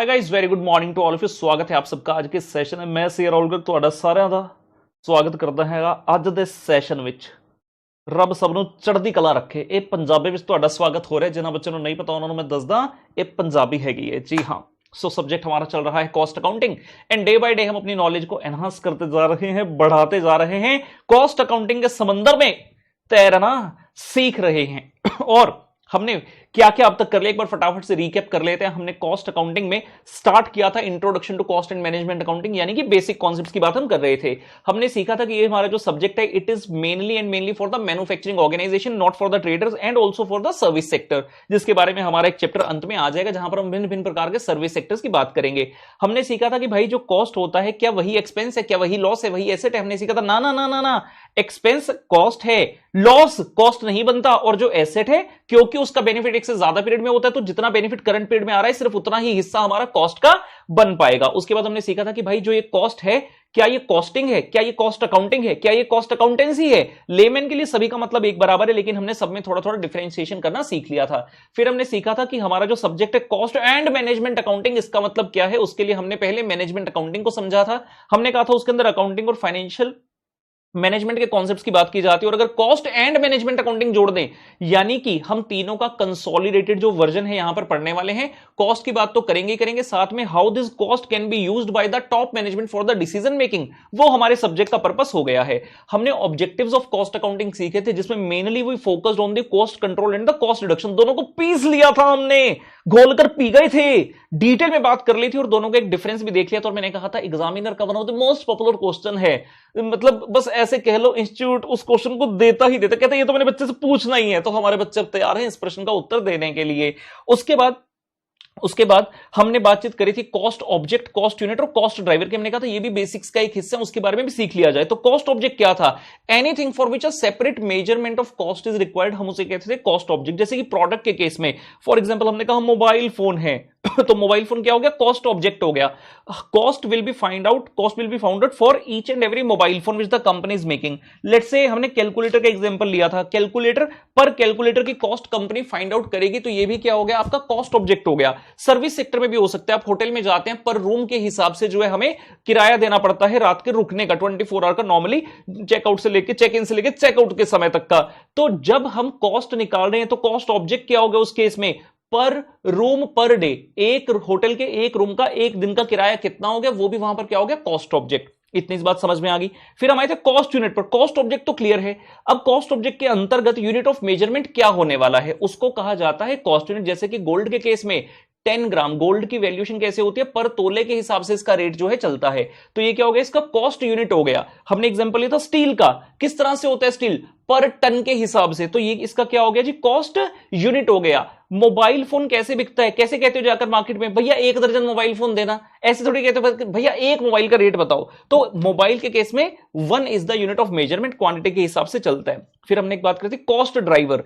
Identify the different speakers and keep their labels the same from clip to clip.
Speaker 1: Hi guys, very good morning to all of you. स्वागत है आप सबका आज के ਸੈਸ਼ਨ में। मैं सी ਰੌਲਗਰ ਤੁਹਾਡਾ ਸਾਰਿਆਂ ਦਾ ਸਵਾਗਤ ਕਰਦਾ ਹੈਗਾ ਅੱਜ ਦੇ ਸੈਸ਼ਨ ਵਿੱਚ। ਰੱਬ ਸਭ ਨੂੰ ਚੜ੍ਹਦੀ ਕਲਾ ਰੱਖੇ। ਇਹ ਪੰਜਾਬੀ ਵਿੱਚ ਤੁਹਾਡਾ ਸਵਾਗਤ ਹੋ ਰਿਹਾ। ਜਿਨ੍ਹਾਂ ਬੱਚਿਆਂ ਨੂੰ ਨਹੀਂ ਪਤਾ ਉਹਨਾਂ ਨੂੰ मैं ਦੱਸਦਾ ਇਹ ਪੰਜਾਬी हैगी है। जी हाँ, सो सब्जेक्ट हमारा चल रहा है cost accounting and day by day हम अपनी नॉलेज को एनहांस करते जा रहे हैं, बढ़ाते जा रहे हैं। कॉस्ट अकाउंटिंग के समंदर में तैरना सीख रहे हैं और हमने क्या क्या अब तक कर लिया एक बार फटाफट से रीकैप कर लेते हैं। हमने कॉस्ट अकाउंटिंग में स्टार्ट किया था introduction to cost and management accounting, यानी कि बेसिक कॉन्सेप्ट्स की बात हम कर रहे थे। हमने सीखा था कि ये हमारा जो सब्जेक्ट है it is mainly and mainly for the manufacturing organisation, not for the traders and also for the service sector, जिसके बारे में हमारा एक चैप्टर अंत में आ जाएगा जहां पर हम भिन्न भिन्न प्रकार के सर्विस सेक्टर्स की बात करेंगे। हमने सीखा था कि भाई जो कॉस्ट होता है क्या वही एक्सपेंस है, क्या वही लॉस है, वही एसेट है। हमने सीखा था ना ना ना ना ना, एक्सपेंस कॉस्ट है, लॉस कॉस्ट नहीं बनता। और जो एसेट है क्योंकि उसका बेनिफिट एक से ज्यादा पीरियड में होता है तो जितना बेनिफिट करंट पीरियड में आ रहा है सिर्फ उतना ही हिस्सा हमारा कॉस्ट का बन पाएगा। उसके बाद हमने सीखा था कि भाई जो ये कॉस्ट है क्या ये कॉस्टिंग है, क्या ये कॉस्ट अकाउंटिंग है, क्या ये कॉस्ट अकाउंटेंसी है। लेमैन के लिए सभी का मतलब एक बराबर है, लेकिन हमने सब में थोड़ा थोड़ा डिफरेंशिएशन करना सीख लिया था। फिर हमने सीखा था कि हमारा जो सब्जेक्ट है कॉस्ट एंड मैनेजमेंट अकाउंटिंग, इसका मतलब क्या है। उसके लिए हमने पहले मैनेजमेंट अकाउंटिंग को समझा था। हमने कहा था उसके अंदर अकाउंटिंग और फाइनेंशियल मैनेजमेंट के कॉन्सेप्ट्स की बात की जाती है। और अगर कॉस्ट एंड मैनेजमेंट अकाउंटिंग जोड़ दें, यानी कि हम तीनों का कंसोलिडेटेड जो वर्जन है यहां पर पढ़ने वाले हैं। कॉस्ट की बात तो करेंगे ही करेंगे, साथ में how this cost can be used by the top management for the decision making, वो हमारे सब्जेक्ट का पर्पस हो गया है। हमने ऑब्जेक्टिव्स ऑफ कॉस्ट अकाउंटिंग सीखे थे जिसमें mainly we focused on the cost control and the cost reduction. दोनों को पीस लिया था हमने, घोलकर पी गए थे, डिटेल में बात कर ली थी और दोनों का एक डिफरेंस भी देख लिया था। और मैंने कहा था एग्जामिनर का one of the most popular question है, मतलब बस ऐसे कह लो इंस्टीट्यूट उस क्वेश्चन को देता ही देता, कहते ये तो मैंने बच्चे से पूछना ही है। तो हमारे बच्चे अब तैयार हैं इस प्रश्न का उत्तर देने के लिए। उसके बाद हमने बातचीत करी थी कॉस्ट ऑब्जेक्ट, कॉस्ट यूनिट और कॉस्ट ड्राइवर की। हमने कहा था ये भी बेसिक्स का एक हिस्सा है, उसके बारे में भी सीख लिया जाए। तो कॉस्ट ऑब्जेक्ट क्या था, anything for which a separate measurement of cost is required, हम उसे कहते थे कॉस्ट ऑब्जेक्ट। जैसे कि प्रोडक्ट के केस में फॉर एग्जांपल हमने कहा मोबाइल फोन है तो मोबाइल फोन क्या हो गया, कॉस्ट ऑब्जेक्ट हो गया। Cost will be found out for each and every mobile phone which the company is making. Let's say हमने कैलकुलेटर का एग्जांपल लिया था, कैलकुलेटर की कॉस्ट कंपनी फाइंड आउट करेगी, तो ये भी क्या हो गया आपका कॉस्ट ऑब्जेक्ट हो गया। सर्विस सेक्टर में भी हो सकता है, आप होटल में जाते हैं पर रूम के हिसाब से जो है हमें किराया देना पड़ता है रात के रुकने का, 24 आवर का, नॉर्मली चेकआउट से लेकर चेक इन से लेकर चेकआउट के समय तक का। तो जब हम कॉस्ट निकाल रहे हैं तो कॉस्ट ऑब्जेक्ट क्या हो गया उस केस में, पर रूम पर डे, एक होटल के एक रूम का एक दिन का किराया कितना हो गया, वो भी वहां पर क्या हो गया कॉस्ट ऑब्जेक्ट। इतनी इस बात समझ में आ गई। फिर हम आए थे कॉस्ट यूनिट पर। कॉस्ट ऑब्जेक्ट तो क्लियर है, अब कॉस्ट ऑब्जेक्ट के अंतर्गत यूनिट ऑफ मेजरमेंट क्या होने वाला है उसको कहा जाता है कॉस्ट यूनिट। जैसे कि गोल्ड के केस में 10 ग्राम गोल्ड की वैल्यूएशन कैसे होती है, पर तोले के हिसाब से इसका रेट जो है चलता है, तो ये क्या हो गया इसका कॉस्ट यूनिट हो गया। हमने एग्जांपल लिया था स्टील का, किस तरह से होता है स्टील, पर टन के हिसाब से, तो ये इसका क्या हो गया जी कॉस्ट यूनिट हो गया। मोबाइल फोन कैसे बिकता है, कैसे कहते हो जाकर मार्केट में भैया 1 दर्जन मोबाइल फोन देना, ऐसे थोड़ी कहते हो भैया एक मोबाइल का रेट बताओ। तो मोबाइल के केस में 1 is the unit of measurement, quantity के हिसाब से चलता है। फिर हमने एक बात करी थी cost driver,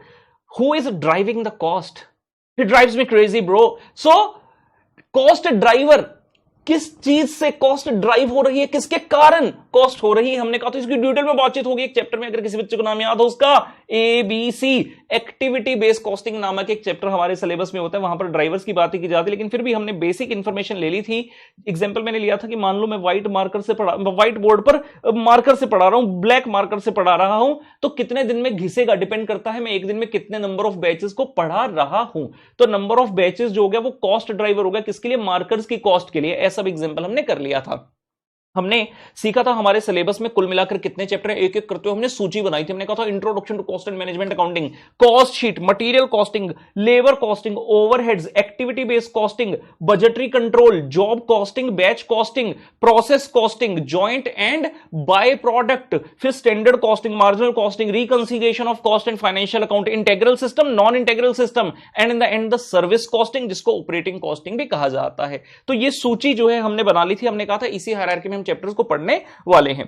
Speaker 1: who is driving the cost, it drives me crazy bro. So cost driver, किस चीज से कॉस्ट ड्राइव हो रही है, किसके कारण कॉस्ट हो रही है, हमने कहा तो इसकी डिटेल में बातचीत होगी एक चैप्टर में। अगर किसी बच्चे को नाम याद हो उसका, ABC एक्टिविटी बेस्ड कॉस्टिंग नामक एक चैप्टर हमारे सिलेबस में होता है, वहां पर ड्राइवर्स की बात की जाती है। लेकिन फिर भी हमने बेसिक इंफॉर्मेशन ले ली थी। एग्जांपल मैंने लिया था कि मान लो मैं व्हाइट बोर्ड पर मार्कर से पढ़ा रहा हूं, ब्लैक मार्कर से पढ़ा रहा हूं, तो कितने दिन में घिसेगा डिपेंड करता है मैं एक दिन में कितने नंबर ऑफ बैचेस को पढ़ा रहा हूं। तो नंबर ऑफ बैचेस जो हो गया वो कॉस्ट ड्राइवर हो गया, किसके लिए, मार्कर्स की कॉस्ट के लिए। ऐसा सब एग्जांपल हमने कर लिया था। हमने सीखा था हमारे सिलेबस में कुल मिलाकर कितने चैप्टर हैं, एक एक करते हुए हमने सूची बनाई थी। हमने कहा था introduction to cost and management accounting, cost sheet, material costing, labour costing, overheads, activity based costing, budgetary control, job costing, batch costing, process costing, joint and by product, फिर standard costing, marginal costing, reconciliation of cost and financial account, integral system, non integral system, and in the end the service costing, जिसको operating costing भी कहा जाता है। तो ये सूची जो है हमने बना ली थी। हमने कहा था इसी हायरार्की में हम चैप्टर्स को पढ़ने वाले हैं।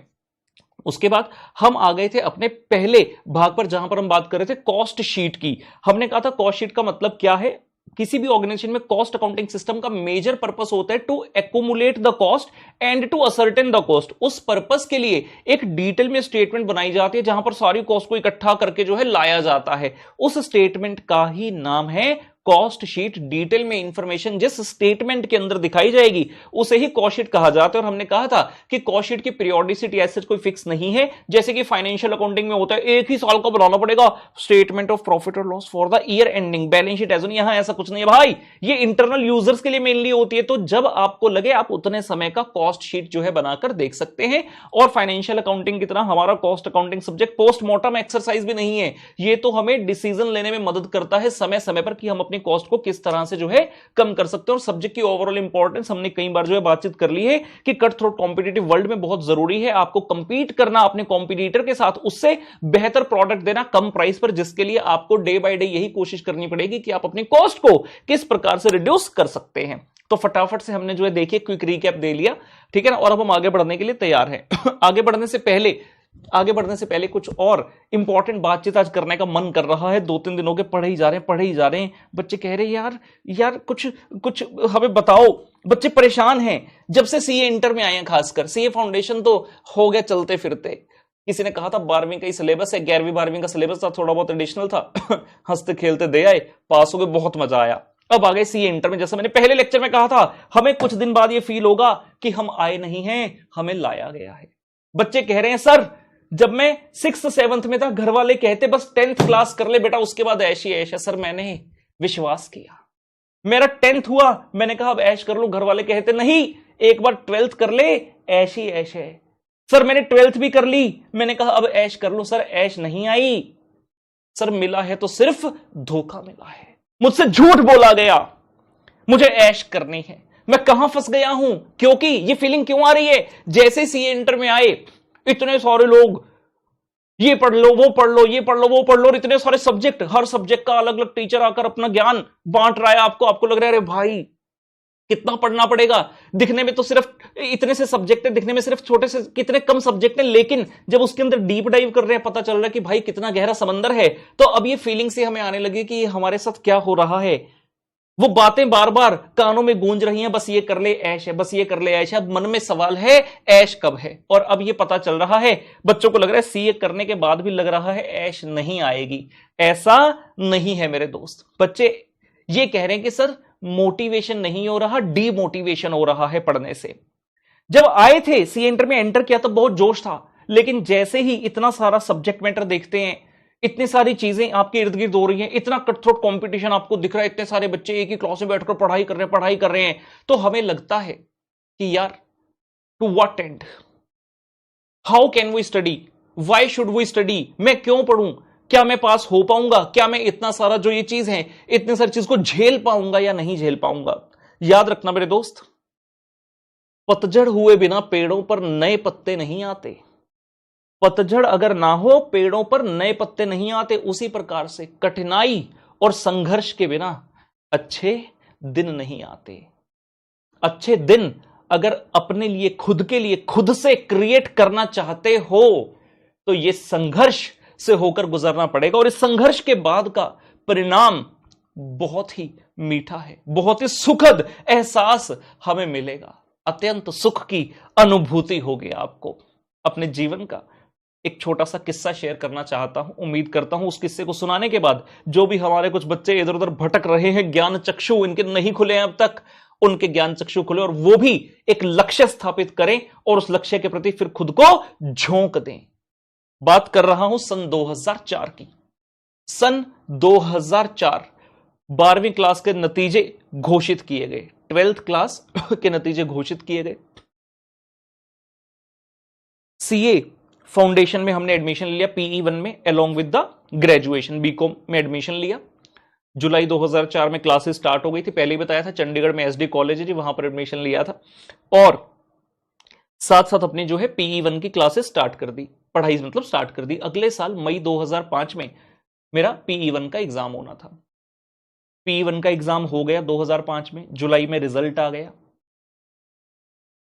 Speaker 1: उसके बाद हम आ गए थे अपने पहले भाग पर जहां पर हम बात कर रहे थे कॉस्ट शीट की। हमने कहा था कॉस्ट शीट का मतलब क्या है, किसी भी ऑर्गेनाइजेशन में कॉस्ट अकाउंटिंग सिस्टम का मेजर पर्पस होता है to accumulate the cost and to ascertain the cost. उस पर्पस के लिए एक डिटेल में स्टेटमेंट बनाई जाती है जहां पर सारी कॉस्ट को इकट्ठा करके जो है लाया जाता है। उस स्टेटमेंट का ही नाम है कॉस्ट शीट डिटेल में इंफॉर्मेशन जिस स्टेटमेंट के अंदर दिखाई जाएगी उसे ही कॉस्ट शीट कहा जाता है। और हमने कहा था कि कॉस्ट शीट की पीरियोडिसिटी ऐसे कोई फिक्स नहीं है, जैसे कि फाइनेंशियल अकाउंटिंग में होता है एक ही साल का बनाना पड़ेगा स्टेटमेंट ऑफ प्रॉफिट और loss for the year ending balance sheet as on. यहां ऐसा कुछ नहीं है भाई, ये इंटरनल यूजर्स के लिए मेनली होती है। तो जब आपको लगे आप उतने समय का कॉस्ट शीट जो है बनाकर देख सकते हैं। और फाइनेंशियल अकाउंटिंग की तरह हमारा cost accounting subject postmortem exercise भी नहीं है, ये तो हमें डिसीजन लेने में मदद करता है समय समय पर कि हम अपनी कॉस्ट को किस तरह से जो है कम कर सकते हैं। और सब्जेक्ट की ओवरऑल इंपॉर्टेंस हमने कई बार जो है बातचीत कर ली है कि कट थ्रोट कॉम्पिटिटिव वर्ल्ड में बहुत जरूरी है आपको कंपीट करना अपने कॉम्पिटिटर के साथ, उससे बेहतर प्रोडक्ट देना कम प्राइस पर, जिसके लिए आपको डे बाय डे यही कोशिश करनी पड़ेगी कि आप अपनी कॉस्ट को किस प्रकार से रिड्यूस कर सकते हैं। तो फटाफट से हमने जो है देखिए क्विक रिकैप दे लिया, ठीक है ना। और अब हम आगे बढ़ने के लिए तैयार हैं। आगे बढ़ने से पहले कुछ और इंपॉर्टेंट बातचीत आज करने का मन कर रहा है। 2-3 दिनों के पढ़े ही जा रहे हैं। बच्चे कह रहे हैं यार कुछ हमें बताओ, बच्चे परेशान हैं जब से सीए इंटर में आए हैं। खासकर सीए फाउंडेशन तो हो गया चलते फिरते। किसी ने कहा था 12वीं का ही सिलेबस है, 11वीं 12वीं का सिलेबस था, थोड़ा बहुत एडिशनल था। हंसते खेलते दे आए, पास हो गए, बहुत मजा आया। अब आ गए सीए इंटर में। जैसा मैंने पहले लेक्चर में कहा था, हमें कुछ दिन बाद ये फील होगा कि हम आए नहीं हैं, हमें लाया गया है। बच्चे कह रहे हैं सर जब मैं 6th 7th में था घर वाले कहते बस 10th क्लास कर ले बेटा, उसके बाद ऐश ही ऐश है। सर मैंने विश्वास किया, मेरा 10th हुआ, मैंने कहा अब ऐश कर लो। घर वाले कहते नहीं एक बार 12th कर ले, ऐश ही ऐश है। सर मैंने 12th भी कर ली, मैंने कहा अब ऐश कर लो। सर ऐश नहीं आई, सर मिला है तो सिर्फ धोखा मिला है, मुझसे झूठ बोला गया, मुझे ऐश करनी है। मैं कहां फंस गया हूं? क्योंकि ये फीलिंग क्यों आ रही है? जैसे सीए इंटर में आए इतने सारे लोग ये पढ़ लो वो पढ़ लो, ये पढ़ लो वो पढ़ लो, और इतने सारे सब्जेक्ट, हर सब्जेक्ट का अलग अलग टीचर आकर अपना ज्ञान बांट रहा है आपको लग रहा है अरे भाई कितना पढ़ना पड़ेगा। दिखने में तो सिर्फ इतने से सब्जेक्ट है, दिखने में सिर्फ छोटे से कितने कम सब्जेक्ट हैं, लेकिन जब उसके अंदर डीप डाइव कर रहे हैं पता चल रहा है कि भाई कितना गहरा समंदर है। तो अब ये फीलिंग से हमें आने लगी कि हमारे साथ क्या हो रहा है। वो बातें बार बार कानों में गूंज रही हैं, बस ये कर ले ऐश है, बस ये कर ले ऐश है। अब मन में सवाल है ऐश कब है? और अब ये पता चल रहा है, बच्चों को लग रहा है सीए करने के बाद भी लग रहा है ऐश नहीं आएगी। ऐसा नहीं है मेरे दोस्त। बच्चे ये कह रहे हैं कि सर मोटिवेशन नहीं हो रहा, डीमोटिवेशन हो रहा है पढ़ने से। जब आए थे सीए इंटर में एंटर किया तो बहुत जोश था, लेकिन जैसे ही इतना सारा सब्जेक्ट मैटर देखते हैं, इतनी सारी चीजें आपके इर्द गिर्द हो रही हैं, इतना कटथ्रोट कंपटीशन आपको दिख रहा है, इतने सारे बच्चे एक ही क्लास में बैठकर पढ़ाई कर रहे हैं, तो हमें लगता है कि यार to what end, how can we study, why should we study, मैं क्यों पढ़ूं, क्या मैं पास हो पाऊंगा, क्या मैं इतना सारा जो ये चीज है इतनी सारी चीज को झेल पाऊंगा या नहीं झेल पाऊंगा। याद रखना मेरे दोस्त, पतझड़ हुए बिना पेड़ों पर नए पत्ते नहीं आते। पतझड़ अगर ना हो पेड़ों पर नए पत्ते नहीं आते। उसी प्रकार से कठिनाई और संघर्ष के बिना अच्छे दिन नहीं आते। अच्छे दिन अगर अपने लिए खुद के लिए खुद से क्रिएट करना चाहते हो तो ये संघर्ष से होकर गुजरना पड़ेगा, और इस संघर्ष के बाद का परिणाम बहुत ही मीठा है, बहुत ही सुखद एहसास हमें मिलेगा, अत्यंत सुख की अनुभूति होगी आपको। अपने जीवन का एक छोटा सा किस्सा शेयर करना चाहता हूं। उम्मीद करता हूं उस किस्से को सुनाने के बाद जो भी हमारे कुछ बच्चे इधर उधर भटक रहे हैं, ज्ञान चक्षु इनके नहीं खुले हैं अब तक, उनके ज्ञान चक्षु खुले और वो भी एक लक्ष्य स्थापित करें और उस लक्ष्य के प्रति फिर खुद को झोंक दें। बात कर रहा हूं सन 2004 की। सन 2004 12वीं क्लास के नतीजे घोषित किए गए, 12th क्लास के नतीजे घोषित किए गए। सीए फाउंडेशन में हमने एडमिशन लिया PE1 में, along with the graduation BCom में एडमिशन लिया। जुलाई 2004 में क्लासेस स्टार्ट हो गई थी। पहले ही बताया था चंडीगढ़ में SD कॉलेज है जी, वहां पर एडमिशन लिया था और साथ साथ अपनी जो है PE1 की क्लासेस स्टार्ट कर दी, पढ़ाई मतलब स्टार्ट कर दी। अगले साल मई 2005 में मेरा PE1 का एग्जाम होना था। PE1 का एग्जाम हो गया 2005 में, जुलाई में रिजल्ट आ गया,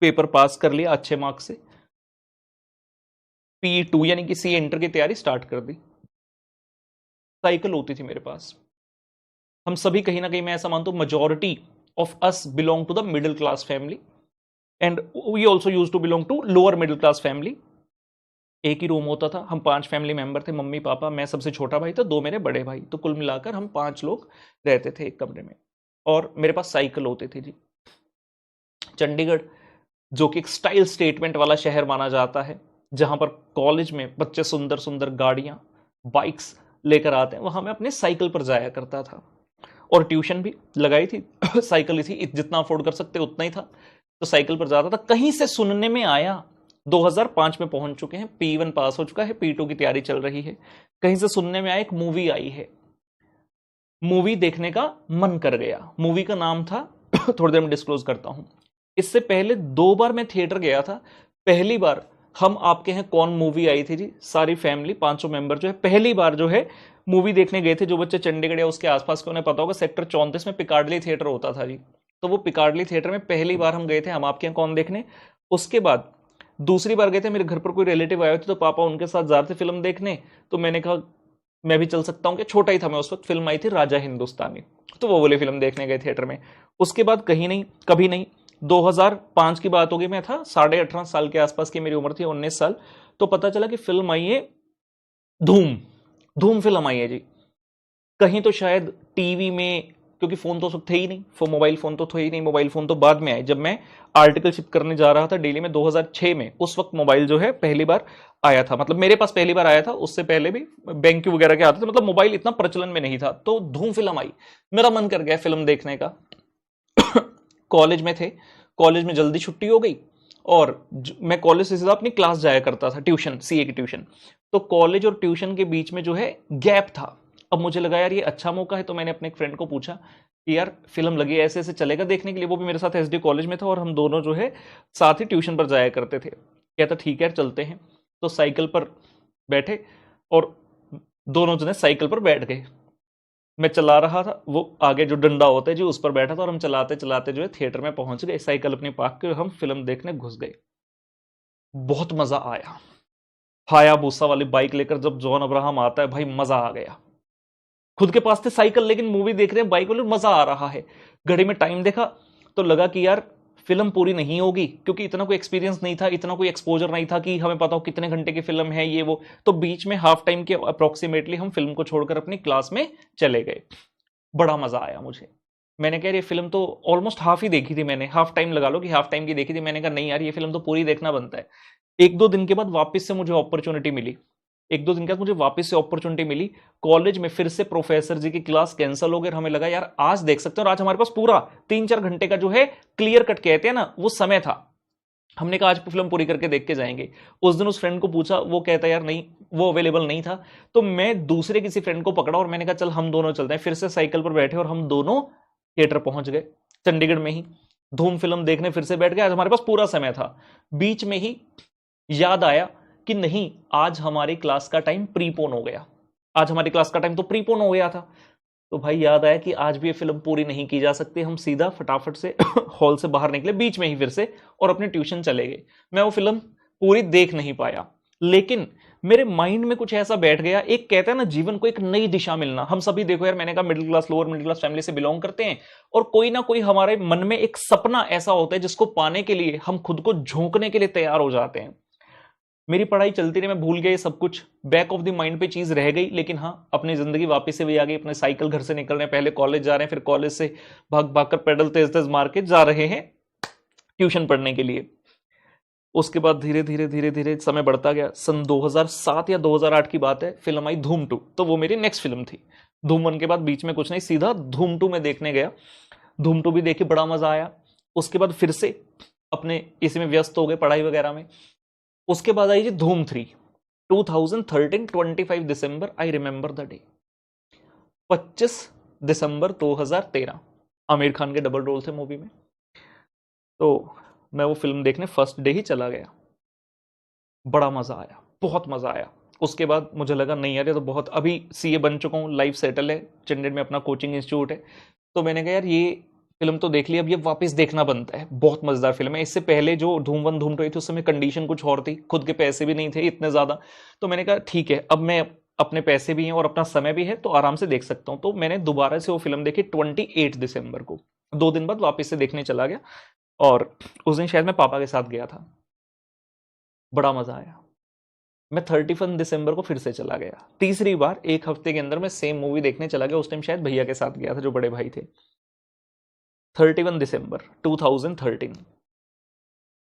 Speaker 1: पेपर पास कर लिया अच्छे मार्क्स से। PE2 यानी कि सीए इंटर की तैयारी स्टार्ट कर दी। साइकिल होती थी मेरे पास। हम सभी कहीं ना कहीं, मैं ऐसा मानता हूं majority of us belong to the middle class family and we also use to belong to lower middle class family. एक ही रूम होता था, हम 5 फैमिली मेंबर थे, मम्मी पापा, मैं सबसे छोटा भाई था, 2 मेरे बड़े भाई, तो कुल मिलाकर हम 5 लोग रहते थे एक कमरे में। और मेरे पास साइकिल होती थी जी। चंडीगढ़ जो कि एक स्टाइल स्टेटमेंट वाला शहर माना जाता है, जहां पर कॉलेज में बच्चे सुंदर सुंदर गाड़ियां, बाइक्स लेकर आते हैं, वहां मैं अपने साइकिल पर जाया करता था। और ट्यूशन भी लगाई थी साइकिल ही थी, जितना अफोर्ड कर सकते उतना ही था, तो साइकिल पर जाता था। कहीं से सुनने में आया, 2005 में पहुंच चुके हैं, P1 पास हो चुका है, P2 की तैयारी चल रही है, कहीं से सुनने में आया एक मूवी आई है, मूवी देखने का मन कर गया। मूवी का नाम था थोड़ी देर में डिस्क्लोज करता हूं। इससे पहले 2 बार मैं थिएटर गया था। पहली बार हम आपके हैं कौन मूवी आई थी जी, सारी फैमिली 500 मेंबर जो है पहली बार जो है मूवी देखने गए थे। जो बच्चे चंडीगढ़ या उसके आसपास के उन्हें पता होगा, सेक्टर 34 में पिकार्डली थिएटर होता था जी। तो वो पिकार्डली थिएटर में पहली बार हम गए थे हम आपके यहाँ कौन देखने। उसके बाद दूसरी बार गए थे, मेरे घर पर कोई रिलेटिव आए थे, तो पापा उनके साथ जा रहे थे फिल्म देखने, तो मैंने कहा मैं भी चल सकता हूँ, कि छोटा ही था मैं उस वक्त। फिल्म आई थी राजा हिंदुस्तानी, तो वो वाली फिल्म देखने गए थिएटर में। उसके बाद कहीं नहीं, कभी नहीं। 2005 की बात होगी, मैं था 18.5 साल के आसपास की मेरी उम्र थी, 19 साल। तो पता चला कि फिल्म आई है धूम। धूम फिल्म आई है जी। कहीं तो शायद टीवी में, क्योंकि फोन तो उस वक्त थे ही नहीं, मोबाइल फोन तो थे ही नहीं, मोबाइल फोन तो बाद में आए, जब मैं आर्टिकल शिप करने जा रहा था डेली में 2006 में, उस वक्त मोबाइल जो है पहली बार आया था, मतलब मेरे पास पहली बार आया था। उससे पहले भी बैंक वगैरह के आते थे, मतलब मोबाइल इतना प्रचलन में नहीं था। तो धूम फिल्म आई, मेरा मन कर गया फिल्म देखने का। कॉलेज में थे, कॉलेज में जल्दी छुट्टी हो गई, और मैं कॉलेज से सीधा अपनी क्लास जाया करता था, ट्यूशन, सीए की ट्यूशन। तो कॉलेज और ट्यूशन के बीच में जो है गैप था। अब मुझे लगा यार ये अच्छा मौका है, तो मैंने अपने एक फ्रेंड को पूछा कि यार फिल्म लगी है, ऐसे ऐसे चलेगा देखने के लिए। वो भी मेरे साथ एसडी कॉलेज में था, और हम दोनों जो है साथ ही ट्यूशन पर जाया करते थे। कहता ठीक है यार चलते हैं। तो साइकिल पर बैठे, और दोनों जने साइकिल पर बैठ गए। मैं चला रहा था, वो आगे जो डंडा होता है जी उस पर बैठा था, और हम चलाते चलाते जो है थिएटर में पहुंच गए, साइकिल अपनी पार्क के, हम फिल्म देखने घुस गए। बहुत मजा आया। हायाबुसा वाली बाइक लेकर जब जॉन अब्राहम आता है, भाई मजा आ गया। खुद के पास थे साइकिल, लेकिन मूवी देख रहे हैं बाइक वाले, मजा आ रहा है। घड़ी में टाइम देखा तो लगा कि यार फिल्म पूरी नहीं होगी, क्योंकि इतना कोई एक्सपीरियंस नहीं था, इतना कोई एक्सपोजर नहीं था कि हमें पता हो कितने घंटे की फिल्म है ये वो। तो बीच में हाफ टाइम के अप्रोक्सीमेटली हम फिल्म को छोड़कर अपनी क्लास में चले गए। बड़ा मजा आया मुझे। मैंने कहा ये फिल्म तो ऑलमोस्ट हाफ ही देखी थी मैंने, हाफ टाइम लगा लो कि हाफ टाइम की देखी थी। मैंने कहा नहीं यार ये फिल्म तो पूरी देखना बनता है। 1-2 दिन के बाद वापस से मुझे अपॉर्चुनिटी मिली, 1-2 दिन के बाद मुझे वापस से अपॉर्चुनिटी मिली कॉलेज में। फिर से प्रोफेसर जी की क्लास कैंसिल हो गई, हमें लगा यार आज देख सकते हो, और आज हमारे पास पूरा 3-4 घंटे का जो है क्लियर कट कहते हैं ना, वो समय था। हमने कहा आज फिल्म पूरी करके देख के जाएंगे। उस दिन उस फ्रेंड को पूछा, वो कहता यार नहीं, वो अवेलेबल नहीं था। तो मैं दूसरे किसी फ्रेंड को पकड़ा, और मैंने कहा चल हम दोनों चलते हैं। फिर से साइकिल पर बैठे, और हम दोनों थिएटर पहुंच गए, चंडीगढ़ में ही। धूम फिल्म देखने फिर से बैठ गए। आज हमारे पास पूरा समय था। बीच में ही याद आया कि नहीं, आज हमारी क्लास का टाइम प्रीपोन हो गया, आज हमारी क्लास का टाइम तो प्रीपोन हो गया था। तो भाई याद आया कि आज भी ये फिल्म पूरी नहीं की जा सकती। हम सीधा फटाफट से हॉल से बाहर निकले बीच में ही फिर से, और अपने ट्यूशन चले गए। मैं वो फिल्म पूरी देख नहीं पाया, लेकिन मेरे माइंड में कुछ ऐसा बैठ गया। एक कहता है ना जीवन को एक नई दिशा मिलना, हम सभी देखो यार, मैंने कहा middle class, lower middle class family से बिलोंग करते हैं, और कोई ना कोई हमारे मन में एक सपना ऐसा होता है जिसको पाने के लिए हम खुद को झोंकने के लिए तैयार हो जाते हैं। मेरी पढ़ाई चलती रही, मैं भूल गया सब कुछ, बैक ऑफ द माइंड पे चीज रह गई। लेकिन हाँ, अपनी जिंदगी वापस से भी आ गई। अपने साइकिल घर से निकल रहे हैं, पहले कॉलेज जा रहे हैं, फिर कॉलेज से भाग भाग कर पेडल तेज तेज मार के जा रहे हैं ट्यूशन पढ़ने के लिए। उसके बाद धीरे धीरे धीरे धीरे समय बढ़ता गया। सन 2007 या 2008 की बात है, फिल्म आई धूम 2। तो वो मेरी नेक्स्ट फिल्म थी। धूम 1 के बाद बीच में कुछ नहीं, सीधा धूम 2 में देखने गया। धूम 2 भी देखी, बड़ा मजा आया। उसके बाद फिर से अपने इसी में व्यस्त हो गए, पढ़ाई वगैरह में। उसके बाद आई जी धूम 3, 2013, 25 दिसंबर, आई रिमेंबर द डे, 25 दिसंबर 2013। आमिर खान के डबल रोल थे मूवी में। तो मैं वो फिल्म देखने फर्स्ट डे ही चला गया। बड़ा मजा आया, बहुत मजा आया। उसके बाद मुझे लगा नहीं यार ये तो बहुत, अभी सीए बन चुका हूँ, लाइफ सेटल है, चंडीगढ़ में अपना कोचिंग इंस्टीट्यूट है। तो मैंने कहा यार ये फिल्म तो देख ली, अब ये वापस देखना बनता है। बहुत मजेदार फिल्म है। इससे पहले जो धूम 1 धूम 2 आई थी, उस समय कंडीशन कुछ और थी, खुद के पैसे भी नहीं थे इतने ज्यादा। तो मैंने कहा ठीक है, अब मैं, अपने पैसे भी हैं और अपना समय भी है, तो आराम से देख सकता हूं। तो मैंने दोबारा से वो फिल्म देखी 28 दिसंबर को, 2 दिन बाद वापस से देखने चला गया। और उस दिन शायद मैं पापा के साथ गया था। बड़ा मजा आया। मैं 31 दिसंबर को फिर से चला गया, तीसरी बार एक हफ्ते के अंदर मैं सेम मूवी देखने चला गया। उस टाइम शायद भैया के साथ गया था, जो बड़े भाई थे। 31 दिसंबर 2013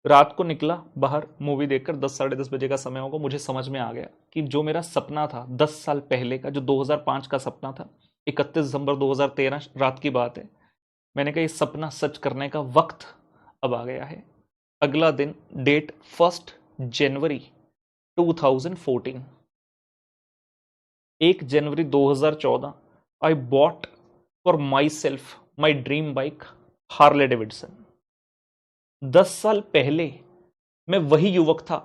Speaker 1: रात को निकला बाहर मूवी देखकर, 10 साढ़े 10 बजे का समय होगा। मुझे समझ में आ गया कि जो मेरा सपना था 10 साल पहले का, जो 2005 का सपना था, 31 दिसंबर 2013 रात की बात है, मैंने कहा ये सपना सच करने का वक्त अब आ गया है। अगला दिन, डेट 1 जनवरी 2014, 1 जनवरी 2014, I bought for myself my dream bike Harley Davidson. 10 साल पहले मैं वही युवक था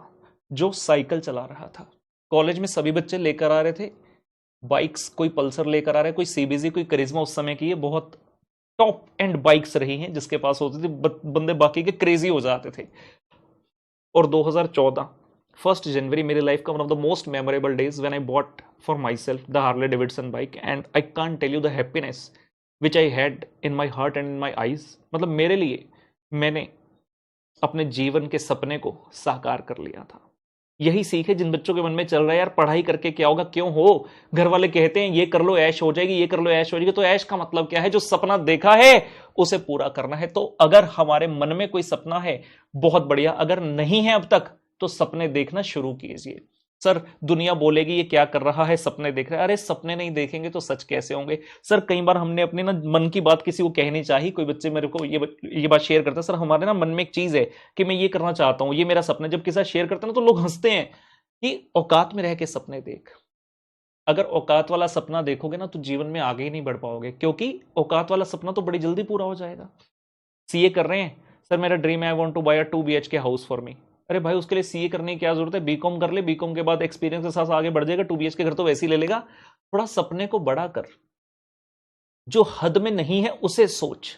Speaker 1: जो साइकिल चला रहा था। कॉलेज में सभी बच्चे लेकर आ रहे थे बाइक्स, कोई पल्सर लेकर आ रहे, कोई सीबीजी, कोई करिश्मा। उस समय की ये बहुत टॉप एंड बाइक्स रही हैं जिसके पास होती थी, बंदे बाकी के क्रेजी हो जाते थे। और 2014 1 जनवरी मेरी लाइफ का one of the most memorable days when I bought for myself the Harley Davidson bike, and I can't tell you the happiness which I had in my heart and in my eyes. मतलब मेरे लिए मैंने अपने जीवन के सपने को साकार कर लिया था। यही सीख है जिन बच्चों के मन में चल रहा है यार पढ़ाई करके क्या होगा, क्यों हो, घर वाले कहते हैं ये कर लो ऐश हो जाएगी, ये कर लो ऐश हो जाएगी। तो ऐश का मतलब क्या है? जो सपना देखा है उसे पूरा करना है। तो अगर हमारे मन में कोई सपना है, बहुत बढ़िया। अगर नहीं है अब तक, तो सपने देखना शुरू कीजिए। सर दुनिया बोलेगी ये क्या कर रहा है, सपने देख रहा है। अरे सपने नहीं देखेंगे तो सच कैसे होंगे? सर कई बार हमने अपने ना मन की बात किसी को कहनी चाहिए। कोई बच्चे मेरे को ये बात शेयर करते हैं, सर हमारे ना मन में एक चीज है कि मैं ये करना चाहता हूं, ये मेरा सपना है। जब किसी शेयर करते हैं ना तो लोग हंसते हैं कि औकात में रह के सपने देख। अगर औकात वाला सपना देखोगे ना तो जीवन में आगे ही नहीं बढ़ पाओगे, क्योंकि औकात वाला सपना तो बड़ी जल्दी पूरा हो जाएगा। सीए कर रहे हैं, सर मेरा ड्रीम है I want to buy a 2 BHK house for me. अरे भाई उसके लिए सीए करने की क्या जरूरत है? बीकॉम कर ले, बीकॉम के बाद एक्सपीरियंस के साथ आगे बढ़ जाएगा। 2 BHK घर तो वैसे ही ले लेगा। थोड़ा सपने को बड़ा कर, जो हद में नहीं है उसे सोच,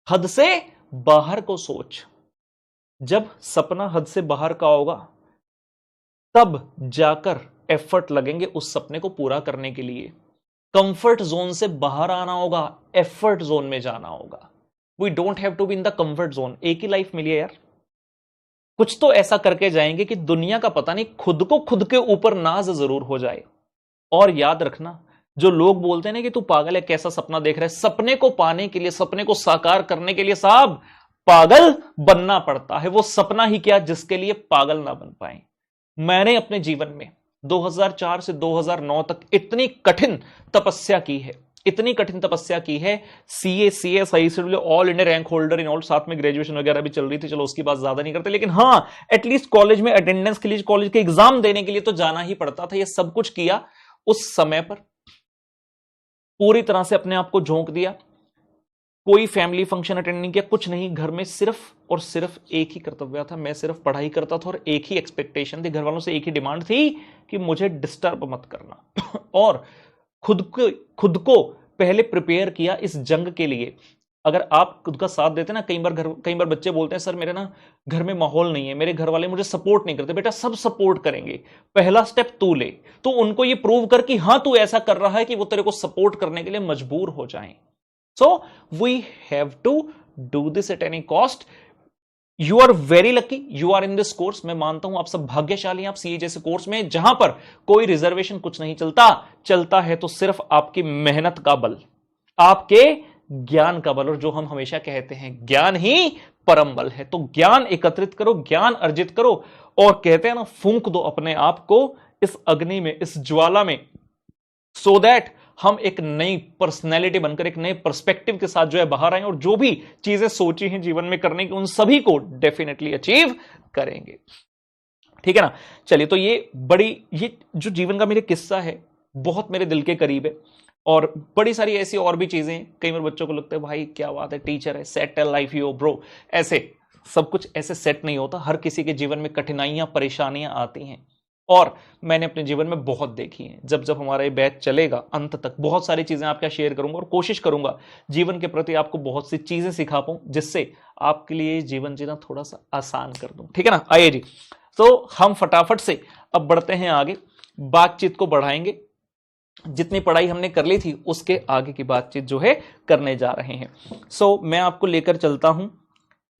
Speaker 1: हद से बाहर को सोच। जब सपना हद से बाहर का होगा तब जाकर एफर्ट लगेंगे उस सपने को पूरा करने के लिए। कंफर्ट जोन से बाहर आना होगा, एफर्ट जोन में जाना होगा। We don't have to be in the comfort zone. एक ही लाइफ मिली है यार, कुछ तो ऐसा करके जाएंगे कि दुनिया का पता नहीं, खुद को खुद के ऊपर नाज जरूर हो जाए। और याद रखना, जो लोग बोलते हैं ना कि तू पागल है, कैसा सपना देख रहा है, सपने को पाने के लिए, सपने को साकार करने के लिए साहब पागल बनना पड़ता है। वो सपना ही क्या जिसके लिए पागल ना बन पाए। मैंने अपने जीवन में 2004 से 2009 तक इतनी कठिन तपस्या की है, इतनी कठिन तपस्या की है। CA, CS, ICW, all India rank holder in all, साथ में ग्रेजुएशन वगैरह भी चल रही थी। चलो उसकी बात ज्यादा नहीं करते, लेकिन हाँ एटलीस्ट कॉलेज में अटेंडेंस के लिए, कॉलेज के एग्जाम देने के लिए तो जाना ही पड़ता था। ये सब कुछ किया उस समय पर, पूरी तरह से अपने आप को झोंक दिया। कोई फैमिली फंक्शन अटेंड नहीं किया, कुछ नहीं। घर में सिर्फ और सिर्फ एक ही कर्तव्य था, मैं सिर्फ पढ़ाई करता था। और एक ही एक्सपेक्टेशन थी घर वालों से, एक ही डिमांड थी कि मुझे डिस्टर्ब मत करना। और खुद को पहले प्रिपेयर किया इस जंग के लिए। अगर आप खुद का साथ देते ना, कई बार बच्चे बोलते हैं सर मेरे ना घर में माहौल नहीं है, मेरे घर वाले मुझे सपोर्ट नहीं करते। बेटा सब सपोर्ट करेंगे, पहला स्टेप तू ले। तो उनको ये प्रूव कर कि हां तू ऐसा कर रहा है कि वो तेरे को सपोर्ट करने के लिए मजबूर हो जाएं। So we have to do this at any cost. You are very lucky, you are in this course. मैं मानता हूं आप सब भाग्यशाली हैं, आप सीए जैसे कोर्स में, जहां पर कोई रिजर्वेशन कुछ नहीं चलता है तो सिर्फ आपकी मेहनत का बल, आपके ज्ञान का बल। और जो हम हमेशा कहते हैं ज्ञान ही परम बल है। तो ज्ञान एकत्रित करो, ज्ञान अर्जित करो, और कहते हैं ना फूंक दो अपने आप को इस अग्नि में, इस ज्वाला में, सो दैट हम एक नई पर्सनैलिटी बनकर, एक नए पर्सपेक्टिव के साथ जो है बाहर आए, और जो भी चीजें सोची हैं जीवन में करने की उन सभी को डेफिनेटली अचीव करेंगे। ठीक है ना? चलिए, तो ये जो जीवन का मेरे किस्सा है बहुत मेरे दिल के करीब है। और बड़ी सारी ऐसी और भी चीजें, कई बार बच्चों को लगता है भाई क्या बात है, टीचर है, सेट लाइफ यो ब्रो। ऐसे सब कुछ ऐसे सेट नहीं होता। हर किसी के जीवन में कठिनाइयां, परेशानियां आती हैं, और मैंने अपने जीवन में बहुत देखी हैं। जब जब हमारा ये बैच चलेगा अंत तक, बहुत सारी चीजें आपके शेयर करूंगा, और कोशिश करूंगा जीवन के प्रति आपको बहुत सी चीजें सिखा पाऊं, जिससे आपके लिए जीवन जीना थोड़ा सा आसान कर दूं। ठीक है ना? आइए जी, तो हम फटाफट से अब बढ़ते हैं आगे, बातचीत को बढ़ाएंगे। जितनी पढ़ाई हमने कर ली थी उसके आगे की बातचीत जो है करने जा रहे हैं। सो मैं आपको लेकर चलता हूं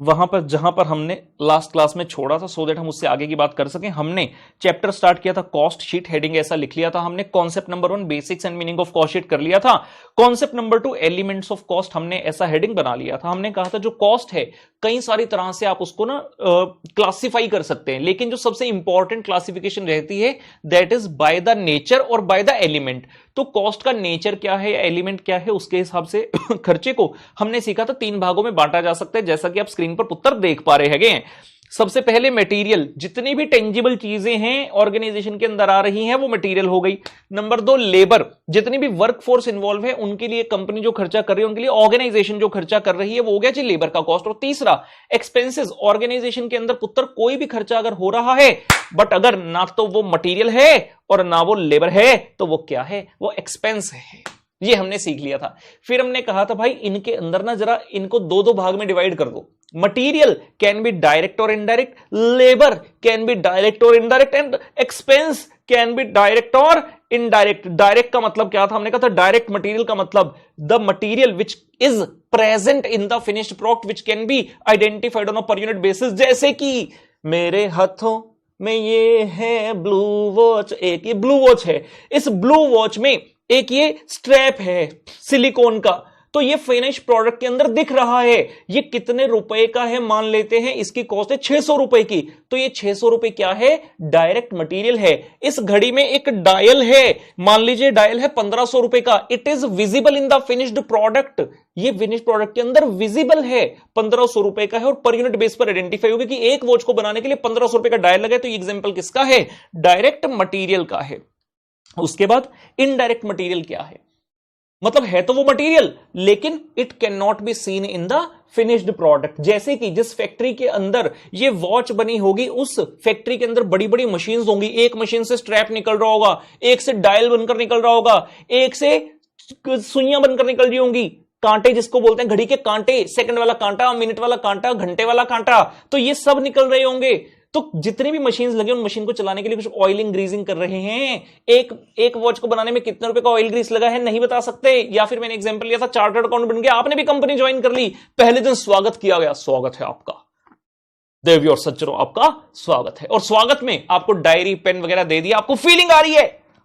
Speaker 1: वहां पर जहां पर हमने लास्ट क्लास में छोड़ा था, सो दैट हम उससे आगे की बात कर सकें। हमने चैप्टर स्टार्ट किया था कॉस्ट शीट, हेडिंग ऐसा लिख लिया था हमने। Concept number 1 basics and meaning of cost sheet कर लिया था। Concept number 2 elements of cost, हमने ऐसा हेडिंग बना लिया था। हमने कहा था जो कॉस्ट है कई सारी तरह से आप उसको ना क्लासिफाई कर सकते हैं, लेकिन जो सबसे इंपॉर्टेंट क्लासिफिकेशन रहती है that is by the nature और बाय द एलिमेंट। तो कॉस्ट का नेचर क्या है या एलिमेंट क्या है, उसके हिसाब से खर्चे को हमने सीखा था 3 भागों में बांटा जा सकता है, जैसा कि आप स्क्रीन पर पुत्र देख पा रहे हैं। सबसे पहले मटेरियल, जितनी भी टेंजिबल चीजें हैं ऑर्गेनाइजेशन के अंदर आ रही हैं वो मटेरियल हो गई। नंबर 2 लेबर, जितनी भी वर्क फोर्स इन्वॉल्व है उनके लिए कंपनी जो खर्चा कर रही है, उनके लिए ऑर्गेनाइजेशन जो खर्चा कर रही है वो हो गया जी लेबर का कॉस्ट। और तीसरा एक्सपेंसेस, ऑर्गेनाइजेशन के अंदर पुत्र कोई भी खर्चा अगर हो रहा है बट अगर ना तो वो मटेरियल है और ना वो लेबर है तो वो क्या है, वो एक्सपेंस है। ये हमने सीख लिया था। फिर हमने कहा था भाई इनके अंदर ना जरा इनको 2 भाग में डिवाइड कर दो। मटेरियल कैन बी डायरेक्ट और indirect, labour can be direct और indirect, and expense can be direct और इनडायरेक्ट। डायरेक्ट का मतलब क्या था, हमने कहा था डायरेक्ट मटेरियल का मतलब the material which is present in the finished product which can be identified on a per unit basis. जैसे कि मेरे हाथों में ये है ब्लू वॉच, एक ये ब्लू वॉच है, इस ब्लू वॉच में एक ये स्ट्रैप है सिलिकॉन का, तो ये फिनिश प्रोडक्ट के अंदर दिख रहा है। ये कितने रुपए का है, मान लेते हैं इसकी कॉस्ट है 600 रुपए की, तो ये 600 रुपए क्या है, डायरेक्ट मटेरियल है। इस घड़ी में एक डायल है, मान लीजिए डायल है 1500 रुपए का, it is visible in the finished product, ये फिनिश प्रोडक्ट के अंदर विजिबल है, 1500 रुपए का है और पर यूनिट बेस पर आइडेंटिफाई होगा कि एक वॉच को बनाने के लिए 1500 रुपए का डायल लगा। तो ये एग्जांपल किसका है, डायरेक्ट मटेरियल का है। उसके बाद इनडायरेक्ट मटेरियल क्या है, मतलब है तो वो मटेरियल लेकिन it can not be seen in the finished product. जैसे कि जिस फैक्ट्री के अंदर ये वॉच बनी होगी उस फैक्ट्री के अंदर बड़ी बड़ी मशीन्स होंगी, एक मशीन से स्ट्रैप निकल रहा होगा, एक से डायल बनकर निकल रहा होगा, एक से सुइयां बनकर निकल रही होंगी, कांटे जिसको बोलते हैं घड़ी के कांटे, सेकंड वाला कांटा, मिनट वाला कांटा, घंटे वाला कांटा, तो ये सब निकल रहे होंगे। तो जितने भी मशीन्स लगे उन मशीन को चलाने के लिए कुछ ऑयलिंग ग्रीजिंग कर रहे हैं। एक वॉच को बनाने में कितने रुपए का ऑयल ग्रीस लगा है नहीं बता सकते। या फिर मैंने एग्जांपल लिया था चार्टर्ड अकाउंटेंट बन गया, आपने भी कंपनी ज्वाइन कर ली, पहले दिन स्वागत किया गया, स्वागत है आपका देवी और सज्जनों, आपका स्वागत है, और स्वागत में आपको डायरी पेन वगैरह दे दिया, आपको फीलिंग आ रही है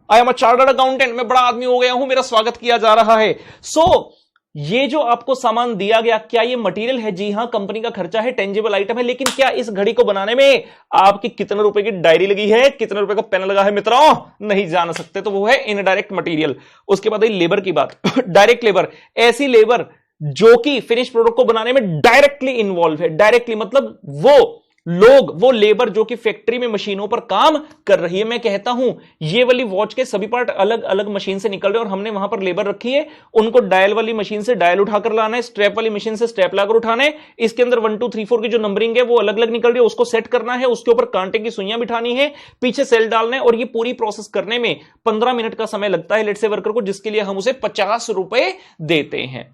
Speaker 1: I am a chartered accountant, मैं बड़ा आदमी हो गया हूं, मेरा स्वागत किया जा रहा है। सो ये जो आपको सामान दिया गया क्या ये मटेरियल है, जी हां कंपनी का खर्चा है, टेंजिबल आइटम है, लेकिन क्या इस घड़ी को बनाने में आपकी कितने रुपए की डायरी लगी है, कितने रुपए का पेन लगा है मित्रों, नहीं जान सकते, तो वो है इनडायरेक्ट मटेरियल। उसके बाद लेबर की बात, डायरेक्ट लेबर, ऐसी लेबर जो कि फिनिश प्रोडक्ट को बनाने में डायरेक्टली इन्वॉल्व है। डायरेक्टली मतलब वो लोग, वो लेबर जो कि फैक्ट्री में मशीनों पर काम कर रही है। मैं कहता हूं ये वाली वॉच के सभी पार्ट अलग अलग मशीन से निकल रहे हैं और हमने वहां पर लेबर रखी है, उनको डायल वाली मशीन से डायल उठाकर लाना है, स्ट्रैप वाली मशीन से स्ट्रैप लाकर उठाना है, इसके अंदर 1 2 3 4 की जो नंबरिंग है वो अलग अलग निकल रही है, उसको सेट करना है, उसके ऊपर कांटे की सुइयां बिठानी है, पीछे सेल डालना है, और ये पूरी प्रोसेस करने में 15 मिनट का समय लगता है लेट से वर्कर को, जिसके लिए हम उसे 50 रुपए देते हैं,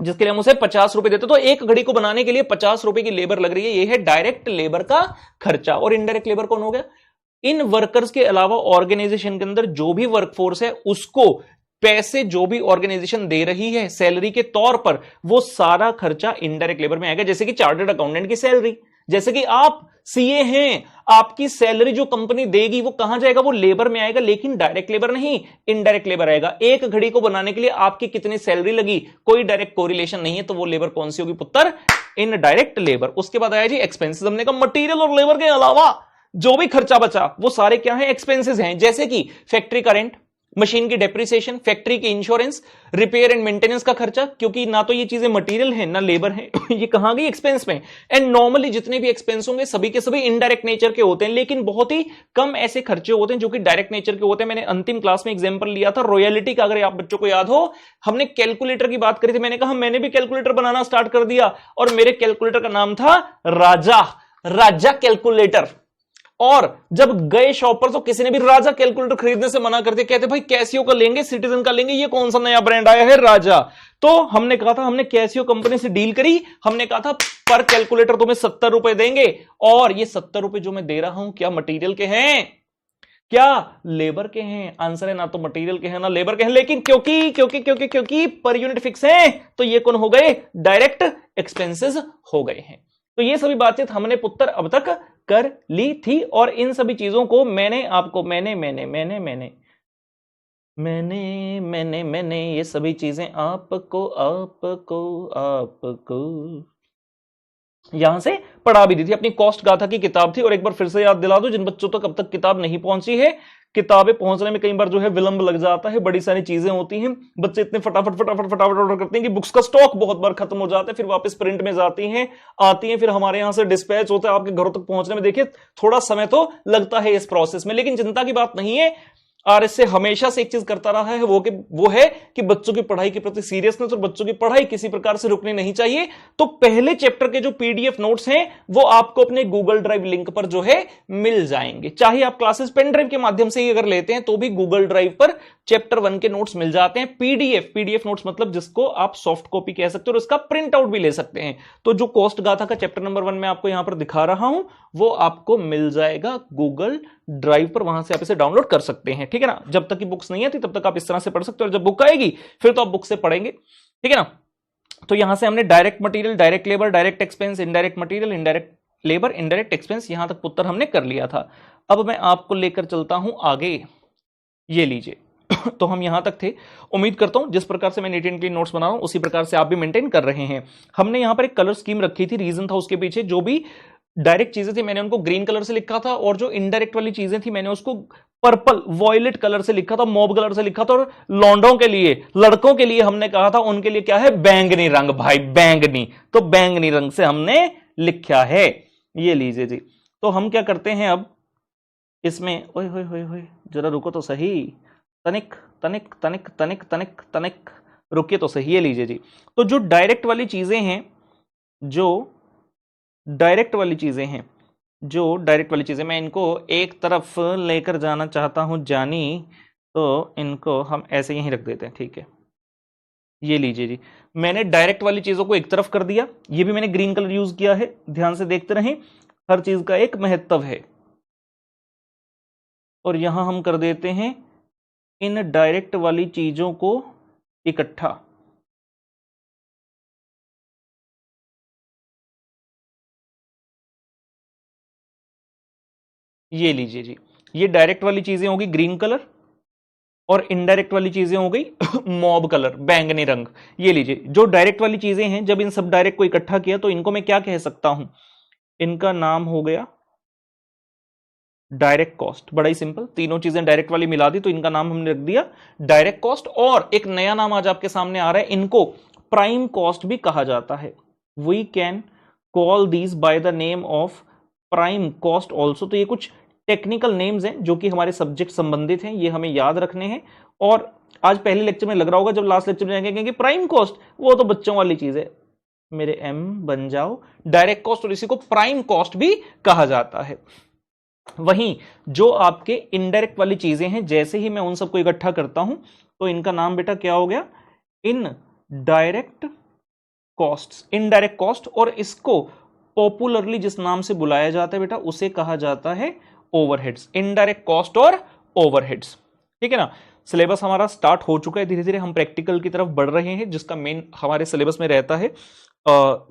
Speaker 1: जिसके लिए हम उसे 50 रुपए देते। तो एक घड़ी को बनाने के लिए 50 रुपए की लेबर लग रही है, ये है डायरेक्ट लेबर का खर्चा। और इनडायरेक्ट लेबर कौन हो गया, इन वर्कर्स के अलावा ऑर्गेनाइजेशन के अंदर जो भी वर्कफोर्स है उसको पैसे जो भी ऑर्गेनाइजेशन दे रही है सैलरी के तौर पर, वो सारा खर्चा इनडायरेक्ट लेबर में आएगा। जैसे कि चार्टर्ड अकाउंटेंट की सैलरी, जैसे कि आप सीए हैं, आपकी सैलरी जो कंपनी देगी वो कहां जाएगा, वो लेबर में आएगा, लेकिन डायरेक्ट लेबर नहीं, इनडायरेक्ट लेबर आएगा। एक घड़ी को बनाने के लिए आपकी कितनी सैलरी लगी, कोई डायरेक्ट कोरिलेशन नहीं है, तो वो लेबर कौन सी होगी पुत्र, इनडायरेक्ट लेबर। उसके बाद आया जी एक्सपेंसेस, हमने कहा मटेरियल और लेबर के अलावा जो भी खर्चा बचा वो सारे क्या है, एक्सपेंसेस हैं। जैसे कि फैक्ट्री का रेंट, मशीन की डेप्रिसिएशन, फैक्ट्री की इंश्योरेंस, रिपेयर एंड मेंटेनेंस का खर्चा, क्योंकि ना तो ये चीजें मटेरियल है ना लेबर है, ये कहां गई, एक्सपेंस में। एंड नॉर्मली जितने भी एक्सपेंस होंगे सभी के सभी इनडायरेक्ट नेचर के होते हैं, लेकिन बहुत ही कम ऐसे खर्चे होते हैं जो कि डायरेक्ट नेचर के होते हैं। मैंने अंतिम क्लास में एग्जांपल लिया था रॉयल्टी का, अगर आप बच्चों को याद हो, हमने कैलकुलेटर की बात करी थी, मैंने कहा मैंने भी कैलकुलेटर बनाना स्टार्ट कर दिया और मेरे कैलकुलेटर का नाम था राजा कैलकुलेटर। और जब गए शॉप पर तो किसी ने भी राजा कैलकुलेटर खरीदने से मना कर दिया, कहते भाई कैसियो का लेंगे, सिटीजन का लेंगे, ये कौन सा नया ब्रांड आया है राजा। तो हमने कहा था, हमने कैसियो कंपनी से डील करी, हमने कहा था पर कैलकुलेटर तुम्हें 70 रुपए देंगे, और ये 70 रुपए जो मैं दे रहा हूं क्या मटेरियल के हैं, क्या लेबर के हैं। आंसर है ना तो मटेरियल के हैं ना लेबर के हैं, लेकिन क्योंकि पर यूनिट फिक्स है तो ये कौन हो गए, डायरेक्ट एक्सपेंसेस हो गए हैं। तो ये सभी बातचीत हमने पुत्र अब तक कर ली थी, और इन सभी चीजों को मैंने आपको मैंने ये सभी चीजें आपको यहां से पढ़ा भी दी थी। अपनी कॉस्ट गाथा की किताब थी, और एक बार फिर से याद दिला दो जिन बच्चों तक अब तक किताब नहीं पहुंची है, किताबें पहुंचने में कई बार जो है विलंब लग जाता है, बड़ी सारी चीजें होती हैं, बच्चे इतने फटाफट ऑर्डर करते हैं कि बुक्स का स्टॉक बहुत बार खत्म हो जाता है, फिर वापस प्रिंट में जाती हैं, आती हैं, फिर हमारे यहां से डिस्पैच होता है, आपके घरों तक पहुंचने में देखिए थोड़ा समय तो लगता है इस प्रोसेस में। लेकिन चिंता की बात नहीं है, आरएसए हमेशा से एक चीज करता रहा है, वो है कि बच्चों की पढ़ाई के प्रति सीरियसनेस, और बच्चों की पढ़ाई किसी प्रकार से रुकनी नहीं चाहिए। तो पहले चैप्टर के जो पीडीएफ नोट्स हैं वो आपको अपने गूगल ड्राइव लिंक पर जो है मिल जाएंगे। चाहे आप क्लासेस पेन ड्राइव के माध्यम से ही अगर लेते हैं तो भी गूगल ड्राइव पर चैप्टर 1 के नोट्स मिल जाते हैं। पीडीएफ नोट्स मतलब जिसको आप सॉफ्ट कॉपी कह सकते हो, और इसका प्रिंट आउट भी ले सकते हैं। तो जो कॉस्ट गाथा का चैप्टर नंबर 1 में आपको यहां पर दिखा रहा हूं वो आपको मिल जाएगा गूगल ड्राइव पर, वहां से आप इसे डाउनलोड कर सकते हैं, ठीक है ना। जब तक की बुक्स नहीं आती तब तक आप इस तरह से पढ़ सकते हो, और जब बुक आएगी फिर तो आप बुक से पढ़ेंगे, ठीक है ना। तो यहां से हमने direct material, direct labour, direct expense, indirect material, indirect labour, indirect expense, यहां तक पुत्र हमने कर लिया था। अब मैं आपको लेकर चलता हूं आगे, ये लीजिए। तो हम यहां तक थे, उम्मीद करता हूं जिस प्रकार से मैं नीट एंड क्लीन नोट्स बना रहा हूं उसी प्रकार से आप भी मेंटेन कर रहे हैं। हमने यहां पर एक कलर स्कीम रखी थी, रीजन था उसके पीछे, जो भी डायरेक्ट चीजें थी मैंने उनको ग्रीन कलर से लिखा था, और जो इनडायरेक्ट वाली चीजें थी मैंने उसको पर्पल वॉयलेट कलर से लिखा था, मॉब कलर से लिखा था। और लौंडों के लिए, लड़कों के लिए हमने कहा था उनके लिए क्या है, बैंगनी रंग, भाई बैंगनी, तो बैंगनी रंग से हमने लिखा है। ये लीजिए जी। तो हम क्या करते हैं अब इसमें, ओए होए होए होए, जरा रुको तो सही, तनिक तनिक तनिक तनिक तनिक तनिक रुकिए तो सही। ये लीजिए जी। तो जो डायरेक्ट वाली चीजें हैं, मैं इनको एक तरफ लेकर जाना चाहता हूं जानी, तो इनको हम ऐसे यहीं रख देते हैं, ठीक है। ये लीजिए जी, मैंने डायरेक्ट वाली चीजों को एक तरफ कर दिया, ये भी मैंने ग्रीन कलर यूज किया है, ध्यान से देखते रहें, हर चीज का एक महत्व है। और यहां हम कर देते हैं इन डायरेक्ट वाली चीजों को इकट्ठा। ये लीजिए जी, ये डायरेक्ट वाली चीजें होगी ग्रीन कलर, और इनडायरेक्ट वाली चीजें हो गई मॉब कलर, बैंगनी रंग। ये लीजिए, जो डायरेक्ट वाली चीजें हैं, जब इन सब डायरेक्ट को इकट्ठा किया तो इनको मैं क्या कह सकता हूं, इनका नाम हो गया डायरेक्ट कॉस्ट। बड़ा ही सिंपल, तीनों चीजें डायरेक्ट वाली मिला दी तो इनका नाम हमने रख दिया डायरेक्ट कॉस्ट। और एक नया नाम आज आपके सामने आ रहा है, इनको प्राइम कॉस्ट भी कहा जाता है। We can call these by the name of prime cost also. तो ये कुछ टेक्निकल नेम्स हैं जो कि हमारे सब्जेक्ट संबंधित हैं, ये हमें याद रखने हैं। और आज पहले लेक्चर में लग रहा होगा, जब लास्ट लेक्चर में जाएंगे कि प्राइम कॉस्ट वो तो बच्चों वाली चीज है, मेरे एम बन जाओ, डायरेक्ट कॉस्ट, और इसी को प्राइम कॉस्ट भी कहा जाता है। वहीं जो आपके इनडायरेक्ट वाली चीजें हैं, जैसे ही मैं उन सबको इकट्ठा करता हूं तो इनका नाम बेटा क्या हो गया, in direct cost, indirect cost. और इसको पॉपुलरली जिस नाम से बुलाया जाता है बेटा उसे कहा जाता है ओवरहेड्स, इनडायरेक्ट कॉस्ट और ओवरहेड्स, ठीक है ना। सिलेबस हमारा स्टार्ट हो चुका है, धीरे धीरे हम प्रैक्टिकल की तरफ बढ़ रहे हैं, जिसका मेन हमारे सिलेबस में रहता है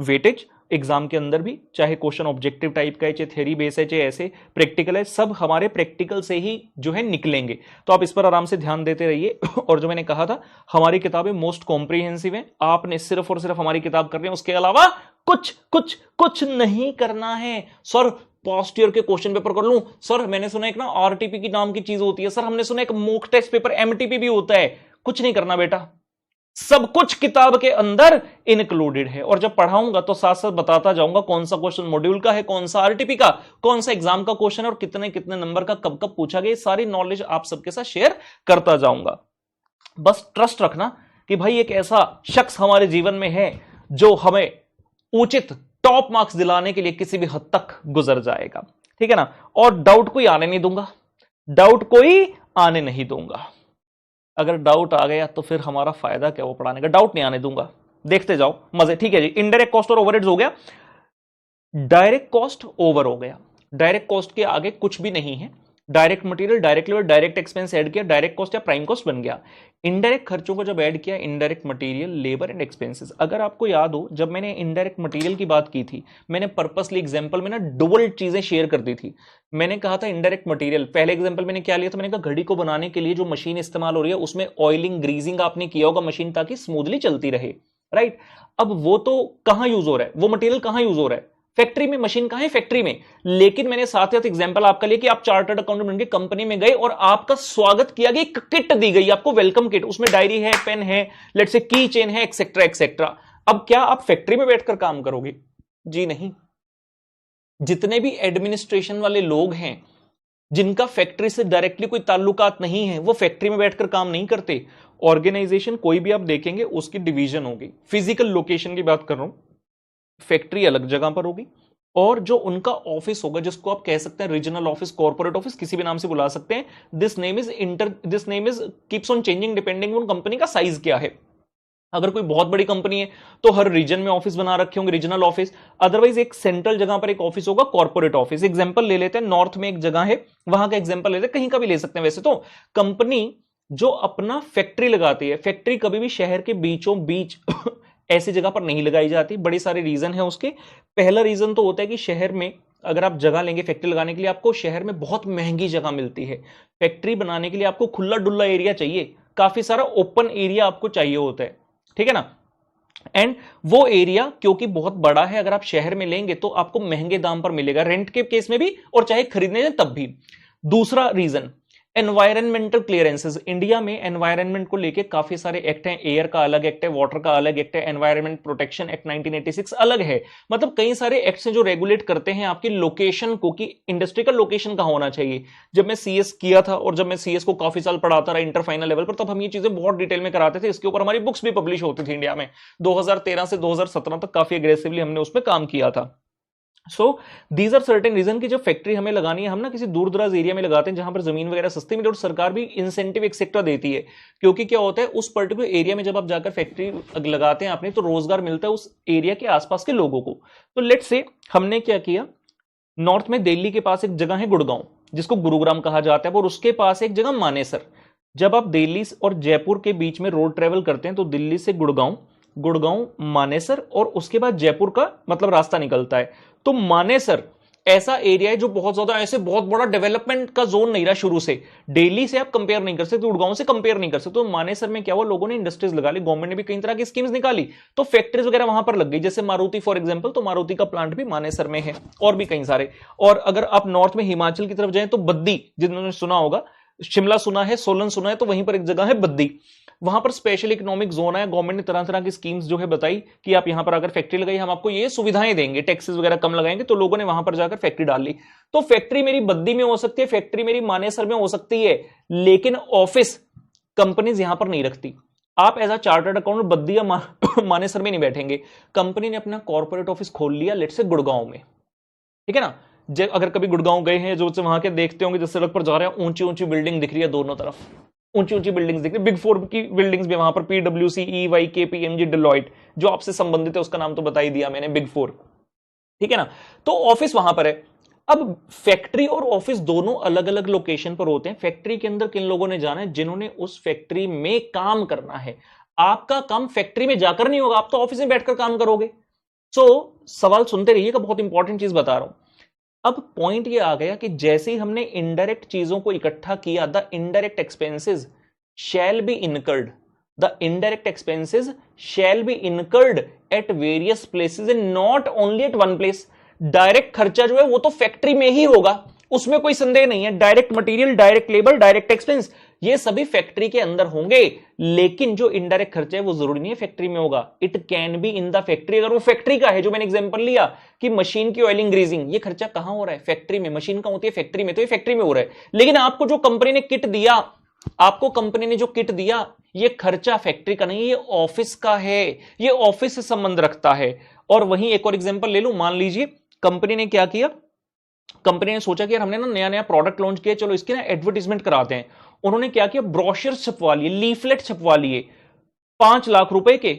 Speaker 1: वेटेज। एग्जाम के अंदर भी चाहे क्वेश्चन ऑब्जेक्टिव टाइप का है, चाहे थ्योरी बेस है, चाहे ऐसे प्रैक्टिकल है, सब हमारे प्रैक्टिकल से ही जो है निकलेंगे। तो आप इस पर आराम से ध्यान देते रहिए। और जो मैंने कहा था, हमारी किताबें मोस्ट कॉम्प्रिहेंसिव है, आपने सिर्फ और सिर्फ हमारी किताब करनी है, उसके अलावा कुछ नहीं करना है। सर पास्ट ईयर के क्वेश्चन पेपर कर लूं, सर मैंने सुना एक ना आरटीपी की नाम की चीज होती है, सर हमने सुना एक मॉक टेस्ट पेपर एमटीपी भी होता है। कुछ नहीं करना बेटा, सब कुछ किताब के अंदर इंक्लूडेड है। और जब पढ़ाऊंगा तो साथ साथ बताता जाऊंगा कौन सा क्वेश्चन मॉड्यूल का है, कौन सा आरटीपी का, कौन सा एग्जाम का क्वेश्चन है, और कितने कितने नंबर का कब कब पूछा गया, सारी नॉलेज आप सबके साथ शेयर करता जाऊंगा। बस ट्रस्ट रखना कि भाई एक ऐसा शख्स हमारे जीवन में है जो हमें उचित टॉप मार्क्स दिलाने के लिए किसी भी हद तक गुजर जाएगा, ठीक है ना। और डाउट कोई आने नहीं दूंगा, डाउट कोई आने नहीं दूंगा। अगर डाउट आ गया तो फिर हमारा फायदा क्या वो पढ़ाने का, डाउट नहीं आने दूंगा, देखते जाओ मजे, ठीक है जी। इनडायरेक्ट कॉस्ट और ओवरहेड्स हो गया, डायरेक्ट कॉस्ट ओवर हो गया। डायरेक्ट कॉस्ट के आगे कुछ भी नहीं है, direct material, direct labour, direct expense add किया, डायरेक्ट कॉस्ट या प्राइम कॉस्ट बन गया। इनडायरेक्ट खर्चों को जब ऐड किया, indirect material, labour and expenses. अगर आपको याद हो, जब मैंने इनडायरेक्ट मटेरियल की बात की थी, मैंने पर्पसली एग्जांपल में ना डबल चीजें शेयर कर दी थी। मैंने कहा था इनडायरेक्ट मटेरियल, पहले एग्जांपल मैंने क्या लिया था, मैंने कहा घड़ी को बनाने के लिए जो मशीन इस्तेमाल हो रही है उसमें ऑयलिंग, ग्रीजिंग आपने किया होगा मशीन ताकि स्मूथली चलती रहे, राइट। अब वो तो कहां यूज हो रहा है, वो मटेरियल कहां यूज हो रहा है, फैक्ट्री में। मशीन कहां है, फैक्ट्री में। लेकिन मैंने साथ साथ एग्जांपल आपका लिया कि आप चार्टर्ड अकाउंटेंट बनके कंपनी में गए और आपका स्वागत किया गया, एक किट दी गई आपको, वेलकम किट, उसमें डायरी है, पेन है, लेट्स से की चेन है, एक्सेट्रा एक्सेट्रा। अब क्या आप फैक्ट्री में बैठकर काम करोगे? जी नहीं। जितने भी एडमिनिस्ट्रेशन वाले लोग हैं जिनका फैक्ट्री से डायरेक्टली कोई ताल्लुकात नहीं है, वो फैक्ट्री में बैठकर काम नहीं करते। ऑर्गेनाइजेशन कोई भी आप देखेंगे उसकी डिवीजन होगी। फिजिकल लोकेशन की बात कर रहा हूं, फैक्ट्री अलग जगह पर होगी और जो उनका ऑफिस होगा, जिसको आप कह सकते हैं रीजनल ऑफिस, कॉर्पोरेट ऑफिस, किसी भी नाम से बुला सकते हैं। This name is keeps on changing depending on company का साइज क्या है। अगर कोई बहुत बड़ी कंपनी है तो हर रीजन में ऑफिस बना रखे होंगे, रीजनल ऑफिस। अदरवाइज एक सेंट्रल जगह पर एक ऑफिस होगा, कॉर्पोरेट ऑफिस। एग्जांपल ले लेते हैं, नॉर्थ में एक जगह है, वहां का एग्जांपल लेते हैं, कहीं का भी ले सकते हैं। वैसे तो कंपनी जो अपना फैक्ट्री लगाती है, फैक्ट्री कभी भी शहर के बीचों बीच ऐसी जगह पर नहीं लगाई जाती। बड़े सारे रीजन है उसके। पहला रीजन तो होता है कि शहर में अगर आप जगह लेंगे फैक्ट्री लगाने के लिए, आपको शहर में बहुत महंगी जगह मिलती है। फैक्ट्री बनाने के लिए आपको खुला डुल्ला एरिया चाहिए, काफी सारा ओपन एरिया आपको चाहिए होता है, ठीक है ना। एंड वो एरिया क्योंकि बहुत बड़ा है, अगर आप शहर में लेंगे तो आपको महंगे दाम पर मिलेगा, रेंट के केस में भी और चाहे खरीदने जाए तब भी। दूसरा रीजन, एनवायरमेंटल क्लियरेंसेस। इंडिया में एनवायरनमेंट को लेके काफी सारे एक्ट हैं। एयर का अलग एक्ट है, वाटर का अलग एक्ट है, एनवायरमेंट प्रोटेक्शन एक्ट 1986 अलग है। मतलब कई सारे एक्ट्स हैं जो रेगुलेट करते हैं आपकी लोकेशन को, कि इंडस्ट्री का लोकेशन कहां होना चाहिए। जब मैं सीएस किया था और जब मैं सीएस को काफी साल पढ़ाता रहा इंटर फाइनल लेवल पर, तब हम ये चीजें बहुत डिटेल में कराते थे। इसके ऊपर हमारी बुक्स भी पब्लिश होती थी इंडिया में। 2013 से 2017 तक काफी एग्रेसिवली हमने उस पर काम किया था। So these are certain reason की जब फैक्ट्री हमें लगानी है, हम ना किसी दूर दराज एरिया में लगाते हैं जहां पर जमीन वगैरह सस्ती मिले और सरकार भी इंसेंटिव एक्सेट्रा देती है। क्योंकि क्या होता है, उस पर्टिकुलर एरिया में जब आप जाकर फैक्ट्री लगाते हैं आपने, तो रोजगार मिलता है उस एरिया के आसपास के लोगों को। तो लेट्स से हमने क्या किया, नॉर्थ में दिल्ली के पास एक जगह है गुड़गांव, जिसको गुरुग्राम कहा जाता है, और उसके पास एक जगह मानेसर। जब आप दिल्ली और जयपुर के बीच में रोड ट्रेवल करते हैं तो दिल्ली से गुड़गांव, गुड़गांव मानेसर और उसके बाद जयपुर का मतलब रास्ता निकलता है। तो मानेसर ऐसा एरिया है जो बहुत ज्यादा ऐसे बहुत बड़ा डेवलपमेंट का जोन नहीं रहा शुरू से। दिल्ली से आप कंपेयर नहीं कर सकते, गुड़गांव से कंपेयर नहीं कर सकते। तो मानेसर में क्या हुआ, लोगों ने इंडस्ट्रीज लगा ली, गवर्नमेंट ने भी कई तरह की स्कीम्स निकाली, तो फैक्ट्रीज वगैरह वहां पर लग गई। जैसे मारुति फॉर एग्जांपल, तो मारुति का प्लांट भी मानेसर में है, और भी कई सारे। और अगर आप नॉर्थ में हिमाचल की तरफ जाएं तो बद्दी, जिन्होंने सुना होगा, शिमला सुना है, सोलन सुना है, तो वहीं पर एक जगह है बद्दी। वहां पर स्पेशल इकोनॉमिक जोन है। गवर्नमेंट ने तरह तरह की स्कीम्स जो है बताई कि आप यहां पर अगर फैक्ट्री लगाई हम आपको ये सुविधाएं देंगे, टैक्सेस वगैरह कम लगाएंगे। तो लोगों ने वहां पर जाकर फैक्ट्री डाल ली। तो फैक्ट्री मेरी बद्दी में हो सकती है, फैक्ट्री मेरी मानेसर में हो सकती है, लेकिन ऑफिस कंपनीज यहां पर नहीं रखती। आप as a chartered accountant Baddi या मानेसर में नहीं बैठेंगे। कंपनी ने अपना कॉर्पोरेट ऑफिस खोल लिया लेट्स से गुड़गांव में, ठीक है ना। जब अगर कभी गुड़गांव गए हैं, जो वहां के देखते होंगे, जिस सड़क पर जा रहे हैं ऊंची ऊंची बिल्डिंग दिख रही है, दोनों तरफ ऊंची ऊंची बिल्डिंग्स दिख रही है। बिग फोर की बिल्डिंग्स भी वहां पर, पीडब्ल्यूसी, ईवाई, केपीएमजी, डिलॉयट, जो आपसे संबंधित है उसका नाम तो बता ही दिया मैंने, बिग फोर, ठीक है ना। तो ऑफिस वहां पर है। अब फैक्ट्री और ऑफिस दोनों अलग अलग लोकेशन पर होते हैं। फैक्ट्री के अंदर किन लोगों ने जाना है, जिन्होंने उस फैक्ट्री में काम करना है। आपका काम फैक्ट्री में जाकर नहीं होगा, आप तो ऑफिस में बैठकर काम करोगे। सवाल सुनते रहिएगा, बहुत इंपॉर्टेंट चीज बता रहा हूं। अब पॉइंट ये आ गया कि जैसे ही हमने इनडायरेक्ट चीजों को इकट्ठा किया, the indirect expenses shall be incurred, the indirect expenses shall be incurred at various places and not only at one place. Direct खर्चा जो है वो तो फैक्ट्री में ही होगा, उसमें कोई संदेह नहीं है। Direct material, direct labour, direct expense, ये सभी फैक्ट्री के अंदर होंगे। लेकिन जो इनडायरेक्ट खर्चा है वो जरूरी नहीं है फैक्ट्री में होगा, it can B in the factory. अगर वो फैक्ट्री का है, जो मैंने एग्जांपल लिया कि मशीन की ऑयलिंग, ग्रीजिंग, ये खर्चा कहां हो रहा है, फैक्ट्री में। मशीन कहां होती है, फैक्ट्री में, तो ये फैक्ट्री में हो रहा है। लेकिन आपको जो कंपनी ने किट दिया, आपको कंपनी ने जो किट दिया, ये खर्चा फैक्ट्री का नहीं, ये ऑफिस का है, ये ऑफिस से संबंध रखता है। और वहीं एक और एग्जांपल ले लूं, मान लीजिए कंपनी ने क्या किया, कंपनी ने सोचा कि यार हमने ना नया नया प्रोडक्ट लॉन्च किया, चलो इसकी ना एडवर्टीजमेंट कराते हैं। उन्होंने क्या किया, ब्रोशर छपवा लिए, लीफलेट छपवा लिए 5 लाख रुपए के,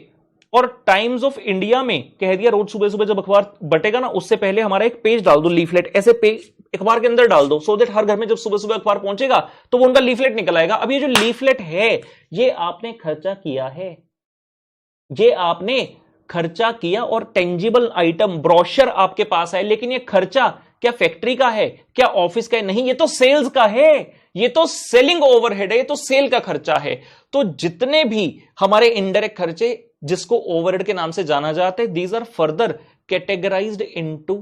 Speaker 1: और टाइम्स ऑफ इंडिया में कह दिया रोज सुबह सुबह जब अखबार बटेगा ना, उससे पहले हमारा एक पेज डाल दो लीफलेट, ऐसे पेज अखबार के अंदर डाल दो, सो दैट हर घर में जब सुबह सुबह अखबार पहुंचेगा तो वो उनका लीफलेट निकल आएगा। अब ये जो लीफलेट है ये आपने खर्चा किया है, ये आपने खर्चा किया, और टेंजिबल आइटम ब्रोशर आपके पास है, लेकिन ये खर्चा क्या फैक्ट्री का है, क्या ऑफिस का है? नहीं, ये तो सेल्स का है, ये तो सेलिंग ओवरहेड है, ये तो सेल का खर्चा है। तो जितने भी हमारे इनडायरेक्ट खर्चे जिसको ओवरहेड के नाम से जाना जाता है, these are further categorised into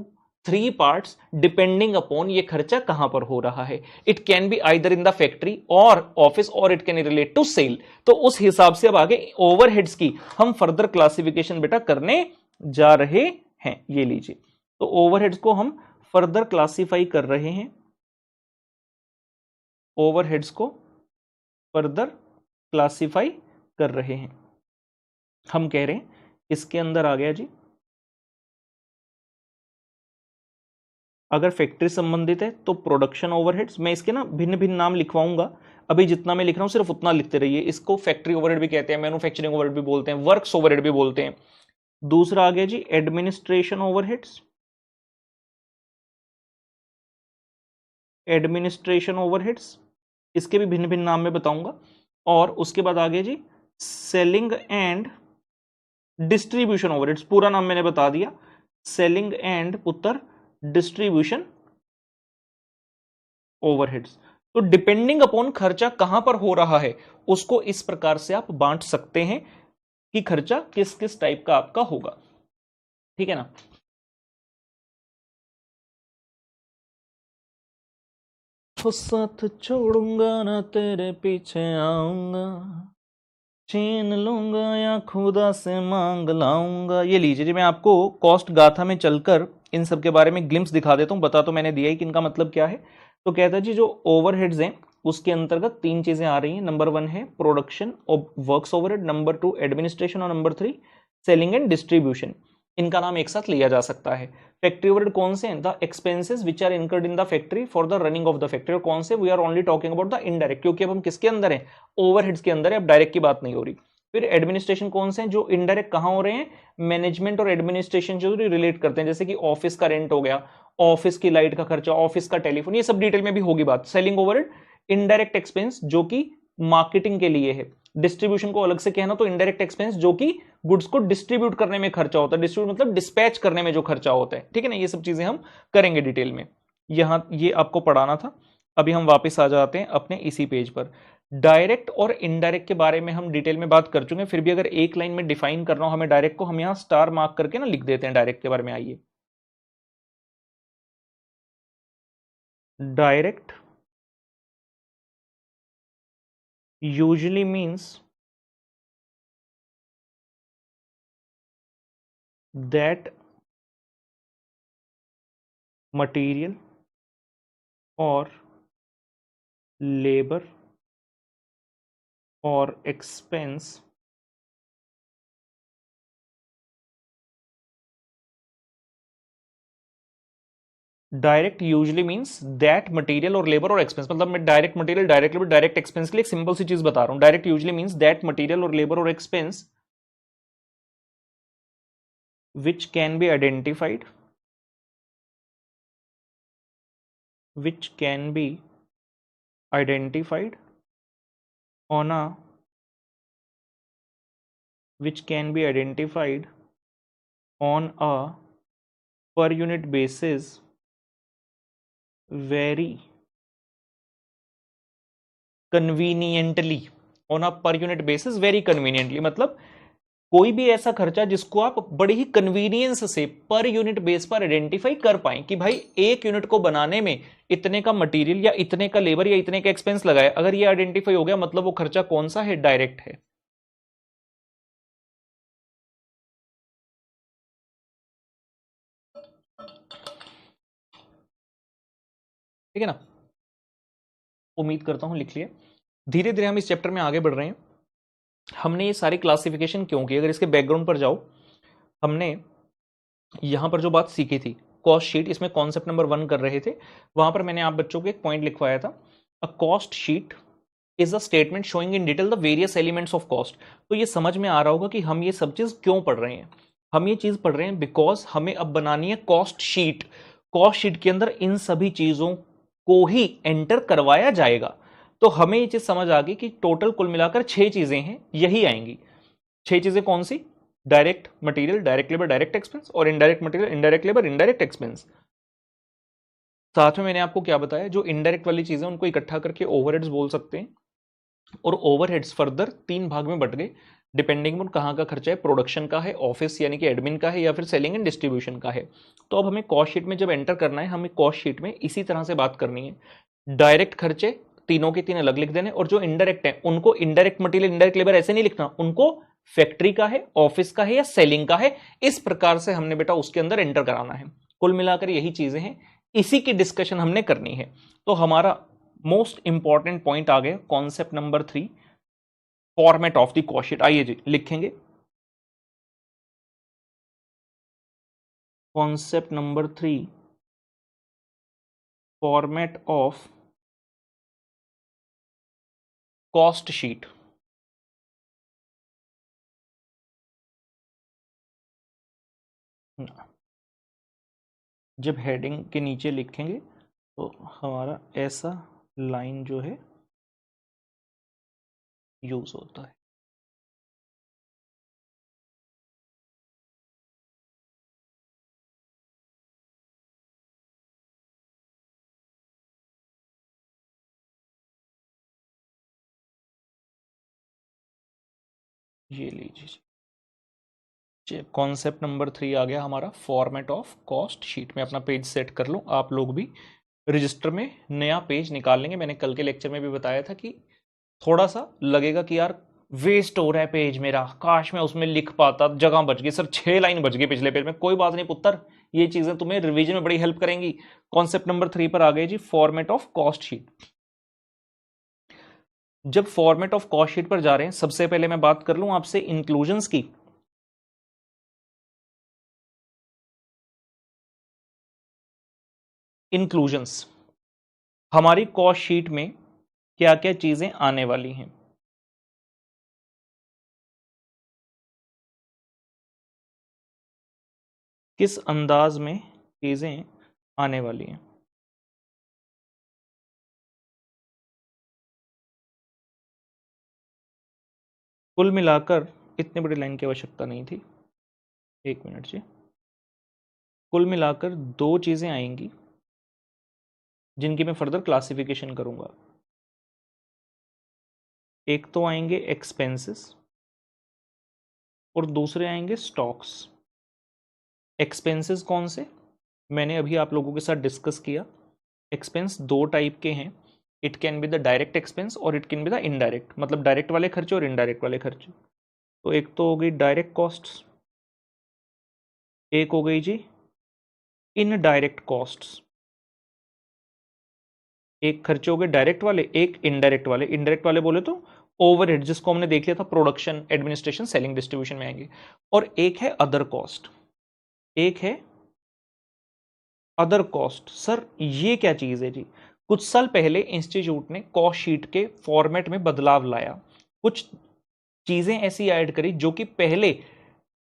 Speaker 1: 3 parts depending upon ये खर्चा कहां पर हो रहा है। It can be either in the factory और ऑफिस, और it can relate to sale. तो उस हिसाब से अब आगे ओवरहेड्स की हम फर्दर क्लासिफिकेशन बेटा करने जा रहे हैं। ये लीजिए, तो ओवरहेड्स को हम फर्दर क्लासिफाई कर रहे हैं, ओवरहेड्स को फर्दर क्लासिफाई कर रहे हैं। हम कह रहे हैं इसके अंदर आ गया जी, अगर फैक्ट्री संबंधित है तो प्रोडक्शन ओवरहेड्स, मैं इसके ना भिन्न भिन्न नाम लिखवाऊंगा, अभी जितना मैं लिख रहा हूं सिर्फ उतना लिखते रहिए। इसको फैक्ट्री ओवरहेड भी कहते हैं, मैन्युफैक्चरिंग ओवरहेड भी बोलते हैं, वर्क्स ओवरहेड भी बोलते हैं। दूसरा आ गया जी एडमिनिस्ट्रेशन ओवरहेड्स, एडमिनिस्ट्रेशन ओवरहेड्स, इसके भी भिन्न भिन्न नाम में बताऊंगा। और उसके बाद आ गया जी सेलिंग एंड डिस्ट्रीब्यूशन ओवरहेड्स, पूरा नाम मैंने बता दिया, सेलिंग एंड पुत्र डिस्ट्रीब्यूशन ओवरहेड्स। तो डिपेंडिंग अपॉन खर्चा कहां पर हो रहा है उसको इस प्रकार से आप बांट सकते हैं कि खर्चा किस किस टाइप का आपका होगा, ठीक है ना। तो साथ छोड़ूंगा ना तेरे पीछे आऊंगा, छीन लूंगा या खुदा से मांग लाऊंगा। ये लीजिए जी, मैं आपको कॉस्ट गाथा में चलकर इन सब के बारे में ग्लिम्स दिखा देता हूं, बता तो मैंने दिया ही कि इनका मतलब क्या है। तो कहता है जी जो ओवरहेड्स हैं उसके अंतर्गत 3 चीजें आ रही हैं। नंबर 1 है प्रोडक्शन और वर्क्स ओवरहेड, नंबर 2 एडमिनिस्ट्रेशन, और नंबर 3 सेलिंग एंड डिस्ट्रीब्यूशन। इनका नाम एक साथ लिया जा सकता है। फैक्ट्री ओवरहेड कौन से हैं? The expenses which are incurred in the factory for the running of the factory. और कौन से? We are only talking about the indirect, क्योंकि अब हम किसके अंदर हैं? ओवरहेड्स के अंदर है, अब डायरेक्ट की बात नहीं हो रही। फिर एडमिनिस्ट्रेशन कौन से हैं? जो इनडायरेक्ट कहां हो रहे हैं? मैनेजमेंट और एडमिनिस्ट्रेशन जो रिलेट करते हैं, जैसे कि ऑफिस का रेंट हो गया, ऑफिस की लाइट का खर्चा, ऑफिस का टेलीफोन, ये सब डिटेल में भी होगी बात। सेलिंग ओवरहेड इनडायरेक्ट एक्सपेंस जो कि मार्केटिंग के लिए है। डिस्ट्रीब्यूशन को अलग से कहना तो इनडायरेक्ट एक्सपेंस जो कि गुड्स को डिस्ट्रीब्यूट करने में खर्चा होता है, डिस्ट्रीब्यूट मतलब डिस्पैच करने में जो खर्चा होता है, ठीक है ना। ये सब चीजें हम करेंगे डिटेल में, यहां ये आपको पढ़ाना था। अभी हम वापस आ जाते हैं अपने इसी पेज पर। डायरेक्ट और इनडायरेक्ट के बारे में हम डिटेल में बात कर चुके हैं, फिर भी अगर एक लाइन में डिफाइन करना हो हमें डायरेक्ट को, हम यहां स्टार मार्क करके ना लिख देते हैं डायरेक्ट के बारे में। आइए, direct usually means that material or labor or expense direct usually means that material और लेबर और एक्सपेंस, मतलब मैं direct material, direct labour, direct expense के लिए एक सिंपल सी चीज बता रहा हूं। Direct usually means that material और लेबर और expense which can be identified, which can be identified on a which can be identified on a per unit basis very conveniently, on a per unit basis very conveniently, मतलब कोई भी ऐसा खर्चा जिसको आप बड़े ही कन्वीनियंस से पर यूनिट बेस पर आइडेंटिफाई कर पाए कि भाई एक यूनिट को बनाने में इतने का मटेरियल या इतने का लेबर या इतने का एक्सपेंस लगा है, अगर ये आइडेंटिफाई हो गया मतलब वो खर्चा कौन सा है? डायरेक्ट है। ठीक है ना, उम्मीद करता हूं लिख लिया। धीरे धीरे हम इस चैप्टर में आगे बढ़ रहे हैं। हमने ये सारी क्लासिफिकेशन क्यों की? अगर इसके बैकग्राउंड पर जाओ, हमने यहां पर जो बात सीखी थी कॉस्ट शीट, इसमें कॉन्सेप्ट नंबर 1 कर रहे थे, वहां पर मैंने आप बच्चों को एक पॉइंट लिखवाया था, a cost sheet is a statement showing in detail the various elements of cost. तो ये समझ में आ रहा होगा कि हम ये सब चीज क्यों पढ़ रहे हैं। हम ये चीज पढ़ रहे हैं बिकॉज हमें अब बनानी है कॉस्ट शीट। कॉस्ट शीट के अंदर इन सभी चीजों को ही एंटर करवाया जाएगा। तो हमें ये चीज समझ आ गई कि टोटल कुल मिलाकर 6 चीजें हैं, यही आएंगी। 6 चीजें कौन सी? Direct material, direct labour, direct expense, और indirect material, indirect labour, indirect expense. साथ में मैंने आपको क्या बताया, जो इनडायरेक्ट वाली चीजें उनको इकट्ठा करके ओवरहेड्स बोल सकते हैं, और ओवरहेड्स फर्दर 3 भाग में बट गए, डिपेंडिंग ऑन कहाँ का खर्चा है, प्रोडक्शन का है, ऑफिस यानी कि एडमिन का है, या फिर सेलिंग एंड डिस्ट्रीब्यूशन का है। तो अब हमें कॉस्ट शीट में जब एंटर करना है, हमें कॉस्ट शीट में इसी तरह से बात करनी है। डायरेक्ट खर्चे तीनों के तीन अलग लिख देने, और जो इनडायरेक्ट है उनको इनडायरेक्ट मटेरियल, इनडायरेक्ट लेबर ऐसे नहीं लिखना, उनको फैक्ट्री का है, ऑफिस का है, या सेलिंग का है, इस प्रकार से हमने बेटा उसके अंदर एंटर कराना है। कुल मिलाकर यही चीजें हैं, इसी की डिस्कशन हमने करनी है। तो हमारा मोस्ट इंपॉर्टेंट पॉइंट आ गया, concept number 3, format of the cost sheet. आइए जी लिखेंगे, concept number 3, format of cost sheet. जब हेडिंग के नीचे लिखेंगे तो हमारा ऐसा लाइन जो है यूज होता है। ये लीजिए, कॉन्सेप्ट नंबर 3 आ गया हमारा, फॉर्मेट ऑफ कॉस्ट शीट। में अपना पेज सेट कर लूँ, आप लोग भी रजिस्टर में नया पेज निकाल लेंगे। मैंने कल के लेक्चर में भी बताया था कि थोड़ा सा लगेगा कि यार वेस्ट हो रहा है पेज मेरा, काश मैं उसमें लिख पाता, जगह बच गई सर, 6 लाइन बच गई पिछले पेज में। कोई बात नहीं पुत्र, ये चीजें तुम्हें रिवीजन में बड़ी हेल्प करेंगी। कॉन्सेप्ट नंबर 3 पर आ गए जी, फॉर्मेट ऑफ कॉस्ट शीट। जब फॉर्मेट ऑफ कॉस्ट शीट पर जा रहे हैं, सबसे पहले मैं बात कर लूं आपसे इंक्लूजन्स की। इंक्लूजन्स, हमारी कॉस्ट शीट में क्या क्या चीजें आने वाली हैं। किस अंदाज में चीजें आने वाली हैं। कुल मिलाकर इतनी बड़ी लाइन की आवश्यकता नहीं थी, 1 मिनट जी। कुल मिलाकर 2 चीजें आएंगी जिनकी मैं फर्दर क्लासिफिकेशन करूंगा। एक तो आएंगे एक्सपेंसेस और दूसरे आएंगे स्टॉक्स। एक्सपेंसेस कौन से, मैंने अभी आप लोगों के साथ डिस्कस किया। एक्सपेंस 2 टाइप के हैं, it can be the direct expense और it can be the indirect, मतलब डायरेक्ट वाले खर्चे और इनडायरेक्ट वाले खर्चे। तो एक तो हो गई डायरेक्ट कॉस्ट्स, एक हो गई जी इनडायरेक्ट कॉस्ट्स। एक खर्चे हो गए डायरेक्ट वाले, एक इनडायरेक्ट वाले। इनडायरेक्ट वाले बोले तो ओवरहेड, जिसको हमने देख लिया था प्रोडक्शन, एडमिनिस्ट्रेशन, सेलिंग, डिस्ट्रीब्यूशन में आएंगे। और एक है अदर कॉस्ट, एक है अदर कॉस्ट। सर ये क्या चीज है जी? कुछ साल पहले इंस्टीट्यूट ने कॉस्ट शीट के फॉर्मेट में बदलाव लाया, कुछ चीजें ऐसी ऐड करी जो कि पहले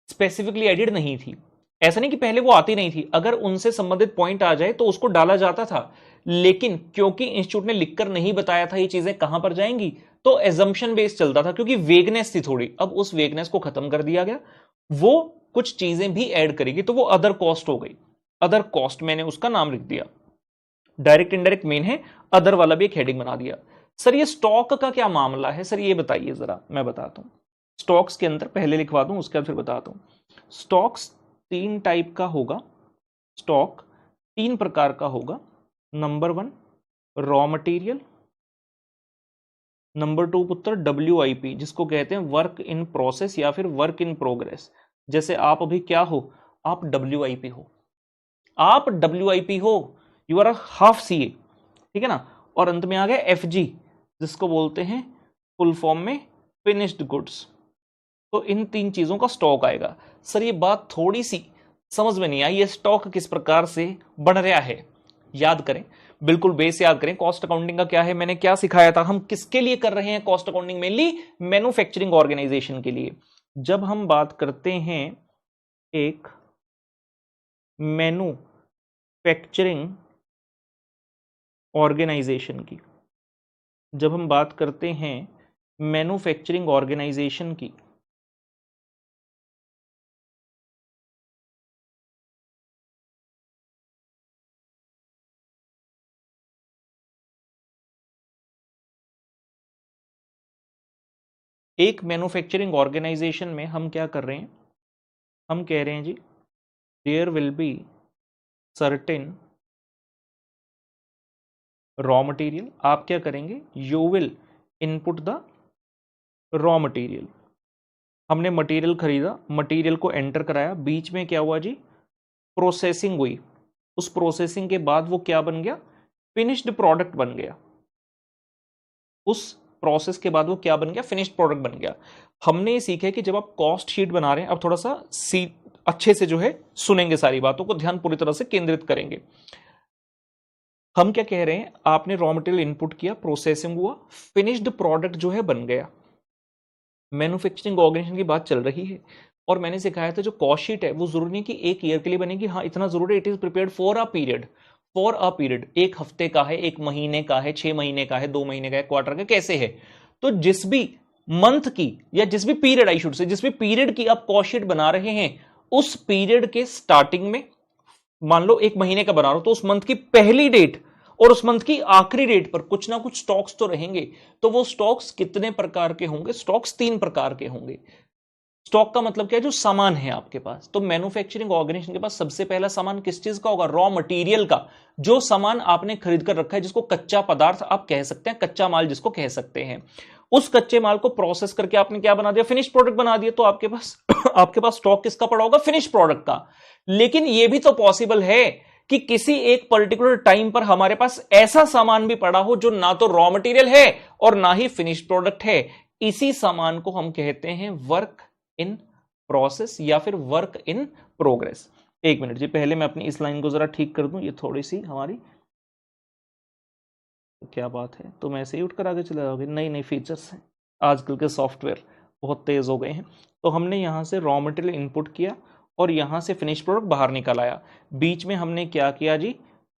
Speaker 1: स्पेसिफिकली एडिड नहीं थी। ऐसा नहीं कि पहले वो आती नहीं थी, अगर उनसे संबंधित पॉइंट आ जाए तो उसको डाला जाता था, लेकिन क्योंकि इंस्टीट्यूट ने लिखकर नहीं बताया था ये चीजें कहां पर जाएंगी, तो एजम्पशन बेस्ड चलता था, क्योंकि वेगनेस थी थोड़ी। अब उस वेगनेस को खत्म कर दिया गया, वो कुछ चीजें भी ऐड करेगी, तो वो अदर कॉस्ट हो गई। अदर कॉस्ट मैंने उसका नाम लिख दिया। डायरेक्ट इनडायरेक्ट मेन है, अदर वाला भी एक हेडिंग बना दिया। सर ये स्टॉक का क्या मामला है, सर ये बताइए जरा, मैं बताता हूं। स्टॉक्स के अंदर पहले लिखवा दूं, उसके बाद फिर बताता हूं। स्टॉक्स 3 टाइप का होगा, स्टॉक 3 प्रकार का होगा। नंबर 1 रॉ मटेरियल, नंबर 2 पुत्र WIP, जिसको कहते हैं वर्क इन प्रोसेस या फिर वर्क इन प्रोग्रेस। जैसे आप अभी क्या हो, आप WIP हो, आप WIP हो, यू आर हाफ CA, ठीक है ना। और अंत में आ गया FG, जिसको बोलते हैं फुल फॉर्म में फिनिश्ड गुड्स। तो इन 3 चीजों का स्टॉक आएगा। सर ये बात थोड़ी सी समझ में नहीं आई, ये स्टॉक किस प्रकार से बढ़ रहा है, याद करें, बिल्कुल बेस याद करें। कॉस्ट अकाउंटिंग का क्या है, मैंने क्या सिखाया था, हम किसके लिए कर रहे हैं cost accounting, mainly manufacturing organisation के लिए। जब हम बात करते हैं एक मैन्युफैक्चरिंग ऑर्गेनाइजेशन की, जब हम बात करते हैं मैन्युफैक्चरिंग ऑर्गेनाइजेशन की, एक मैन्युफैक्चरिंग ऑर्गेनाइजेशन में हम क्या कर रहे हैं, हम कह रहे हैं जी there will be certain raw material. आप क्या करेंगे, you will input the raw material. हमने मटेरियल खरीदा, मटेरियल को एंटर कराया, बीच में क्या हुआ जी, प्रोसेसिंग हुई। उस प्रोसेसिंग के बाद वो क्या बन गया, फिनिश्ड प्रोडक्ट बन गया। उस प्रोसेस के बाद वो क्या बन गया, फिनिश्ड प्रोडक्ट बन गया। हमने ये सीखा है कि जब आप कॉस्ट शीट बना रहे हैं, अब थोड़ा सा अच्छे से जो है सुनेंगे, सारी बातों को ध्यान पूरी तरह से केंद्रित करेंगे। हम क्या कह रहे हैं, आपने रॉ मटेरियल इनपुट किया, प्रोसेसिंग हुआ, फिनिश्ड प्रोडक्ट जो है बन गया। मैन्युफैक्चरिंग ऑर्गेनाइजेशन की बात चल रही है और मैंने सिखाया था जो कॉस्ट शीट है वो जरूरी नहीं कि एक ईयर के लिए बनेगी, हाँ इतना जरूर है, it is prepared for a period, for a period. एक हफ्ते का है, एक महीने का है, 6 महीने का है, 2 महीने का है, क्वार्टर का, कैसे है। तो जिस भी मंथ की या जिस भी पीरियड, आई शुड से, जिस भी पीरियड की आप कॉस्ट शीट बना रहे हैं, उस पीरियड के स्टार्टिंग में, मान लो 1 महीने का बना रहा हो, तो उस मंथ की पहली डेट और उस मंथ की आखिरी डेट पर कुछ ना कुछ स्टॉक्स तो रहेंगे। तो वो स्टॉक्स कितने प्रकार के होंगे, स्टॉक्स 3 प्रकार के होंगे। स्टॉक का मतलब क्या है, जो सामान है आपके पास। तो मैन्युफैक्चरिंग ऑर्गेनाइजेशन के पास सबसे पहला सामान किस चीज का होगा, रॉ मटेरियल का। जो सामान आपने खरीद कर रखा है, जिसको कच्चा पदार्थ आप कह सकते हैं, कच्चा माल जिसको कह सकते हैं, उस कच्चे माल को प्रोसेस करके आपने क्या बना दिया, फिनिश प्रोडक्ट बना दिया। तो आपके पास आपके पास स्टॉक किसका पड़ा होगा, फिनिश प्रोडक्ट का। लेकिन यह भी तो पॉसिबल है कि किसी एक पर्टिकुलर टाइम पर हमारे पास ऐसा सामान भी पड़ा हो जो ना तो रॉ मटेरियल है और ना ही फिनिश प्रोडक्ट है। इसी सामान को हम कहते हैं वर्क इन प्रोसेस या फिर वर्क इन प्रोग्रेस। एक मिनट जी, पहले मैं अपनी इस लाइन को जरा ठीक कर दूं, ये थोड़ी सी हमारी, क्या बात है, तुम ऐसे ही उठकर आगे चले जाओगे। नई नई फीचर्स हैं, आजकल के सॉफ्टवेयर बहुत तेज हो गए हैं। तो हमने यहां से रॉ मटेरियल इनपुट किया और यहां से फिनिश प्रोडक्ट बाहर निकल आया। बीच में हमने क्या किया जी,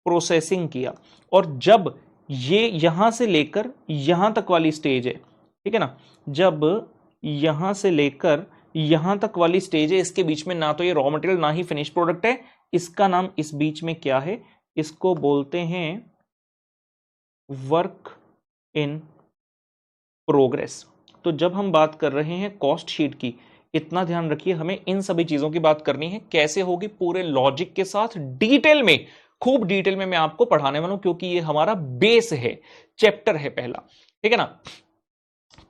Speaker 1: प्रोसेसिंग किया। और जब ये यहां से लेकर यहां तक वाली स्टेज है, ठीक है ना, जब यहां से लेकर यहां तक वाली स्टेज है, इसके बीच में ना तो ये रॉ मटेरियल ना ही फिनिश प्रोडक्ट है, इसका नाम इस बीच में क्या है, इसको बोलते हैं वर्क इन प्रोग्रेस। तो जब हम बात कर रहे हैं कॉस्ट शीट की, इतना ध्यान रखिए, हमें इन सभी चीजों की बात करनी है। कैसे होगी, पूरे लॉजिक के साथ, डिटेल में, खूब डिटेल में मैं आपको पढ़ाने वाला हूं, क्योंकि ये हमारा बेस है, चैप्टर है पहला, ठीक है ना।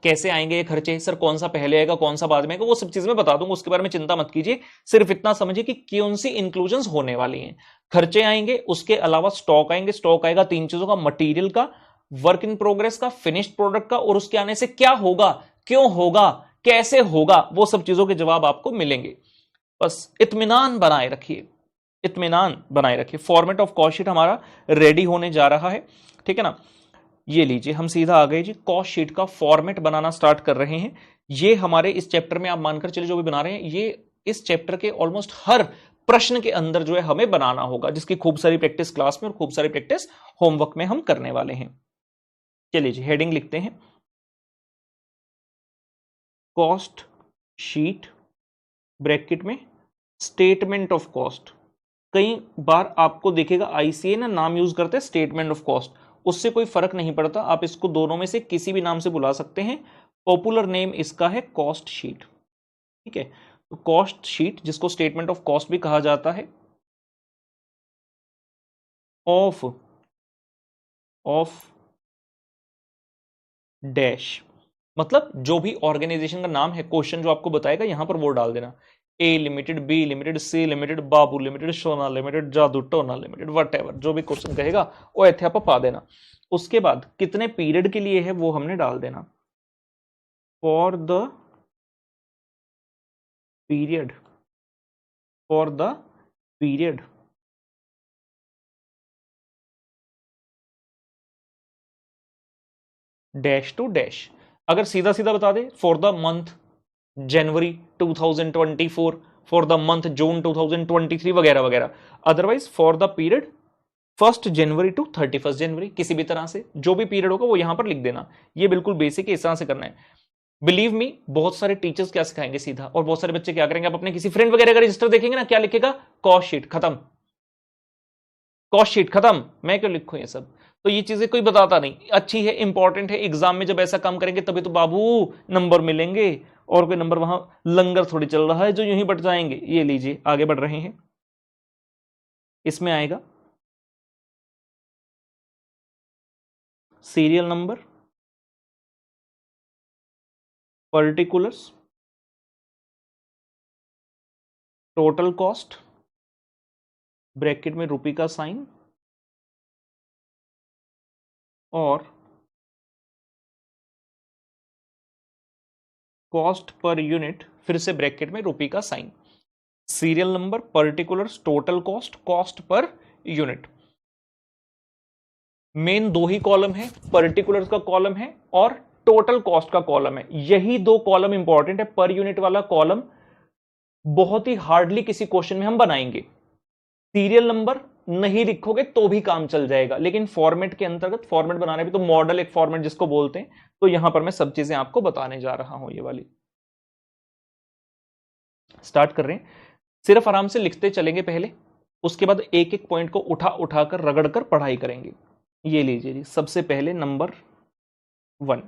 Speaker 1: कैसे आएंगे ये खर्चे, सर कौन सा पहले आएगा कौन सा बाद में आएगा, वो सब चीजें मैं बता दूंगा, उसके बारे में चिंता मत कीजिए। सिर्फ इतना समझिए कि कौन सी इंक्लूजन्स होने वाली हैं। खर्चे आएंगे, उसके अलावा स्टॉक आएंगे। स्टॉक आएगा 3 चीजों का, मटेरियल का, वर्क इन प्रोग्रेस का, फिनिश्ड प्रोडक्ट का, और उसके आने से क्या होगा, क्यों होगा, कैसे होगा, वो सब चीजों के जवाब आपको मिलेंगे। बस इत्मीनान बनाए रखिए, इत्मीनान बनाए रखिए। फॉर्मेट ऑफ कॉस्ट शीट हमारा रेडी होने जा रहा है, ठीक है ना। ये लीजिए, हम सीधा आ गए जी, कॉस्ट शीट का फॉर्मेट बनाना स्टार्ट कर रहे हैं। ये हमारे इस चैप्टर में आप मानकर चलिए जो भी बना रहे हैं, ये इस चैप्टर के ऑलमोस्ट हर प्रश्न के अंदर जो है हमें बनाना होगा, जिसकी खूब सारी प्रैक्टिस क्लास में और खूब सारी प्रैक्टिस होमवर्क में हम करने वाले हैं। चलिए जी, हेडिंग लिखते हैं, कॉस्ट शीट ब्रैकेट में स्टेटमेंट ऑफ कॉस्ट। कई बार आपको देखेगा आईसीए ना नाम यूज करते हैं स्टेटमेंट ऑफ कॉस्ट, उससे कोई फर्क नहीं पड़ता, आप इसको दोनों में से किसी भी नाम से बुला सकते हैं। पॉपुलर नेम इसका है कॉस्ट शीट, ठीक है। तो कॉस्ट शीट, जिसको स्टेटमेंट ऑफ कॉस्ट भी कहा जाता है, ऑफ डैश, मतलब जो भी ऑर्गेनाइजेशन का नाम है, क्वेश्चन जो आपको बताएगा यहां पर वो डाल देना, A limited, B limited, C limited, बाबू लिमिटेड, सोना लिमिटेड, जादू टोना लिमिटेड, वट एवर, जो भी क्वेश्चन कहेगा वो ऐथे आप पा देना। उसके बाद कितने पीरियड के लिए है वो हमने डाल देना, for the period, for the period dash to dash. अगर सीधा सीधा बता दे, for the month January 2024, for the month June 2023 वगैरह वगैरह। Otherwise for the period 1 January to 31 January, किसी भी तरह से जो भी पीरियड होगा वो यहां पर लिख देना। ये बिल्कुल बेसिक है, इस तरह से करना है। बिलीव मी, बहुत सारे टीचर्स क्या सिखाएंगे सीधा, और बहुत सारे बच्चे क्या करेंगे, आप अपने किसी फ्रेंड वगैरह का रजिस्टर देखेंगे ना, क्या लिखेगा, कॉस्ट शीट खत्म, कॉस्ट शीट खत्म, मैं क्यों लिखूं ये सब। तो ये चीजें कोई बताता नहीं, अच्छी है, इंपॉर्टेंट है, एग्जाम में जब ऐसा काम करेंगे तभी तो बाबू नंबर मिलेंगे, और कोई नंबर वहां लंगर थोड़ी चल रहा है जो यूं ही बढ़ जाएंगे। ये लीजिए, आगे बढ़ रहे हैं, इसमें आएगा serial number, particulars, total cost, bracket में रुपए का साइन, और कॉस्ट पर यूनिट, फिर से ब्रैकेट में रुपए का sign. Serial number, particulars, total cost, cost per unit. मेन दो ही कॉलम है, पर्टिकुलर्स का कॉलम है और टोटल कॉस्ट का कॉलम है। यही दो कॉलम इंपॉर्टेंट है। पर यूनिट वाला कॉलम बहुत ही हार्डली किसी क्वेश्चन में हम बनाएंगे। सीरियल नंबर नहीं लिखोगे तो भी काम चल जाएगा, लेकिन फॉर्मेट के अंतर्गत, फॉर्मेट बनाने भी तो मॉडल एक फॉर्मेट जिसको बोलते हैं, तो यहां पर मैं सब चीजें आपको बताने जा रहा हूं। ये वाली स्टार्ट कर रहे हैं, सिर्फ आराम से लिखते चलेंगे पहले, उसके बाद एक एक पॉइंट को उठा उठाकर रगड़ कर पढ़ाई करेंगे। ये लीजिए जी, सबसे पहले नंबर 1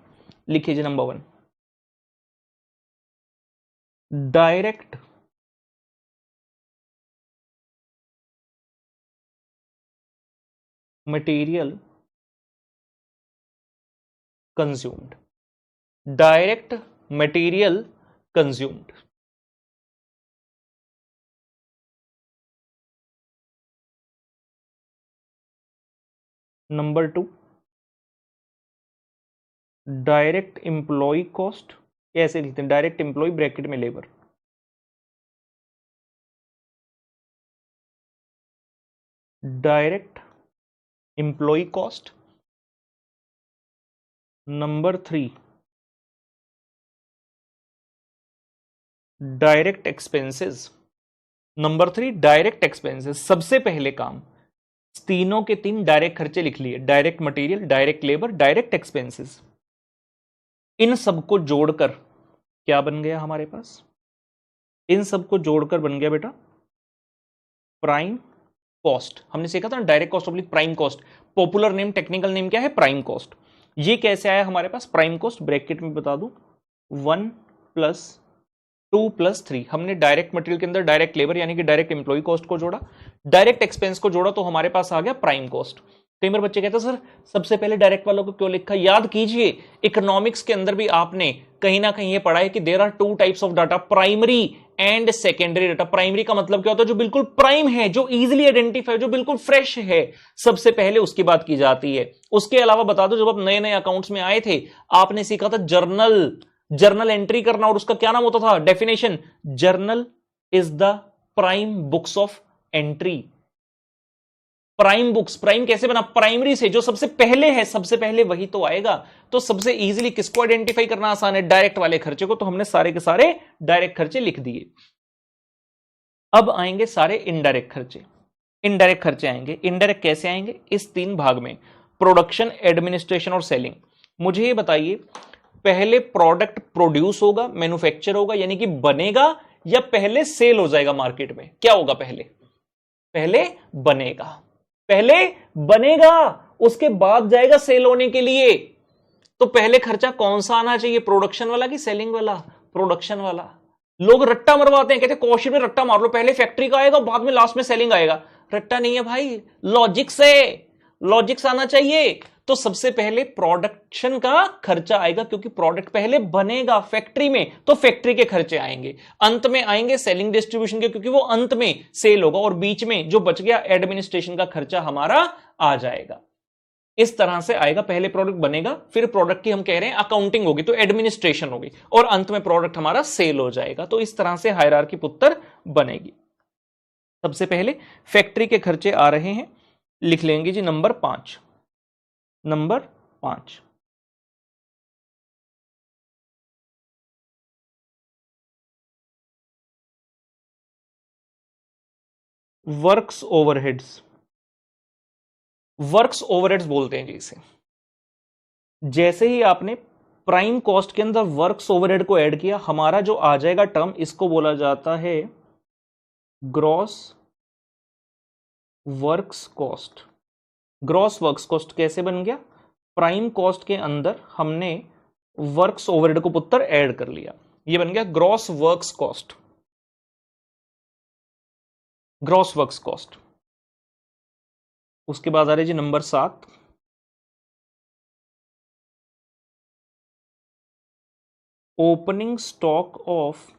Speaker 1: लिखिए जी। Number 1, direct material consumed, direct material consumed. Number 2, direct employ cost, कैसे लिखते हैं, डायरेक्ट एम्प्लॉय ब्रैकेट में labour, direct employ cost. Number 3, direct expenses. Number 3, direct expenses. सबसे पहले काम, तीनों के तीन डायरेक्ट खर्चे लिख लिए, direct material, direct labour, direct expenses. इन सबको जोड़कर क्या बन गया हमारे पास, इन सबको जोड़कर बन गया बेटा प्राइम कॉस्ट। हमने सीखा था ना, direct cost oblique prime cost, popular name, technical name क्या है, प्राइम कॉस्ट। ये कैसे आया हमारे पास प्राइम कॉस्ट, ब्रैकेट में बता दूं, 1+2+3। हमने डायरेक्ट मटेरियल के अंदर डायरेक्ट लेबर यानी कि डायरेक्ट एम्प्लॉय कॉस्ट को जोड़ा, डायरेक्ट एक्सपेंस को जोड़ा, तो हमारे पास आ गया प्राइम कॉस्ट। कई बार बच्चे कहते हैं सर सबसे पहले डायरेक्ट वालों को क्यों लिखा। याद कीजिए, इकोनॉमिक्स के अंदर भी आपने कहीं ना कहीं ये पढ़ा है कि there are two types of data, primary and secondary data. Primary का मतलब क्या होता है, जो बिल्कुल प्राइम है, जो इजीली आइडेंटिफाई, जो बिल्कुल फ्रेश है, सबसे पहले उसकी बात की जाती है। उसके अलावा बता दो, जब आप नए नए अकाउंट्स में आए थे, आपने सीखा था जर्नल, जर्नल एंट्री करना, और उसका क्या नाम होता था, definition, journal is the prime books of entry. Prime books, prime कैसे बना, प्राइमरी से, जो सबसे पहले है, सबसे पहले वही तो आएगा। तो सबसे इजीली किसको आइडेंटिफाई करना आसान है, डायरेक्ट वाले खर्चे को, तो हमने सारे के सारे डायरेक्ट खर्चे लिख दिए। अब आएंगे सारे इनडायरेक्ट खर्चे। इनडायरेक्ट खर्चे आएंगे, इनडायरेक्ट कैसे आएंगे, इस 3 भाग में, प्रोडक्शन, एडमिनिस्ट्रेशन और सेलिंग। मुझे ये बताइए, पहले प्रोडक्ट प्रोड्यूस होगा, मैन्युफैक्चर होगा यानी कि बनेगा, या पहले सेल हो जाएगा मार्केट में, क्या होगा पहले, पहले बनेगा, पहले बनेगा, उसके बाद जाएगा सेल होने के लिए। तो पहले खर्चा कौन सा आना चाहिए, प्रोडक्शन वाला कि सेलिंग वाला, प्रोडक्शन वाला। लोग रट्टा मरवाते हैं, कहते हैं कॉस्ट में रट्टा मार लो, पहले फैक्ट्री का आएगा बाद में लास्ट में सेलिंग आएगा। रट्टा नहीं है भाई, लॉजिक से, लॉजिक से आना चाहिए। तो सबसे पहले प्रोडक्शन का खर्चा आएगा, क्योंकि प्रोडक्ट पहले बनेगा फैक्ट्री में, तो फैक्ट्री के खर्चे आएंगे। अंत में आएंगे सेलिंग डिस्ट्रीब्यूशन के, क्योंकि वो अंत में सेल होगा, और बीच में जो बच गया एडमिनिस्ट्रेशन का खर्चा हमारा आ जाएगा। इस तरह से आएगा, पहले प्रोडक्ट बनेगा, फिर प्रोडक्ट की हम कह रहे हैं अकाउंटिंग होगी, तो एडमिनिस्ट्रेशन होगी, और अंत में प्रोडक्ट हमारा सेल हो जाएगा। तो इस तरह से हायरार्की पुत्र बनेगी। सबसे पहले फैक्ट्री के खर्चे आ रहे हैं, लिख लेंगे जी number 5। Number 5, works overheads. Works overheads बोलते हैं जी इसे। जैसे ही आपने प्राइम कॉस्ट के अंदर वर्क्स ओवरहेड को ऐड किया, हमारा जो आ जाएगा टर्म, इसको बोला जाता है gross works cost. Gross works cost कैसे बन गया? प्राइम कॉस्ट के अंदर हमने वर्क्स ओवरहेड को पुत्र ऐड कर लिया, ये बन गया gross works cost. Gross works cost. उसके बाद आ रही जी number 7, opening stock of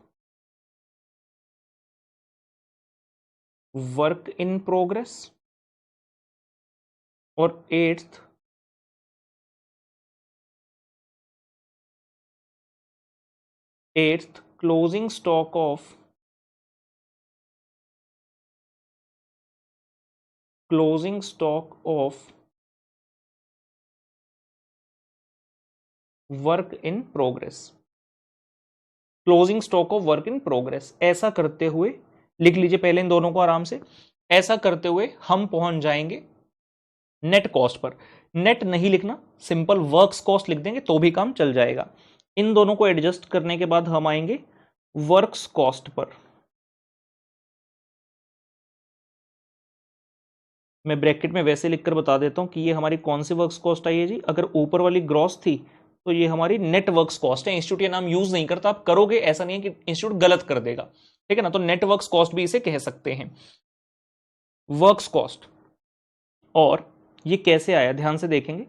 Speaker 1: work in progress. और 8th, closing stock of work in progress. Closing stock of work in progress. ऐसा करते हुए लिख लीजिए पहले इन दोनों को आराम से। ऐसा करते हुए हम पहुंच जाएंगे नेट कॉस्ट पर। नेट नहीं लिखना, सिंपल वर्क्स कॉस्ट लिख देंगे तो भी काम चल जाएगा। इन दोनों को एडजस्ट करने के बाद हम आएंगे वर्क्स कॉस्ट पर। मैं ब्रैकेट में वैसे लिखकर बता देता हूं कि ये हमारी कौन सी वर्क्स कॉस्ट आई है जी। अगर ऊपर वाली ग्रॉस थी तो ये हमारी नेट वर्क्स कॉस्ट है। इंस्टीट्यूट ये नाम यूज नहीं करता, आप करोगे ऐसा नहीं है कि इंस्टीट्यूट गलत कर देगा, ठीक है ना। तो नेट वर्क्स कॉस्ट भी इसे कह सकते हैं, वर्क्स कॉस्ट। और ये कैसे आया ध्यान से देखेंगे।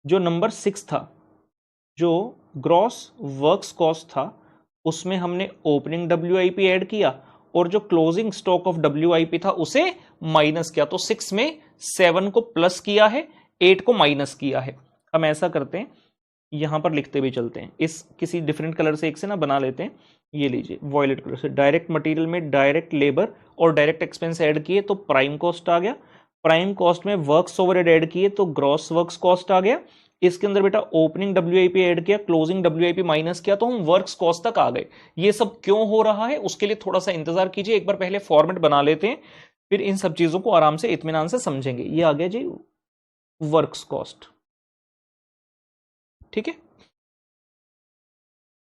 Speaker 1: जो नंबर 6 था, जो ग्रॉस वर्क्स कॉस्ट था, उसमें हमने ओपनिंग WIP ऐड किया और जो क्लोजिंग स्टॉक ऑफ WIP था उसे माइनस किया। तो 6 में 7 को प्लस किया है, 8 को माइनस किया है। हम ऐसा करते हैं, यहां पर लिखते भी चलते हैं, इस किसी डिफरेंट कलर से एक से ना बना लेते हैं। ये लीजिए वॉयलेट कलर से। डायरेक्ट मटेरियल में डायरेक्ट लेबर और डायरेक्ट एक्सपेंस ऐड किए तो प्राइम कॉस्ट आ गया। प्राइम कॉस्ट में वर्क्स ओवरहेड ऐड किए तो ग्रॉस वर्क्स कॉस्ट आ गया। इसके अंदर बेटा ओपनिंग WIP ऐड किया, क्लोजिंग WIP माइनस किया, तो हम वर्क्स कॉस्ट तक आ गए। ये सब क्यों हो रहा है उसके लिए थोड़ा सा इंतजार कीजिए, एक बार पहले फॉर्मेट बना लेते हैं, फिर इन सब चीजों को आराम से इत्मीनान से समझेंगे। ये आ गया जी वर्क्स कॉस्ट, ठीक है।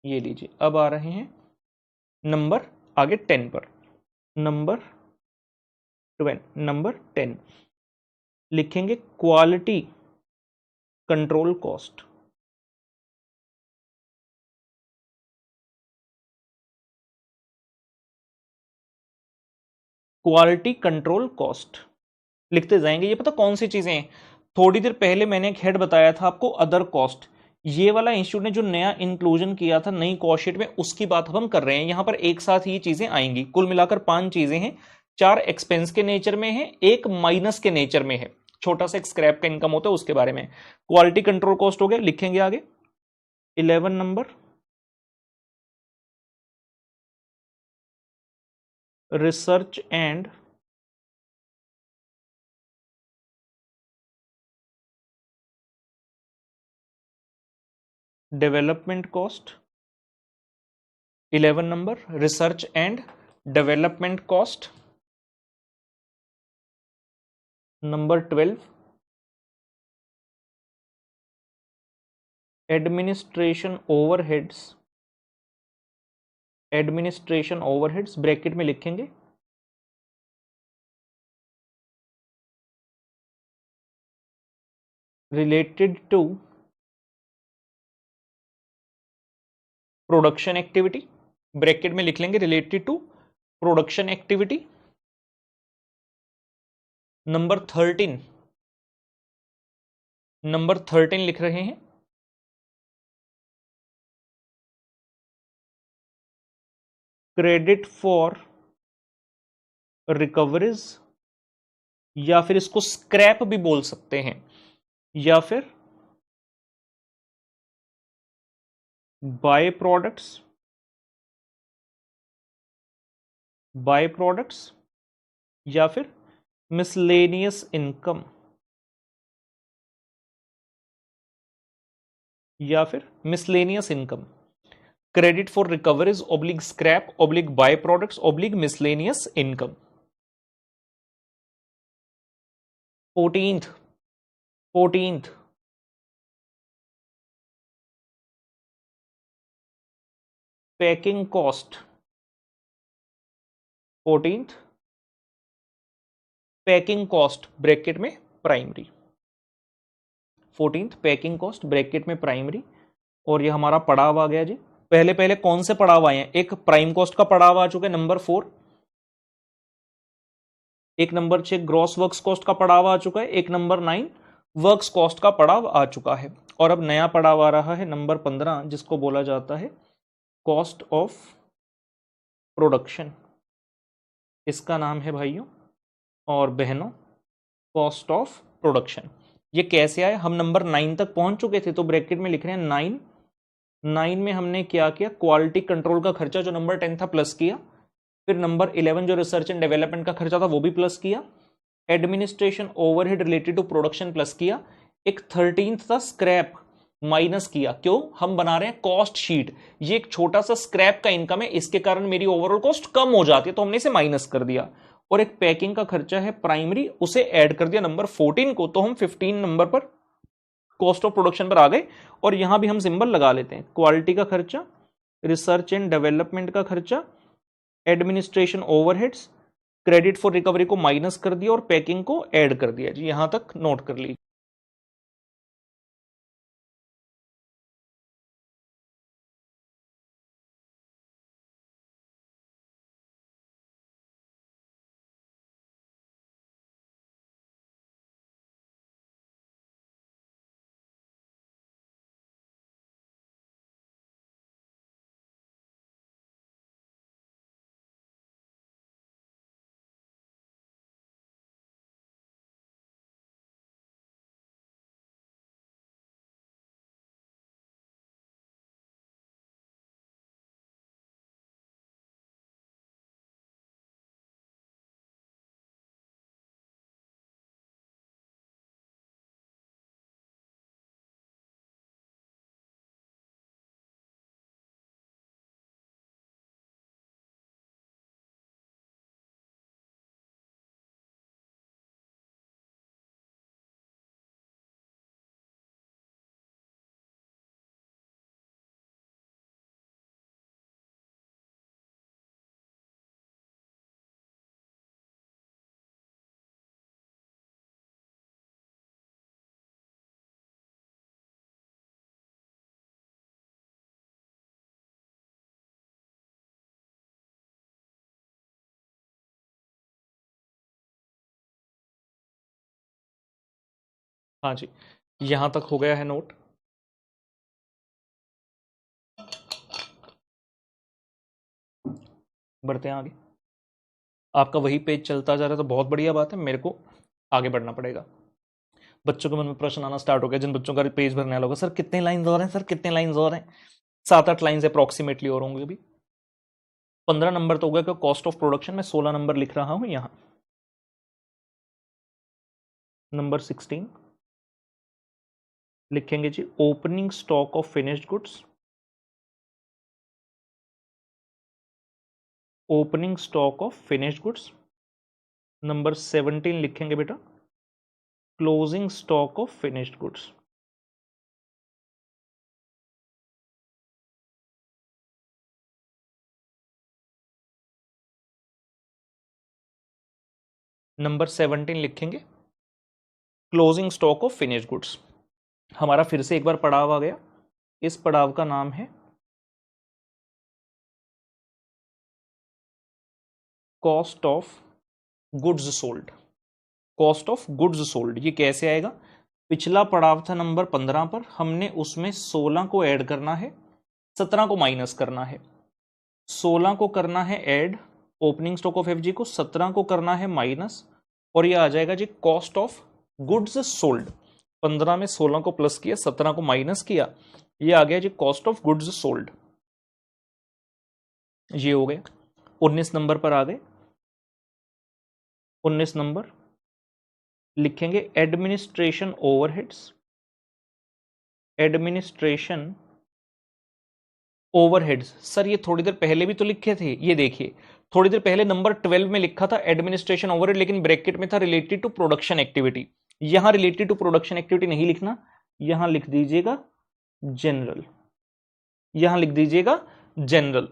Speaker 1: ये लीजिए अब आ रहे हैं नंबर आगे 10 पर। नंबर 10 लिखेंगे quality control cost. Quality control cost लिखते जाएंगे। ये पता कौन सी चीजें हैं? थोड़ी देर पहले मैंने एक हेड बताया था आपको, अदर कॉस्ट। ये वाला इंस्टीट्यूट ने जो नया इंक्लूजन किया था नई कॉस्ट शीट में, उसकी बात हम कर रहे हैं। यहां पर एक साथ ये चीजें आएंगी। कुल मिलाकर 5 चीजें हैं। 4 एक्सपेंस के नेचर में है, एक माइनस के नेचर में है। छोटा सा एक स्क्रैप का इनकम होता है उसके बारे में। क्वालिटी कंट्रोल कॉस्ट हो गया, लिखेंगे आगे 11 number research and development cost. 11 number research and development cost. Number 12 administration overheads. Administration overheads bracket में लिखेंगे related to production activity. Bracket में लिख लेंगे related to production activity. Number 13 लिख रहे हैं क्रेडिट फॉर रिकवरीज, या फिर इसको स्क्रैप भी बोल सकते हैं, या फिर बाय प्रोडक्ट्स या फिर मिसलेनियस इनकम, या फिर miscellaneous income. Credit for recoveries oblique scrap oblique by products oblique miscellaneous income. 14th 14th packing cost, 14th packing cost bracket में primary, 14th packing cost bracket में प्राइमरी। और ये हमारा पड़ाव आ गया जी। पहले पहले कौन से पड़ाव आए हैं? एक प्राइम कॉस्ट का पड़ाव आ चुका है नंबर 4, एक नंबर 6 ग्रॉस वर्क्स कॉस्ट का पड़ाव आ चुका है, एक नंबर 9 वर्क्स कॉस्ट का पड़ाव आ चुका है। और अब नया पड़ाव आ रहा है नंबर 15, जिसको बोला जाता है कॉस्ट ऑफ प्रोडक्शन। इसका नाम है भाइयों और बहनों कॉस्ट ऑफ प्रोडक्शन। ये कैसे आया? हम नंबर 9 तक पहुंच चुके थे, तो ब्रैकेट में लिख रहे हैं 9 में हमने क्या किया? क्वालिटी कंट्रोल का खर्चा जो नंबर 10 था प्लस किया, फिर नंबर 11 जो रिसर्च एंड डेवलपमेंट का खर्चा था वो भी प्लस किया, administration overhead related to production plus किया, एक 13th था स्क्रैप माइनस किया। क्यों? हम बना रहे हैं कॉस्ट शीट, ये एक छोटा सा स्क्रैप का इनकम है, इसके कारण मेरी ओवरऑल कॉस्ट कम हो जाती है, तो हमने इसे माइनस कर दिया। और एक पैकिंग का खर्चा है प्राइमरी, उसे ऐड कर दिया नंबर 14 को, तो हम 15 नंबर पर कॉस्ट ऑफ प्रोडक्शन पर आ गए। और यहां भी हम सिंबल लगा लेते हैं, क्वालिटी का खर्चा, रिसर्च एंड डेवलपमेंट का खर्चा, administration overheads, credit for recovery को माइनस कर दिया और पैकिंग को ऐड कर दिया जी। यहां तक नोट कर लीजिए। हाँ जी, यहां तक हो गया है नोट। बढ़ते हैं आगे। आपका वही पेज चलता जा रहा है तो बहुत बढ़िया बात है, मेरे को आगे बढ़ना पड़ेगा। बच्चों के मन में प्रश्न आना स्टार्ट हो गया, जिन बच्चों का पेज भरने वाला होगा, सर कितने लाइन और हैं, सर कितने लाइन और हैं? 7-8 लाइन अप्रोक्सीमेटली और होंगे अभी। 15 नंबर तो हो गया, कॉस्ट ऑफ प्रोडक्शन में 16 नंबर लिख रहा हूं यहां। नंबर 16 लिखेंगे जी, opening stock of finished goods, opening stock of finished goods. Number 17 लिखेंगे बेटा, closing stock of finished goods. Number 17 लिखेंगे closing stock of finished goods. हमारा फिर से एक बार पड़ाव आ गया, इस पड़ाव का नाम है cost of goods sold. Cost of goods sold ये कैसे आएगा? पिछला पड़ाव था नंबर 15 पर, हमने उसमें 16 को ऐड करना है, 17 को माइनस करना है। 16 को करना है add opening stock of FG को, 17 को करना है माइनस, और ये आ जाएगा जी कॉस्ट ऑफ गुड्स सोल्ड। 15 में 16 को प्लस किया, 17 को माइनस किया, ये आ गया जी कॉस्ट ऑफ गुड्स सोल्ड। ये हो गया। 19 नंबर पर आ गए। 19 नंबर लिखेंगे administration overheads, administration overheads. Sir ये थोड़ी देर पहले भी तो लिखे थे, ये देखिए थोड़ी देर पहले नंबर 12 में लिखा था एडमिनिस्ट्रेशन ओवरहेड, लेकिन ब्रैकेट में था रिलेटेड टू प्रोडक्शन एक्टिविटी। यहां रिलेटेड टू प्रोडक्शन एक्टिविटी नहीं लिखना, यहां लिख दीजिएगा जनरल, यहां लिख दीजिएगा general.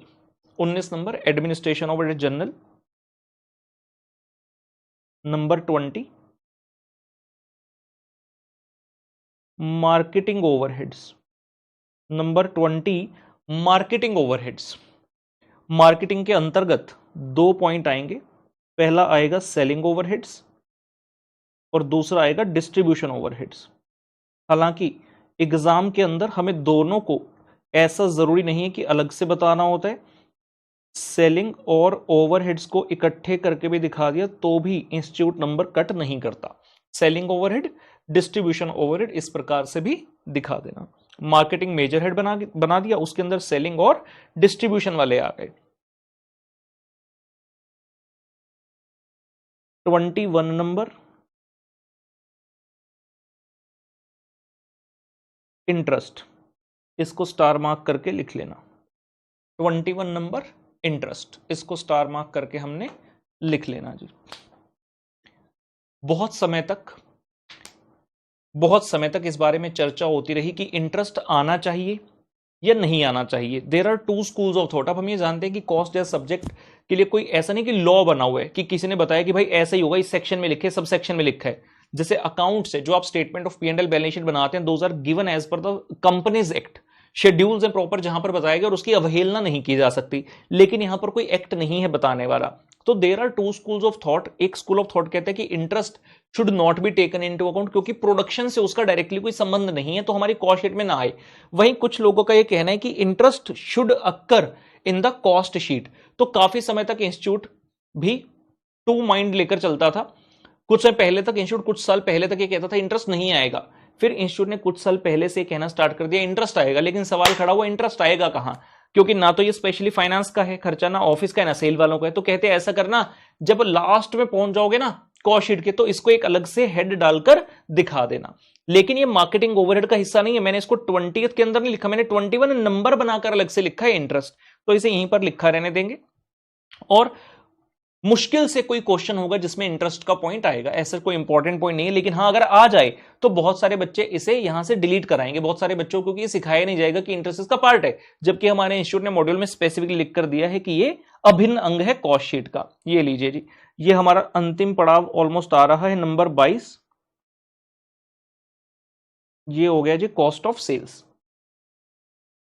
Speaker 1: 19 number administration overhead general. Number 20 marketing overheads. Number 20 marketing overheads. Marketing के अंतर्गत दो पॉइंट आएंगे, पहला आएगा सेलिंग ओवरहेड्स और दूसरा आएगा डिस्ट्रीब्यूशन ओवरहेड्स। हालांकि एग्जाम के अंदर हमें दोनों को ऐसा जरूरी नहीं है कि अलग से बताना होता है, सेलिंग और ओवरहेड्स को इकट्ठे करके भी दिखा दिया तो भी इंस्टीट्यूट नंबर कट नहीं करता। सेलिंग ओवरहेड, डिस्ट्रीब्यूशन ओवरहेड इस प्रकार से भी दिखा देना। मार्केटिंग मेजर हेड बना दिया, उसके अंदर सेलिंग और डिस्ट्रीब्यूशन वाले आ गए। 21 नंबर इंटरेस्ट, इसको स्टार मार्क करके लिख लेना। 21 नंबर इंटरेस्ट, इसको स्टार मार्क करके हमने लिख लेना जी। बहुत समय तक इस बारे में चर्चा होती रही कि इंटरेस्ट आना चाहिए या नहीं आना चाहिए। There are two schools of thought. अब हम ये जानते हैं कि कॉस्ट एज सब्जेक्ट के लिए कोई ऐसा नहीं कि लॉ बना हुआ है कि किसी ने बताया कि भाई ऐसा ही होगा, इस सेक्शन में लिखे, सब सेक्शन में लिखा है। जैसे अकाउंट से जो आप statement of P and L balance sheet बनाते हैं, those are given as per the companies act, schedules and proper जहां पर बताया गया और उसकी अवहेलना नहीं की जा सकती। लेकिन यहां पर कोई एक्ट नहीं है बताने वाला। तो there are two schools of thought. एक स्कूल ऑफ थॉट कहते हैं कि interest should not be taken into account, क्योंकि प्रोडक्शन से उसका डायरेक्टली कोई संबंध नहीं है, तो हमारी कॉस्ट शीट में ना आए। वहीं कुछ लोगों का यह कहना है कि interest should occur in the cost sheet. तो काफी समय तक इंस्टीट्यूट भी टू माइंड लेकर चलता था। कुछ समय पहले तक इंस्टीट्यूट, कुछ साल पहले तक ये कहता था इंटरेस्ट नहीं आएगा। फिर इंस्टीट्यूट ने कुछ साल पहले से कहना स्टार्ट कर दिया इंटरेस्ट आएगा। लेकिन सवाल खड़ा हुआ इंटरेस्ट आएगा कहां, क्योंकि ना तो ये स्पेशली फाइनेंस का है खर्चा, ना ऑफिस का है, ना सेल वालों का है। तो कहते हैं ऐसा करना, जब लास्ट में पहुंच जाओगे ना कॉस्ट शीट के, तो इसको एक अलग से हेड डालकर दिखा देना। लेकिन ये मार्केटिंग ओवरहेड का हिस्सा नहीं है। मैंने इसको 20th के अंदर नहीं लिखा, मैंने 21 नंबर बनाकर अलग से लिखा है इंटरेस्ट, तो इसे यहीं पर लिखा रहने देंगे। और मुश्किल से कोई क्वेश्चन होगा जिसमें इंटरेस्ट का पॉइंट आएगा, ऐसा कोई इंपॉर्टेंट पॉइंट नहीं है। लेकिन हाँ, अगर आ जाए तो बहुत सारे बच्चे इसे यहां से डिलीट कराएंगे, बहुत सारे बच्चों को, कि ये सिखाया नहीं जाएगा कि इंटरेस्ट इसका पार्ट है, जबकि हमारे इंस्टीट्यूट ने मॉड्यूल में स्पेसिफिकली लिख कर दिया है कि ये अभिन्न अंग है कॉस्ट शीट का। ये लीजिए जी, ये हमारा अंतिम पड़ाव ऑलमोस्ट आ रहा है, नंबर 22। ये हो गया जी कॉस्ट ऑफ सेल्स।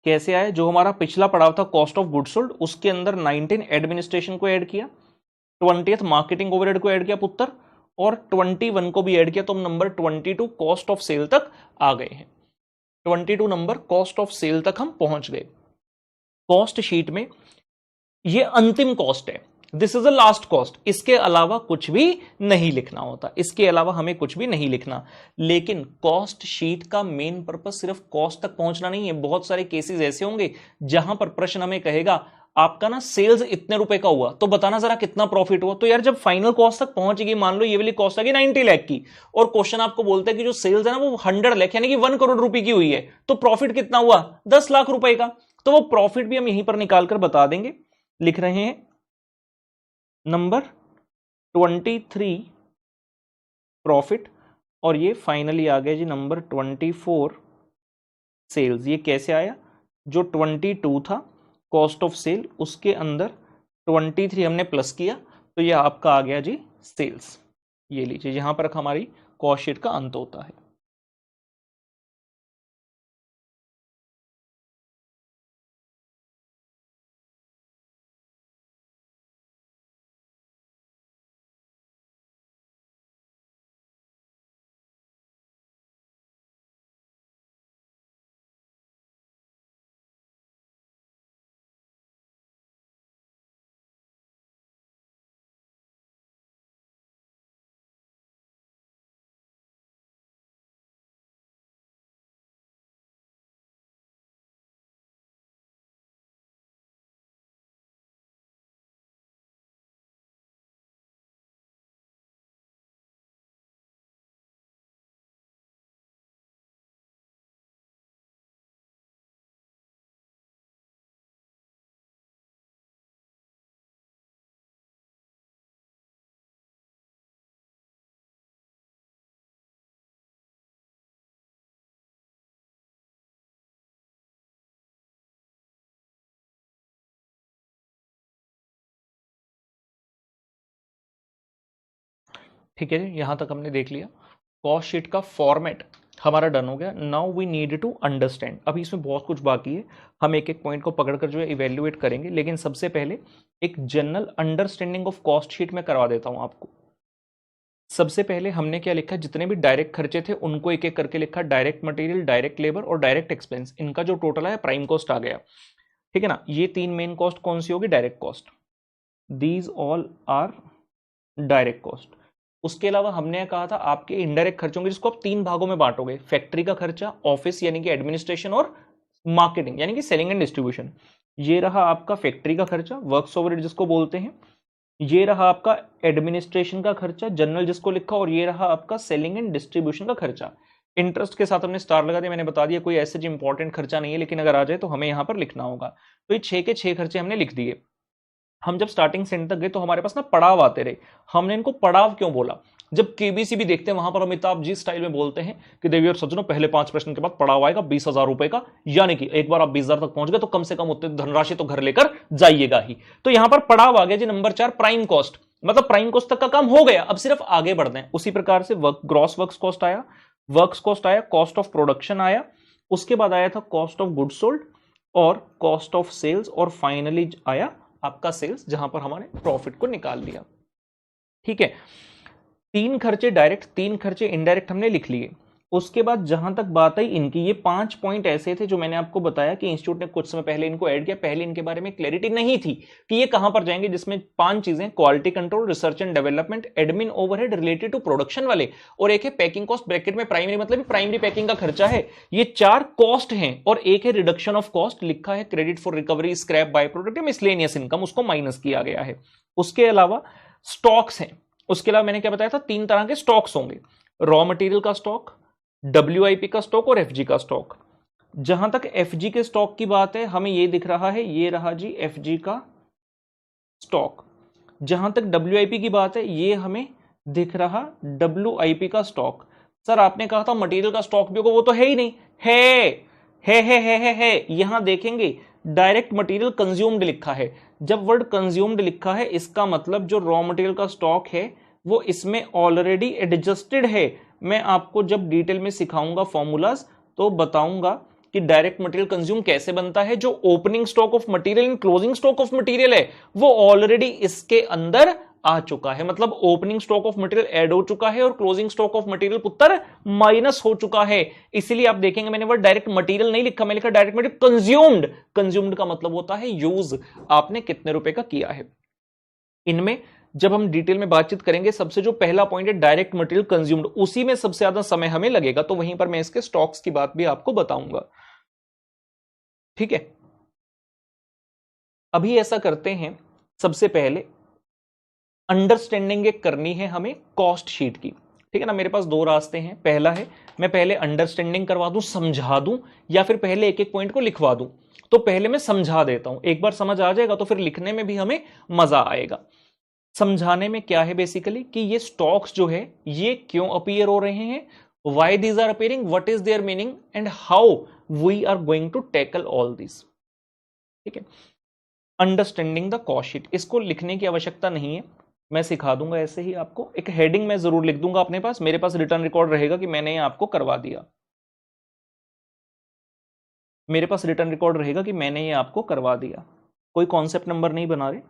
Speaker 1: कैसे आया? जो हमारा पिछला पड़ाव था कॉस्ट ऑफ गुड्स सोल्ड, उसके अंदर 19 एडमिनिस्ट्रेशन को ऐड किया, 20th मार्केटिंग ओवरहेड को ऐड किया पुत्र, और 21 को भी ऐड किया, तो हम नंबर 22 कॉस्ट ऑफ सेल तक आ गए हैं। 22 नंबर कॉस्ट ऑफ सेल तक हम पहुंच गए। कॉस्ट शीट में ये अंतिम कॉस्ट है, this is the last cost. इसके अलावा कुछ भी नहीं लिखना होता, इसके अलावा हमें कुछ भी नहीं लिखना। लेकिन कॉस्ट शीट का मेन पर्पस सिर्फ कॉस्ट तक पहुंचना नहीं है। बहुत सारे केसेस ऐसे होंगे जहां पर प्रश्न हमें कहेगा आपका ना सेल्स इतने रुपए का हुआ, तो बताना जरा कितना प्रॉफिट हुआ। तो यार जब फाइनल कॉस्ट तक पहुंचेगी, मान लो ये वाली कॉस्ट आ गई 90 लाख की, और क्वेश्चन आपको बोलता है कि जो सेल्स है ना वो 100 लाख यानी कि 1 करोड़ रुपए की हुई है, तो प्रॉफिट कितना हुआ? 10 लाख रुपए का। तो वो प्रॉफिट भी हम यहीं पर निकालकर बता देंगे। लिख रहे हैं नंबर 23 प्रॉफिट, और ये फाइनली आ गया जी नंबर 24 सेल्स। ये कैसे आया? जो 22 था कॉस्ट ऑफ सेल, उसके अंदर 23 हमने प्लस किया, तो ये आपका आ गया जी सेल्स। ये लीजिए, यहां पर हमारी कॉस्ट शीट का अंत होता है। ठीक है जी, यहां तक हमने देख लिया। कॉस्ट शीट का फॉर्मेट हमारा डन हो गया। Now we need to understand. अभी इसमें बहुत कुछ बाकी है, हम एक एक पॉइंट को पकड़कर जो है इवेल्युएट करेंगे, लेकिन सबसे पहले एक general understanding of cost sheet में करवा देता हूं आपको। सबसे पहले हमने क्या लिखा, जितने भी डायरेक्ट खर्चे थे उनको एक एक करके लिखा, डायरेक्ट मटेरियल, डायरेक्ट लेबर और डायरेक्ट एक्सपेंस, इनका जो टोटल है प्राइम कॉस्ट आ गया। ठीक है ना, ये तीन मेन कॉस्ट कौन सी होगी, direct cost, these all are direct cost. उसके अलावा हमने कहा था आपके इनडायरेक्ट खर्चों के, जिसको आप तीन भागों में बांटोगे, फैक्ट्री का खर्चा, ऑफिस यानी कि एडमिनिस्ट्रेशन, और मार्केटिंग यानी कि सेलिंग एंड डिस्ट्रीब्यूशन। ये रहा आपका फैक्ट्री का खर्चा, वर्क्स ओवरहेड जिसको बोलते हैं। ये रहा आपका एडमिनिस्ट्रेशन का खर्चा, जनरल जिसको लिखा, और ये रहा आपका सेलिंग एंड डिस्ट्रीब्यूशन का खर्चा। इंटरेस्ट के साथ हमने स्टार लगा दिया, मैंने बता दिया कोई ऐसे इंपॉर्टेंट खर्चा नहीं है, लेकिन अगर आ जाए तो हमें यहां पर लिखना होगा। तो ये 6 के 6 खर्चे हमने लिख दिए। हम जब स्टार्टिंग सेंट तक गए तो हमारे पास ना पड़ाव आते रहे। हमने इनको पड़ाव क्यों बोला, जब केबीसी भी देखते हैं वहां पर अमिताभ जी स्टाइल में बोलते हैं कि देवी और सज्जनों, पहले 5 प्रश्न के बाद पड़ाव आएगा 20,000 रुपए का, यानी कि एक बार आप 20,000 तक पहुंच गए तो कम से कम उतनी धनराशि तो घर लेकर जाइएगा ही। तो यहां पर पड़ाव आ गया जी, नंबर 4 प्राइम कॉस्ट, मतलब प्राइम कॉस्ट तक का काम हो गया, अब सिर्फ आगे बढ़ना है। उसी प्रकार से ग्रॉस वर्क्स कॉस्ट आया, वर्क्स कॉस्ट आया, कॉस्ट ऑफ प्रोडक्शन आया, उसके बाद आया था कॉस्ट ऑफ गुड्स सोल्ड और कॉस्ट ऑफ सेल्स, और फाइनली आया आपका सेल्स, जहां पर हमारे प्रॉफिट को निकाल लिया। ठीक है, 3 खर्चे डायरेक्ट, 3 खर्चे इनडायरेक्ट हमने लिख लिए। उसके बाद जहां तक बात आई इनकी, ये 5 पॉइंट ऐसे थे जो मैंने आपको बताया कि इंस्टीट्यूट ने कुछ समय पहले इनको ऐड किया, पहले इनके बारे में क्लैरिटी नहीं थी कि ये कहां पर जाएंगे, जिसमें 5 चीजें, quality control, research and development, admin overhead related to production वाले, और एक है पैकिंग कॉस्ट, ब्रैकेट में प्राइमरी, मतलब प्राइमरी पैकिंग का खर्चा है। ये 4 कॉस्ट हैं, और एक है रिडक्शन ऑफ कॉस्ट, लिखा है credit for recovery, scrap, by product, miscellaneous income, उसको माइनस किया गया है। उसके अलावा स्टॉक्स हैं। उसके अलावा मैंने क्या बताया था, 3 तरह के स्टॉक्स होंगे, रॉ मटेरियल का स्टॉक, WIP का स्टॉक और FG का स्टॉक। जहां तक FG के स्टॉक की बात है, हमें ये दिख रहा है, ये रहा जी FG का स्टॉक। जहां तक WIP की बात है, ये हमें दिख रहा WIP का स्टॉक। सर आपने कहा था मटेरियल का स्टॉक भी होगा, वो तो है ही नहीं, है। यहां देखेंगे डायरेक्ट मटेरियल कंज्यूम्ड लिखा है। जब वर्ड कंज्यूम्ड लिखा है, इसका मतलब जो रॉ मटेरियल का स्टॉक है वो इसमें ऑलरेडी एडजस्टेड है। मैं आपको जब डिटेल में सिखाऊंगा फॉर्मूलाज तो बताऊंगा कि डायरेक्ट मटेरियल कंज्यूम कैसे बनता है। जो opening stock of material and closing stock of material है वो ऑलरेडी इसके अंदर आ चुका है, मतलब opening stock of material add हो चुका है और क्लोजिंग स्टॉक ऑफ मटेरियल पुत्र माइनस हो चुका है। इसलिए आप देखेंगे मैंने वर्ड डायरेक्ट मटेरियल नहीं लिखा, मैं लिखा डायरेक्ट मटेरियल कंज्यूम्ड। कंज्यूम्ड का मतलब होता है यूज, आपने कितने रुपए का किया है। इनमें जब हम डिटेल में बातचीत करेंगे, सबसे जो पहला पॉइंट है डायरेक्ट मटेरियल कंज्यूम्ड, उसी में सबसे ज्यादा समय हमें लगेगा, तो वहीं पर मैं इसके स्टॉक्स की बात भी आपको बताऊंगा। ठीक है, अभी ऐसा करते हैं, सबसे पहले अंडरस्टैंडिंग एक करनी है हमें कॉस्ट शीट की। ठीक है ना, मेरे पास 2 रास्ते हैं। पहला है मैं पहले अंडरस्टैंडिंग करवा दूं, समझा दूं, या फिर पहले एक एक पॉइंट को लिखवा दूं। तो पहले मैं समझा देता हूं, एक बार समझ आ जाएगा तो फिर लिखने में भी हमें मजा आएगा। समझाने में क्या है बेसिकली कि ये स्टॉक्स जो है ये क्यों अपीयर हो रहे हैं, why these are appearing, what is their meaning and how we are going to tackle all this. ठीक है, अंडरस्टैंडिंग द कॉस्ट शीट, इसको लिखने की आवश्यकता नहीं है, मैं सिखा दूंगा ऐसे ही आपको। एक हेडिंग मैं जरूर लिख दूंगा अपने पास, मेरे पास रिटर्न रिकॉर्ड रहेगा कि मैंने ये आपको करवा दिया। मेरे पास रिटर्न रिकॉर्ड रहेगा कि मैंने ये आपको करवा दिया, कोई कॉन्सेप्ट नंबर नहीं बना रहे।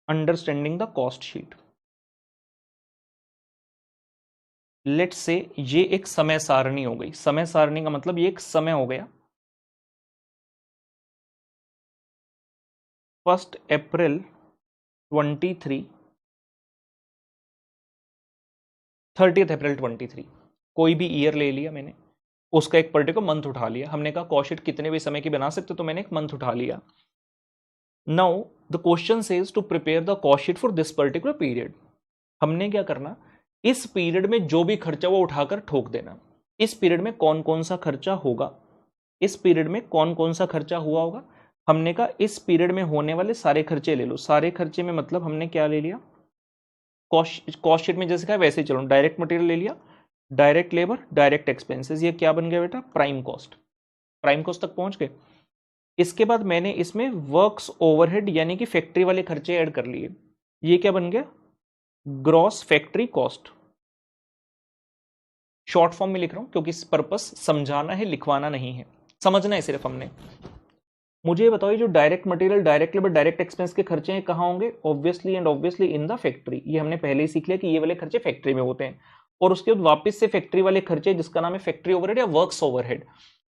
Speaker 1: Understanding the cost sheet, let's say ये एक समय सारणी हो गई। समय सारणी का मतलब ये एक समय हो गया, 1 अप्रैल 23, 30 अप्रैल 23, कोई भी ईयर ले लिया मैंने, उसका एक पर्टिकुलर मंथ उठा लिया। हमने कहा कॉस्ट शीट कितने भी समय की बना सकते, तो मैंने एक मंथ उठा लिया। Now the question says to prepare the cost sheet for this particular period. हमने क्या करना, इस पीरियड में जो भी खर्चा वो उठाकर ठोक देना। इस पीरियड में कौन कौन सा खर्चा होगा, इस पीरियड में कौन कौन सा खर्चा हुआ होगा। हमने कहा इस पीरियड में होने वाले सारे खर्चे ले लो। सारे खर्चे में मतलब हमने क्या ले लिया, कॉस्ट शीट में जैसे कहा वैसे ही चलो, डायरेक्ट मटेरियल ले लिया, डायरेक्ट लेबर, डायरेक्ट एक्सपेंसेस, ये क्या बन गया बेटा, प्राइम कॉस्ट। प्राइम कॉस्ट तक पहुंच गए। इसके बाद मैंने इसमें वर्क्स ओवरहेड यानी कि फैक्ट्री वाले खर्चे ऐड कर लिए। ये क्या बन गया? Gross factory cost. Short form में लिख रहा हूं क्योंकि इस पर्पस समझाना है, लिखवाना नहीं है, समझना है सिर्फ हमने। मुझे ये बताओ, ये जो direct material, direct labour, direct expense के खर्चे हैं कहां होंगे? Obviously and obviously in the factory. ये हमने पहले ही सीख लिया कि ये वाले खर्चे फैक्ट्री में होते हैं। और उसके बाद वापस से फैक्ट्री वाले खर्चे जिसका नाम है फैक्ट्री ओवरहेड या वर्क्स ओवरहेड,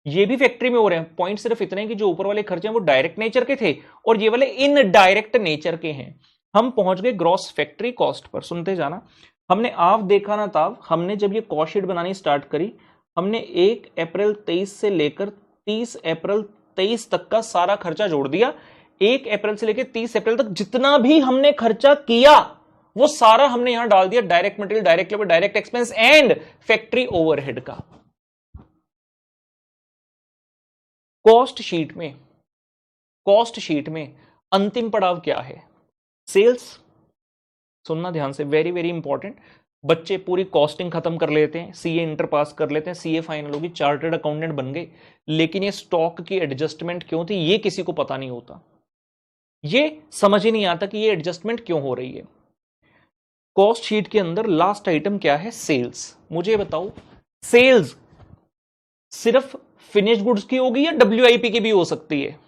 Speaker 1: ये भी फैक्ट्री में हो रहे हैं। पॉइंट सिर्फ इतने हैं कि जो ऊपर वाले खर्चे हैं वो डायरेक्ट नेचर के थे और ये वाले इनडायरेक्ट नेचर के हैं। हम पहुंच गए ग्रॉस फैक्ट्री कॉस्ट पर। सुनते जाना। हमने आव देखा ना ताव, हमने जब ये कॉस्ट शीट बनानी स्टार्ट करी, हमने 1 अप्रैल 23 से लेकर 30 अप्रैल 23 तक का सारा खर्चा जोड़ दिया। 1 अप्रैल से लेकर 30 अप्रैल तक जितना भी हमने खर्चा किया वो सारा हमने यहां डाल दिया direct material, direct labour, direct expense and factory overhead का। कॉस्ट शीट में अंतिम पड़ाव क्या है? सेल्स। सुनना ध्यान से, वेरी वेरी इंपॉर्टेंट। बच्चे पूरी कॉस्टिंग खत्म कर लेते हैं, सीए इंटर पास कर लेते हैं, सीए फाइनल होगी, चार्टर्ड अकाउंटेंट बन गए, लेकिन ये स्टॉक की एडजस्टमेंट क्यों थी ये किसी को पता नहीं होता। ये समझ ही नहीं आता कि ये एडजस्टमेंट क्यों हो रही है। कॉस्ट शीट के अंदर लास्ट आइटम क्या है? सेल्स। मुझे बताओ, सेल्स सिर्फ फिनिश्ड गुड्स की होगी या डब्ल्यूआईपी की भी हो सकती है?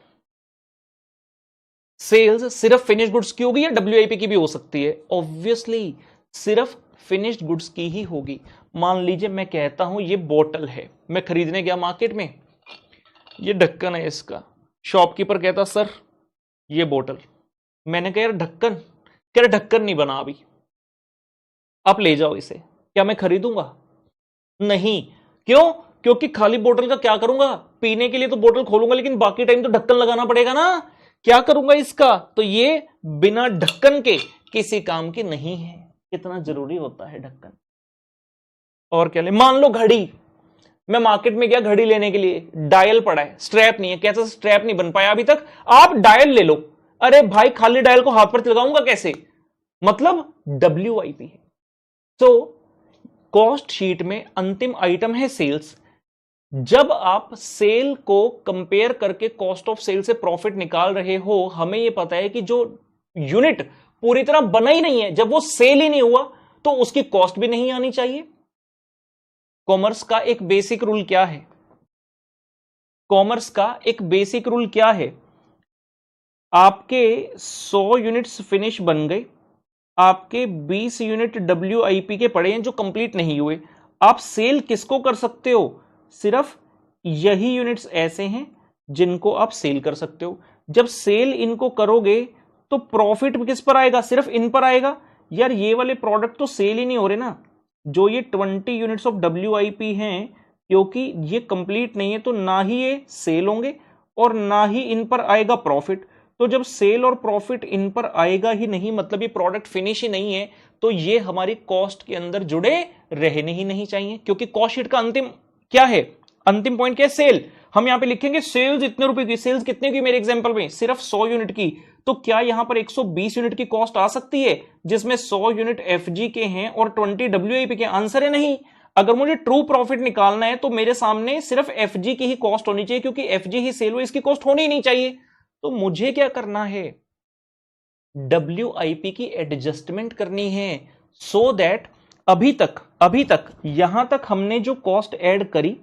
Speaker 1: सेल्स सिर्फ फिनिश्ड गुड्स की होगी या डब्ल्यूआईपी की भी हो सकती है? ऑब्वियसली सिर्फ फिनिश्ड गुड्स की ही होगी। मान लीजिए मैं कहता हूं ये बोतल है, मैं खरीदने गया मार्केट में, ये ढक्कन है इसका। शॉपकीपर कहता सर ये बोतल। मैंने कहा यार ढक्कन, कह रहा ढक्कन नहीं बना अभी, आप ले जाओ इसे। क्या मैं खरीदूंगा? नहीं। क्यों? क्योंकि खाली बोतल का क्या करूंगा? पीने के लिए तो बोतल खोलूंगा, लेकिन बाकी टाइम तो ढक्कन लगाना पड़ेगा ना। क्या करूंगा इसका? तो ये बिना ढक्कन के किसी काम की नहीं है। कितना जरूरी होता है ढक्कन। और क्या ले? मान लो घड़ी, मैं मार्केट में गया घड़ी लेने के लिए, डायल पड़ा है, स्ट्रैप नहीं है। कैसा स्ट्रैप नहीं बन पाया अभी तक? आप डायल ले लो। अरे भाई खाली डायल को हाथ पर लगाऊंगा कैसे? मतलब डब्ल्यूआईपी है। तो कॉस्ट शीट में अंतिम आइटम है सेल्स। जब आप सेल को कंपेयर करके कॉस्ट ऑफ सेल से प्रॉफिट निकाल रहे हो, हमें यह पता है कि जो यूनिट पूरी तरह बना ही नहीं है, जब वो सेल ही नहीं हुआ तो उसकी कॉस्ट भी नहीं आनी चाहिए। कॉमर्स का एक बेसिक रूल क्या है? कॉमर्स का एक बेसिक रूल क्या है? आपके 100 यूनिट्स फिनिश बन गए, आपके 20 यूनिट डब्ल्यूआईपी के पड़े हैं जो कंप्लीट नहीं हुए। आप सेल किसको कर सकते हो? सिर्फ यही यूनिट्स ऐसे हैं जिनको आप सेल कर सकते हो। जब सेल इनको करोगे तो प्रॉफिट किस पर आएगा? सिर्फ इन पर आएगा। यार ये वाले प्रोडक्ट तो सेल ही नहीं हो रहे ना। जो ये 20 यूनिट्स ऑफ डब्ल्यूआईपी हैं, क्योंकि ये कंप्लीट नहीं है तो ना ही ये सेल होंगे और ना ही इन पर आएगा प्रॉफिट। तो जब सेल और प्रॉफिट इन पर आएगा ही नहीं, मतलब ये प्रोडक्ट फिनिश ही नहीं है, तो ये हमारी कॉस्ट के अंदर जुड़े रहने ही नहीं चाहिए। क्योंकि कॉस्ट शीट का अंतिम क्या है? अंतिम पॉइंट क्या है? सेल। हम यहां पे लिखेंगे सेल्स इतने रुपए की। सेल्स कितने की मेरे एग्जांपल में? सिर्फ 100 यूनिट की। तो क्या यहां पर 120 यूनिट की कॉस्ट आ सकती है जिसमें 100 यूनिट एफजी के हैं और 20 डब्ल्यूआईपी के? आंसर है नहीं। अगर मुझे ट्रू प्रॉफिट निकालना है तो मेरे सामने सिर्फ एफजी की ही कॉस्ट होनी चाहिए, क्योंकि एफजी ही सेल हो, इसकी कॉस्ट होनी ही नहीं चाहिए। तो मुझे क्या करना है? डब्ल्यूआईपी की एडजस्टमेंट करनी है, सो दैट अभी तक यहां तक हमने जो कॉस्ट ऐड करी,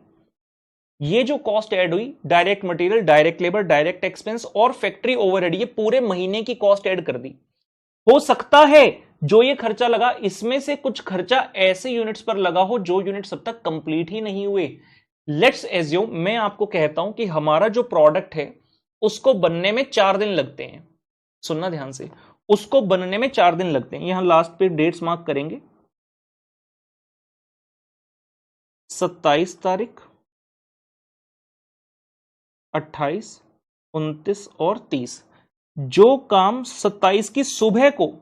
Speaker 1: ये जो कॉस्ट ऐड हुई, direct material, direct labour, direct expense और फैक्ट्री ओवरहेड, ये पूरे महीने की कॉस्ट ऐड कर दी। हो सकता है जो ये खर्चा लगा इसमें से कुछ खर्चा ऐसे यूनिट्स पर लगा हो जो यूनिट्स अब तक कंप्लीट ही नहीं हुए। लेट्स एज्यूम, मैं आपको कहता हूं कि हमारा जो प्रोडक्ट है उसको बनने में 4 दिन लगते हैं। सुनना ध्यान से, उसको बनने में 4 दिन लगते हैं। यहां लास्ट पे डेट्स मार्क करेंगे, 27 तारीख, 28, 29 और 30। जो काम 27 की सुबह को,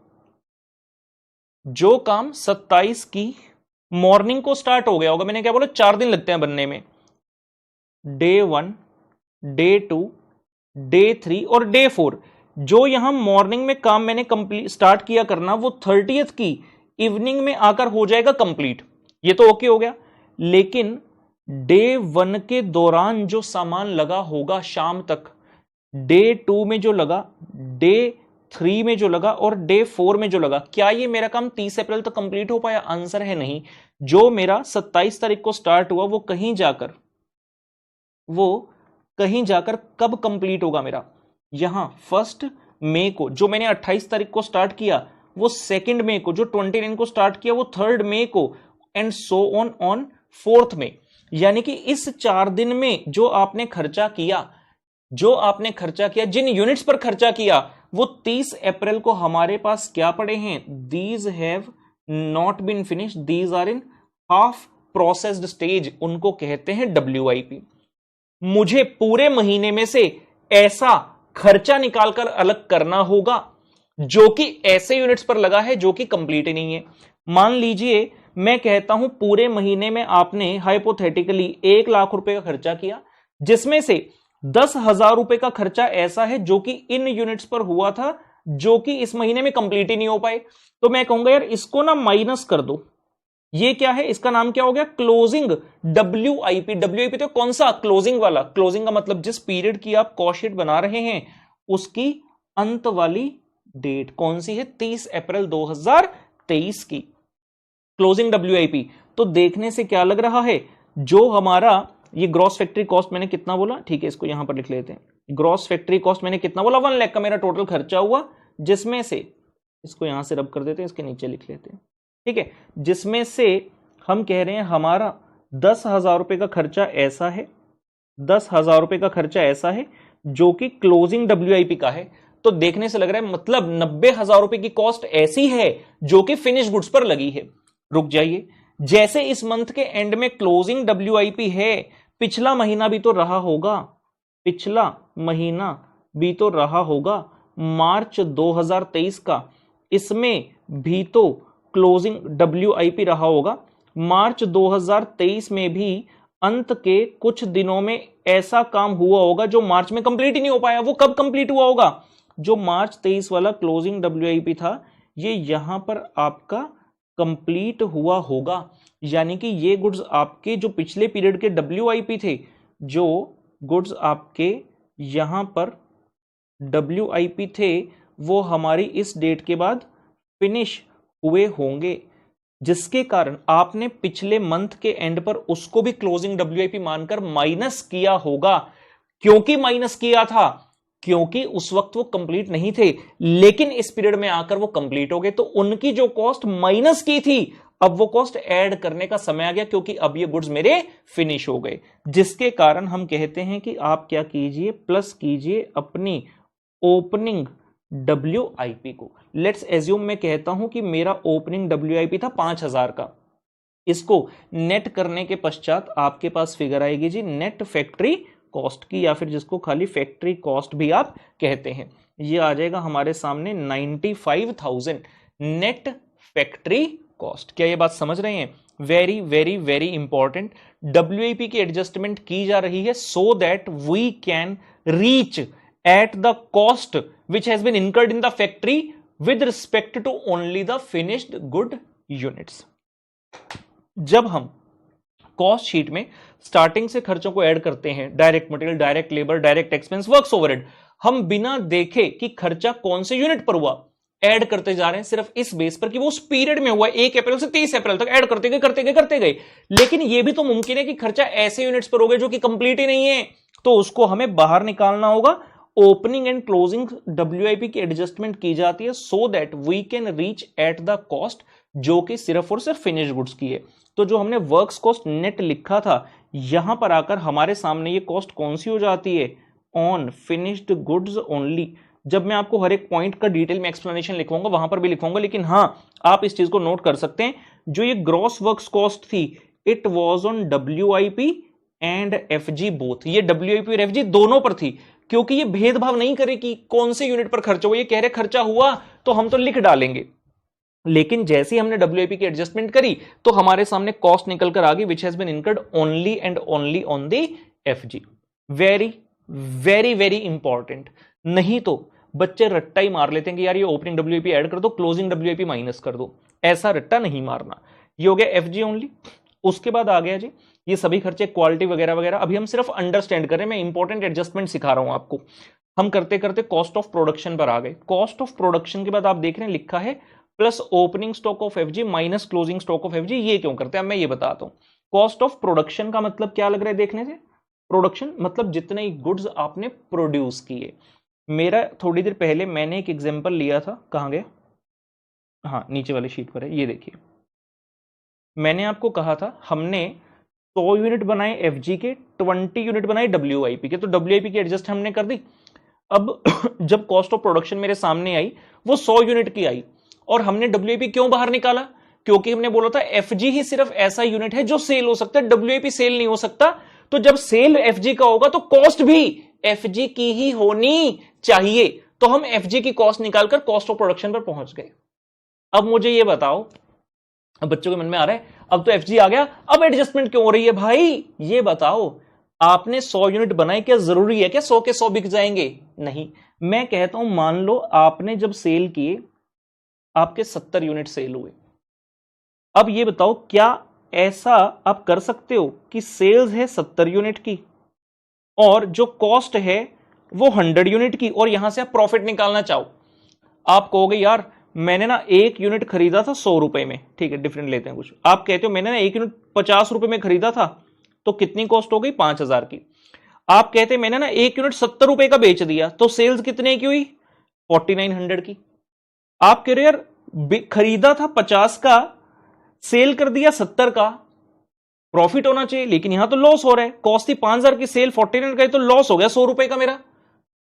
Speaker 1: जो काम 27 की मॉर्निंग को स्टार्ट हो गया होगा, मैंने क्या बोला? 4 दिन लगते हैं बनने में। डे 1, डे 2, डे 3 और डे 4। जो यहां मॉर्निंग में काम मैंने कंप्लीट स्टार्ट किया करना, वो 30th की इवनिंग में आकर हो जाएगा कंप्लीट। ये तो ओके हो गया। लेकिन डे 1 के दौरान जो सामान लगा होगा शाम तक, डे 2 में जो लगा, डे 3 में जो लगा और डे 4 में जो लगा, क्या ये मेरा काम 30 अप्रैल तक कंप्लीट हो पाया? आंसर है नहीं। जो मेरा 27 तारीख को स्टार्ट हुआ वो कहीं जाकर कब कंप्लीट होगा मेरा? यहां 1 मई को। जो मैंने 28 तारीख को स्टार्ट किया वो 2 मई को, जो 29 को स्टार्ट किया वो 3 मई को, एंड सो ऑन 4 मई। यानी कि इस 4 दिन में जो आपने खर्चा किया, जिन यूनिट्स पर खर्चा किया, वो 30 अप्रैल को हमारे पास क्या पड़े हैं? These have not been finish, these are in half processed stage, उनको कहते हैं WIP। मुझे पूरे महीने में से ऐसा खर्चा निकालकर अलग करना होगा जो कि ऐसे यूनिट्स पर लगा है जो कि कंप्लीट ही नहीं है। मान लीजिए मैं कहता हूं पूरे महीने में आपने हाइपोथेटिकली 1 लाख रुपए का खर्चा किया, जिसमें से 10,000 रुपए का खर्चा ऐसा है जो कि इन यूनिट्स पर हुआ था जो कि इस महीने में कंप्लीट ही नहीं हो पाए। तो मैं कहूंगा यार इसको ना माइनस कर दो। ये क्या है? इसका नाम क्या हो गया? Closing WIP। WIP तो कौन सा? क्लोजिंग वाला। क्लोजिंग का मतलब जिस पीरियड की आप कॉस्ट शीट बना रहे हैं उसकी अंत वाली डेट कौन सी है? 30 अप्रैल 2023 की क्लोजिंग WIP। तो देखने से क्या लग रहा है, जो हमारा ये ग्रॉस फैक्ट्री कॉस्ट मैंने कितना बोला, ठीक है इसको यहां पर लिख लेते हैं। ग्रॉस फैक्ट्री कॉस्ट मैंने कितना बोला? 1 लाख का मेरा टोटल खर्चा हुआ, जिसमें से इसको यहां से रब कर देते हैं, इसके नीचे लिख लेते हैं, ठीक है। जिसमें से हम कह रहे हैं हमारा 10,000 रुपए का खर्चा ऐसा है, 10,000 रुपए का खर्चा ऐसा है जो कि क्लोजिंग WIP का है। तो देखने से लग रहा है मतलब 90,000 रुपए की कॉस्ट ऐसी है जो कि फिनिश गुड्स पर लगी है। रुक जाइए, जैसे इस मंथ के एंड में क्लोजिंग WIP है, पिछला महीना भी तो रहा होगा, मार्च 2023 का, इसमें भी तो क्लोजिंग WIP रहा होगा। मार्च 2023 में भी अंत के कुछ दिनों में ऐसा काम हुआ होगा जो मार्च में कंप्लीट ही नहीं हो पाया। वो कब कंप्लीट हुआ होगा? जो मार्च 23 वाला क्लोजिंग WIP था, ये यहां पर आपका कंप्लीट हुआ होगा। यानी कि ये गुड्स आपके जो पिछले पीरियड के WIP थे, जो गुड्स आपके यहां पर WIP थे, वो हमारी इस डेट के बाद फिनिश हुए होंगे, जिसके कारण आपने पिछले मंथ के एंड पर उसको भी क्लोजिंग WIP मानकर माइनस किया होगा। क्योंकि माइनस किया था, क्योंकि उस वक्त वो कंप्लीट नहीं थे, लेकिन इस पीरियड में आकर वो कंप्लीट हो गए। तो उनकी जो कॉस्ट माइनस की थी, अब वो कॉस्ट ऐड करने का समय आ गया, क्योंकि अब ये गुड्स मेरे फिनिश हो गए। जिसके कारण हम कहते हैं कि आप क्या कीजिए, प्लस कीजिए अपनी ओपनिंग WIP को। लेट्स एज्यूम मैं कहता हूं कि मेरा ओपनिंग WIP था 5,000 का। इसको नेट करने के पश्चात आपके पास फिगर आएगी जी नेट फैक्ट्री कॉस्ट की, या फिर जिसको खाली फैक्ट्री कॉस्ट भी आप कहते हैं। ये आ जाएगा हमारे सामने 95,000 नेट फैक्ट्री कॉस्ट। क्या ये बात समझ रहे हैं? Very very very important. WIP की एडजस्टमेंट की जा रही है so that we can reach at the cost which has been incurred in the factory with respect to only the finished good units. जब हम कॉस्ट शीट में starting से खर्चों को ऐड करते हैं, direct material, direct labour, direct expense, works overhead, हम बिना देखे कि खर्चा कौन से यूनिट पर हुआ ऐड करते जा रहे हैं, सिर्फ इस बेस पर कि वो उस पीरियड में हुआ, 1 अप्रैल से 30 अप्रैल तक ऐड करते गए। लेकिन यह भी तो मुमकिन है कि खर्चा ऐसे यूनिट्स पर हो गए जो कि कंप्लीट ही नहीं है, तो उसको हमें बाहर निकालना होगा। ओपनिंग एंड क्लोजिंग WIP की एडजस्टमेंट की जाती है so that we can reach at the cost जो कि सिर्फ और सिर्फ फिनिश गुड्स की है। तो जो हमने वर्क्स कॉस्ट नेट लिखा था, यहां पर आकर हमारे सामने ये कॉस्ट कौन सी हो जाती है? On finished goods only. जब मैं आपको हर एक पॉइंट का डिटेल में एक्सप्लेनेशन लिखवाऊंगा, वहां पर भी लिखवाऊंगा, लेकिन हां आप इस चीज को नोट कर सकते हैं, जो ये ग्रॉस वर्क्स कॉस्ट थी, it was on WIP and FG both. ये WIP और FG दोनों पर थी, क्योंकि ये भेदभाव नहीं करे कि कौन से यूनिट पर खर्चा हुआ। ये कह रहे खर्चा हुआ तो हम तो लिख डालेंगे, लेकिन जैसे ही हमने WIP की एडजस्टमेंट करी तो हमारे सामने कॉस्ट निकल कर आ गई which has been incurred only and only on the FG। Very very very important. नहीं तो बच्चे रट्टा ही मार लेते हैं कि यार ये ओपनिंग WIP ऐड कर दो, क्लोजिंग WIP माइनस कर दो। ऐसा रट्टा नहीं मारना। ये हो गया FG ओनली। उसके बाद आ गया जी ये सभी खर्चे, क्वालिटी वगैरह वगैरह। अभी हम सिर्फ अंडरस्टैंड करें, मैं इंपॉर्टेंट एडजस्टमेंट सिखा रहा हूं आपको। हम करते करते कॉस्ट ऑफ प्रोडक्शन पर आ गए। कॉस्ट ऑफ प्रोडक्शन के बाद आप देख रहे हैं लिखा है plus opening stock of FG minus closing stock of FG. ये क्यों करते हैं अब मैं ये बताता हूं। कॉस्ट ऑफ प्रोडक्शन का मतलब क्या लग रहा है देखने से, प्रोडक्शन मतलब जितने गुड्स आपने प्रोड्यूस किए। मेरा थोड़ी देर पहले मैंने एक एग्जांपल लिया था, कहां गया, हाँ नीचे वाली शीट पर है, ये देखिए मैंने आपको कहा था हमने 100 यूनिट बनाए एफजी के, 20 यूनिट बनाए डब्ल्यूआईपी के, तो डब्ल्यूआईपी की एडजस्ट हमने कर दी। अब जब कॉस्ट ऑफ प्रोडक्शन मेरे सामने आई वो 100 यूनिट की आई, और हमने डब्ल्यूआईपी क्यों बाहर निकाला, क्योंकि हमने बोला था एफजी ही सिर्फ ऐसा यूनिट है जो सेल हो सकता है, डब्ल्यूआईपी सेल नहीं हो सकता। तो जब सेल एफजी का होगा तो कॉस्ट भी एफजी की ही होनी चाहिए, तो हम एफजी की कॉस्ट निकालकर कॉस्ट ऑफ प्रोडक्शन पर पहुंच गए। अब मुझे ये बताओ, अब बच्चों के मन में आ रहा है अब तो एफजी आ गया, अब एडजस्टमेंट क्यों हो रही है भाई, ये बताओ। आपने 100 यूनिट बनाए, क्या जरूरी है क्या 100 के 100 बिक जाएंगे, नहीं। मैं कहता हूं मान लो आपने जब सेल किए आपके 70 यूनिट सेल हुए, अब ये बताओ क्या ऐसा आप कर सकते हो कि सेल्स है 70 यूनिट की और जो कॉस्ट है वो 100 यूनिट की, और यहां से आप प्रॉफिट निकालना चाहो। आप कहोगे यार मैंने ना एक यूनिट खरीदा था 100 रुपए में, ठीक है डिफरेंट लेते हैं कुछ, आप कहते हो मैंने ना एक यूनिट 50 रुपए में खरीदा था, तो कितनी कॉस्ट हो गई 5000 की। आप कहते मैंने ना एक यूनिट 70 रुपए का बेच दिया, तो सेल्स कितने की हुई 4900 की। आप कह रहे यार खरीदा था 50 का, सेल कर दिया 70 का, प्रॉफिट होना चाहिए, लेकिन यहां तो लॉस हो रहा है, कॉस्ट थी 5000 की, सेल 4900 का, तो लॉस हो गया 100 रुपए का मेरा।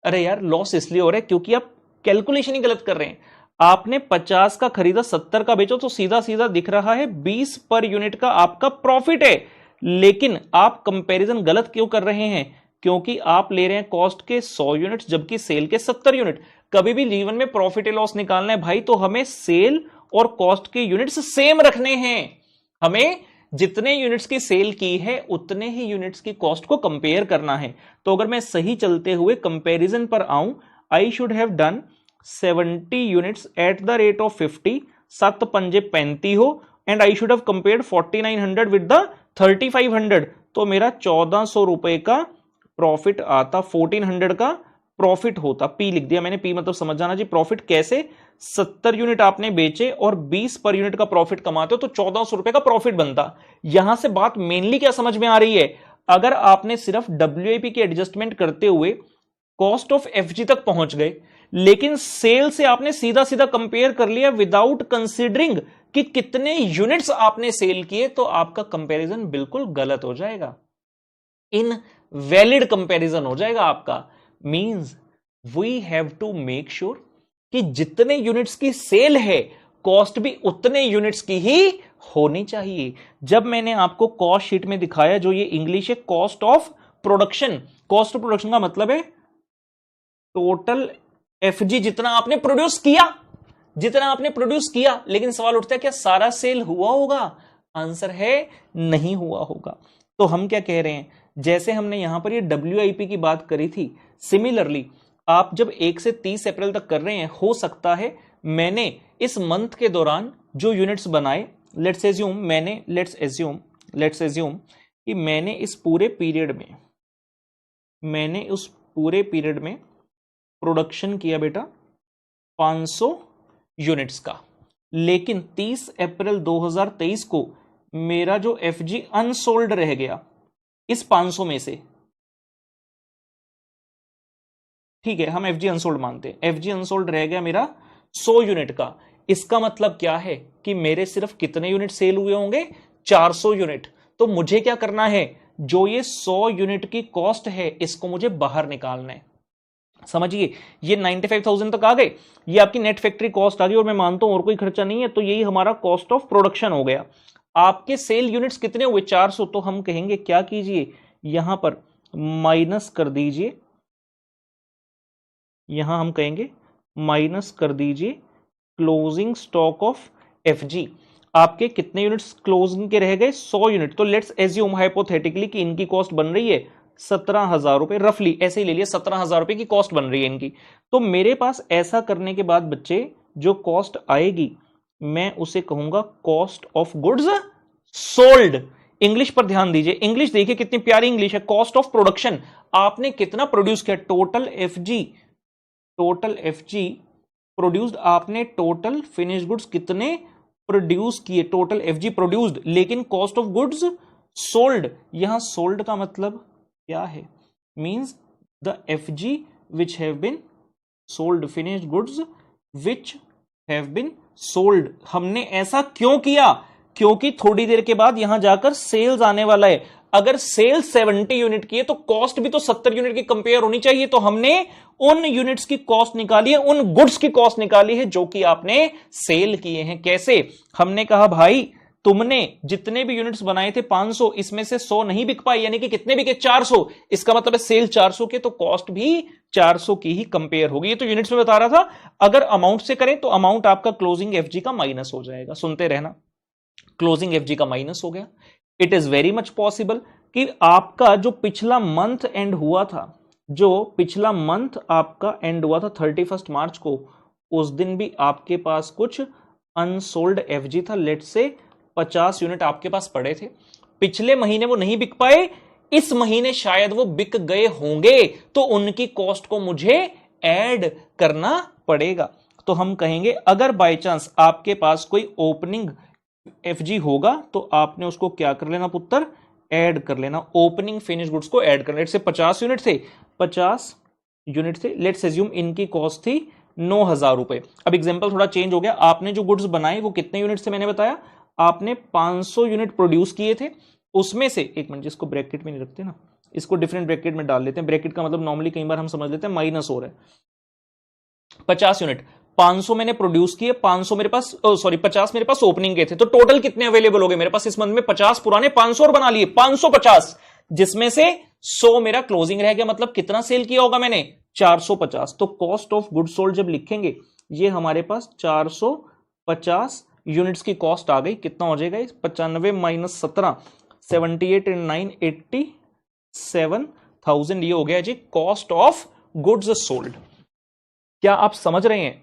Speaker 1: अरे यार लॉस इसलिए हो रहा है क्योंकि आप कैलकुलेशन ही गलत कर रहे हैं। आपने 50 का खरीदा 70 का बेचो, तो सीधा सीधा दिख रहा है 20 पर यूनिट का आपका प्रॉफिट है, लेकिन आप कंपैरिजन गलत क्यों कर रहे हैं, क्योंकि आप ले रहे हैं कॉस्ट के 100 यूनिट जबकि सेल के 70 यूनिट। कभी भी जीवन में प्रॉफिट या लॉस निकालना है भाई तो हमें सेल और कॉस्ट के यूनिट्स सेम रखने हैं। हमें जितने यूनिट्स की सेल की है उतने ही यूनिट्स की कॉस्ट को कंपेयर करना है। तो अगर मैं सही चलते हुए कंपैरिजन पर आऊं, I should have done 70 units at the rate of 50, 7 पंजे 35 हो, and I should have compared 4900 with the 3500, तो मेरा 1400 रुपए का प्रॉफिट आता, 1400 का प्रॉफिट होता। पी लिख दिया मैंने, पी मतलब समझ जाना जी प्रॉफिट कैसे, 70 यूनिट आपने बेचे और 20 पर यूनिट का प्रॉफिट कमाते हो तो 1400 रुपए का प्रॉफिट बनता। यहां से बात मेनली क्या समझ में आ रही है, अगर आपने सिर्फ डब्ल्यूआईपी की एडजस्टमेंट करते हुए कॉस्ट ऑफ एफजी तक पहुंच गए, लेकिन सेल से आपने सीधा सीधा कंपेयर कर लिया विदाउट कंसीडरिंग कि कितने यूनिट्स आपने सेल किए, तो आपका कंपैरिजन बिल्कुल गलत हो जाएगा, इनवैलिड कंपैरिजन हो जाएगा आपका। Means we have to make sure कि जितने यूनिट्स की सेल है कॉस्ट भी उतने यूनिट्स की ही होनी चाहिए। जब मैंने आपको कॉस्ट शीट में दिखाया जो ये इंग्लिश है cost of production, cost of production का मतलब है टोटल एफजी जितना आपने प्रोड्यूस किया, जितना आपने प्रोड्यूस किया। लेकिन सवाल उठता है क्या सारा सेल हुआ होगा, आंसर है नहीं हुआ होगा। तो हम क्या कह रहे हैं, जैसे हमने यहां पर ये डब्ल्यूआईपी की बात करी थी, सिमिलरली आप जब 1 से 30 अप्रैल तक कर रहे हैं, हो सकता है मैंने इस मंथ के दौरान जो यूनिट्स बनाए, लेट्स एज्यूम कि मैंने इस पूरे पीरियड में प्रोडक्शन किया बेटा 500 यूनिट्स का, लेकिन 30 अप्रैल 2023 को मेरा जो एफजी अनसोल्ड रह गया इस 500 में से, ठीक है हम एफजी अनसोल्ड मानते हैं, एफजी अनसोल्ड रह गया मेरा 100 यूनिट का। इसका मतलब क्या है कि मेरे सिर्फ कितने यूनिट सेल हुए होंगे 400 यूनिट। तो मुझे क्या करना है, जो ये 100 यूनिट की कॉस्ट है इसको मुझे बाहर निकालना है। समझिए ये 95,000 तक आ गए, ये आपकी नेट फैक्ट्री कॉस्ट आ गई, और मैं मानता हूं और कोई खर्चा नहीं है, तो यही हमारा कॉस्ट ऑफ प्रोडक्शन हो गया। आपके सेल यूनिट्स कितने हुए 400, तो हम कहेंगे क्या कीजिए यहां पर माइनस कर दीजिए, यहां हम कहेंगे माइनस कर दीजिए क्लोजिंग स्टॉक ऑफ एफजी। आपके कितने यूनिट्स क्लोजिंग के रह गए 100 यूनिट, तो लेट्स एज्यूम हाइपोथेटिकली कि इनकी कॉस्ट बन रही है 17,000 रुपए, रफली ऐसे ही ले लिया 17,000 रुपए की कॉस्ट बन रही है इनकी। तो मेरे पास ऐसा करने के बाद बच्चे जो कॉस्ट आएगी मैं उसे कहूंगा cost of goods sold. English पर ध्यान दीजिए, इंग्लिश देखिए कितनी प्यारी इंग्लिश है। कॉस्ट ऑफ प्रोडक्शन, आपने कितना प्रोड्यूस किया, टोटल एफ जी प्रोड्यूस्ड, आपने टोटल फिनिश गुड्स कितने प्रोड्यूस किए, टोटल एफ जी प्रोड्यूस्ड। लेकिन कॉस्ट ऑफ गुड्स सोल्ड, यहां सोल्ड का मतलब क्या है, means the F G which have been sold, finished goods which have been sold. हमने ऐसा क्यों किया, क्योंकि थोड़ी देर के बाद यहां जाकर सेल्स आने वाला है। अगर सेल्स 70 यूनिट की है तो कॉस्ट भी तो 70 यूनिट की कंपेयर होनी चाहिए। तो हमने उन यूनिट्स की कॉस्ट निकाली है, उन गुड्स की कॉस्ट निकाली है जो कि आपने सेल किए हैं। कैसे, हमने कहा भाई तुमने जितने भी यूनिट्स बनाए थे 500, इसमें से 100 नहीं बिक पाए, यानी कि कितने बिके, 400। इसका मतलब है सेल 400 के, तो कॉस्ट भी 400 की ही कंपेयर होगी। ये तो यूनिट्स में बता रहा था। अगर अमाउंट से करें तो अमाउंट आपका क्लोजिंग एफजी का माइनस हो जाएगा, सुनते रहना, क्लोजिंग एफजी का माइनस हो गया। It is very much possible कि आपका जो पिछला मंथ एंड हुआ था, जो पिछला मंथ आपका एंड हुआ था 31 मार्च को, उस दिन भी आपके पास कुछ अनसोल्ड एफजी था। लेट से 50 यूनिट आपके पास पड़े थे, पिछले महीने वो नहीं बिक पाए, इस महीने शायद वो बिक गए होंगे, तो उनकी कॉस्ट को मुझे ऐड करना पड़ेगा। तो हम कहेंगे अगर बाय चांस आपके पास कोई ओपनिंग एफजी होगा तो आपने उसको क्या कर लेना पुत्र, ऐड कर लेना, ओपनिंग फिनिश गुड्स को ऐड करना। लेट से 50 यूनिट थे, 50 यूनिट थे, लेट्स एज्यूम इनकी कॉस्ट थी 9,000 रुपए। अब एग्जांपल थोड़ा चेंज हो गया, आपने जो गुड्स बनाए वो कितने यूनिट थे, मैंने बताया आपने 500 यूनिट प्रोड्यूस किए थे, उसमें से, एक मिनट जिसको ब्रैकेट में नहीं रखते ना, इसको डिफरेंट ब्रैकेट में डाल लेते हैं। ब्रैकेट का मतलब नॉर्मली कई बार हम समझ लेते हैं माइनस हो रहा है। 50 यूनिट, 500 मैंने प्रोड्यूस किए, 500 मेरे पास, सॉरी 50 मेरे पास ओपनिंग के थे, तो टोटल कितने अवेलेबल हो गए मेरे पास इस मंथ में, 50 पुराने, 500 और बना लिए, 550, जिसमें से 100 मेरा क्लोजिंग रह गया। मतलब कितना सेल किया होगा मैंने, 450। तो कॉस्ट ऑफ गुड्स सोल्ड जब लिखेंगे, ये हमारे पास 450 यूनिट्स की कॉस्ट आ गई। कितना हो जाएगा, 95 माइनस 17, 78 एंड 9, 87,000, ये हो गया जी कॉस्ट ऑफ गुड्स सोल्ड। क्या आप समझ रहे हैं,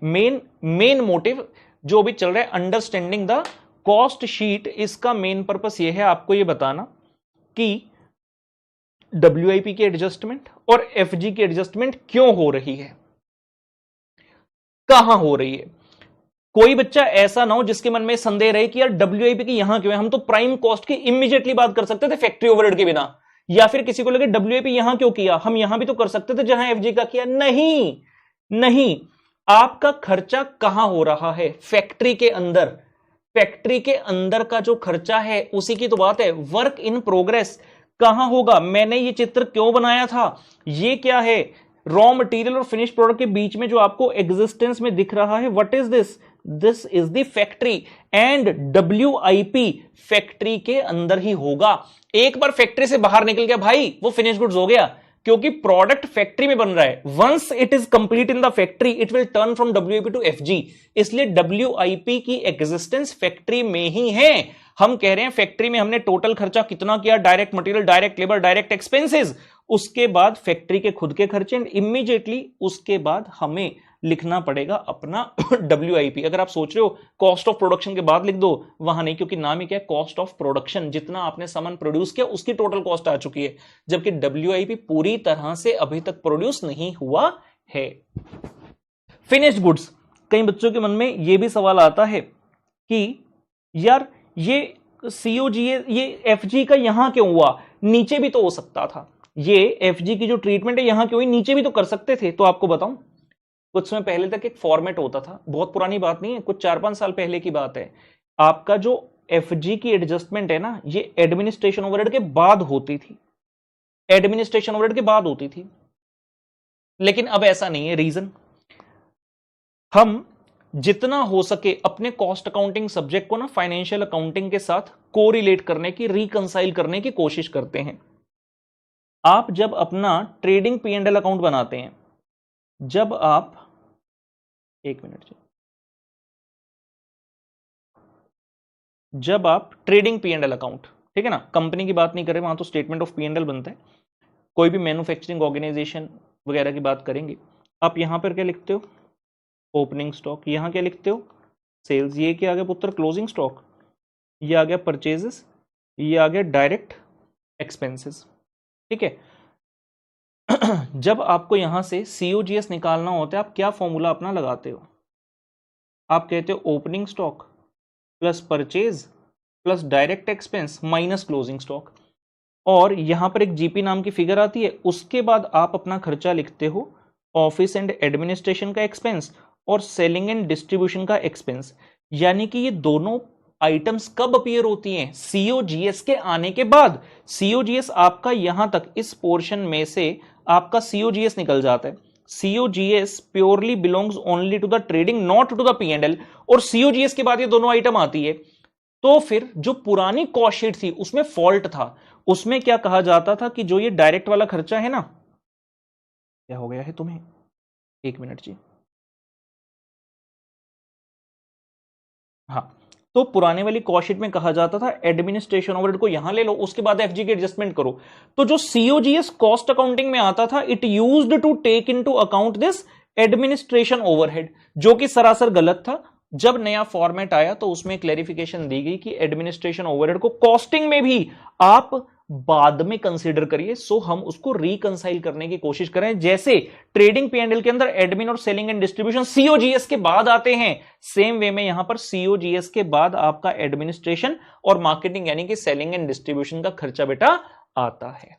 Speaker 1: मेन मोटिव जो भी चल रहा है, अंडरस्टैंडिंग द कॉस्ट शीट, इसका मेन पर्पस यह है आपको यह बताना कि डब्ल्यूआईपी की एडजस्टमेंट और एफजी की एडजस्टमेंट क्यों हो रही है, कहां हो रही है। कोई बच्चा ऐसा ना हो जिसके मन में संदेह रहे कि यार डब्ल्यूआईपी की यहां क्यों है, हम तो प्राइम कॉस्ट की इमीडिएटली बात कर सकते थे फैक्ट्री ओवरहेड के बिना। या फिर किसी को लगे डब्ल्यूआईपी यहां क्यों किया, हम यहां भी तो कर सकते थे जहां एफजी का किया। नहीं नहीं, आपका खर्चा कहां हो रहा है, फैक्ट्री के अंदर। फैक्ट्री के अंदर का जो खर्चा है उसी की तो बात है, वर्क इन प्रोग्रेस कहां होगा। मैंने ये चित्र क्यों बनाया था, ये क्या है, रॉ मटेरियल और फिनिश प्रोडक्ट के बीच में जो आपको एग्जिस्टेंस में दिख रहा है, what is this, this is the factory and WIP factory के अंदर ही होगा। एक बार फैक्ट्री से बाहर निकल गया भाई, वो फिनिश गुड्स हो गया, क्योंकि प्रोडक्ट फैक्ट्री में बन रहा है। Once it is complete in the factory it will turn from WIP to FG. इसलिए डब्ल्यूआईपी की एग्जिस्टेंस फैक्ट्री में ही है। हम कह रहे हैं फैक्ट्री में हमने टोटल खर्चा कितना किया, direct material, direct labour, direct expenses, उसके बाद फैक्ट्री के खुद के खर्चे, एंड इमीडिएटली उसके बाद हमें लिखना पड़ेगा अपना डब्ल्यूआईपी। अगर आप सोच रहे हो कॉस्ट ऑफ प्रोडक्शन के बाद लिख दो, वहां नहीं, क्योंकि नाम ही क्या है, कॉस्ट ऑफ प्रोडक्शन। जितना आपने सामान प्रोड्यूस किया उसकी टोटल कॉस्ट आ चुकी है, जबकि डब्ल्यूआईपी पूरी तरह से अभी तक प्रोड्यूस नहीं हुआ है। फिनिश्ड गुड्स, कई बच्चों के मन में यह भी सवाल आता है कि यार ये सीओजी, ये एफजी का यहां क्यों हुआ, नीचे भी तो हो सकता था। ये एफजी की जो ट्रीटमेंट है यहां क्यों हुई, नीचे भी तो कर सकते थे। तो आपको बताऊं, कुछ समय पहले तक एक फॉर्मेट होता था, बहुत पुरानी बात नहीं है, कुछ 4-5 साल पहले की बात है। आपका जो एफजी की एडजस्टमेंट है ना, ये एडमिनिस्ट्रेशन ओवरहेड के बाद होती थी, एडमिनिस्ट्रेशन ओवरहेड के बाद होती थी। लेकिन अब ऐसा नहीं है। रीजन, हम जितना हो सके अपने कॉस्ट अकाउंटिंग सब्जेक्ट को ना फाइनेंशियल अकाउंटिंग के साथ कोरिलेट करने की, रिकंसाइल करने की कोशिश करते हैं। आप जब अपना trading P and L account बनाते हैं, जब आप, एक मिनट, जब आप trading P and L account, ठीक है ना, कंपनी की बात नहीं करें, वहां तो statement of P and L बनता है, कोई भी मैन्युफैक्चरिंग ऑर्गेनाइजेशन वगैरह की बात करेंगे, आप यहां पर क्या लिखते हो, ओपनिंग स्टॉक, यहां क्या लिखते हो, सेल्स, ये क्या आ गया पुत्र, क्लोजिंग स्टॉक, ये आ गया परचेजेस, ये आ गया डायरेक्ट एक्सपेंसेस। ठीक है, जब आपको यहां से COGS निकालना होता है, आप क्या फॉर्मूला अपना लगाते हो? आप कहते हो opening stock plus purchase plus direct expense minus closing stock, और यहां पर एक जीपी नाम की फिगर आती है, उसके बाद आप अपना खर्चा लिखते हो ऑफिस एंड एडमिनिस्ट्रेशन का एक्सपेंस और सेलिंग एंड डिस्ट्रीब्यूशन का एक्सपेंस। यानी कि ये दोनों आइटम्स कब अपीयर होती हैं? COGS के आने के बाद। COGS आपका यहां तक इस पोर्शन में से आपका COGS निकल जाता है। COGS purely belongs only to the trading, not to the P&L, और COGS के बाद ये दोनों आइटम आती है। तो फिर जो पुरानी कॉस्ट शीट थी उसमें फॉल्ट था। उसमें क्या कहा जाता था कि जो ये डायरेक्ट वाला खर्चा है ना, क्या हो गया है तुम्हें? एक मिनट जी। हाँ, तो पुराने वाली कॉस्ट शीट में कहा जाता था एडमिनिस्ट्रेशन ओवरहेड को यहां ले लो, उसके बाद FG की एडजस्टमेंट करो। तो जो COGS कॉस्ट अकाउंटिंग में आता था, it used to take into account this administration overhead, जो कि सरासर गलत था। जब नया फॉर्मेट आया तो उसमें क्लैरिफिकेशन दी गई कि एडमिनिस्ट्रेशन ओवरहेड को कॉस्टिंग में भी आप बाद में कंसीडर करिए। सो हम उसको रिकंसाइल करने की कोशिश करें। जैसे ट्रेडिंग P&L के अंदर एडमिन और सेलिंग एंड डिस्ट्रीब्यूशन COGS के बाद आते हैं, सेम वे में यहां पर COGS के बाद आपका एडमिनिस्ट्रेशन और मार्केटिंग यानी कि सेलिंग एंड डिस्ट्रीब्यूशन का खर्चा बेटा आता है।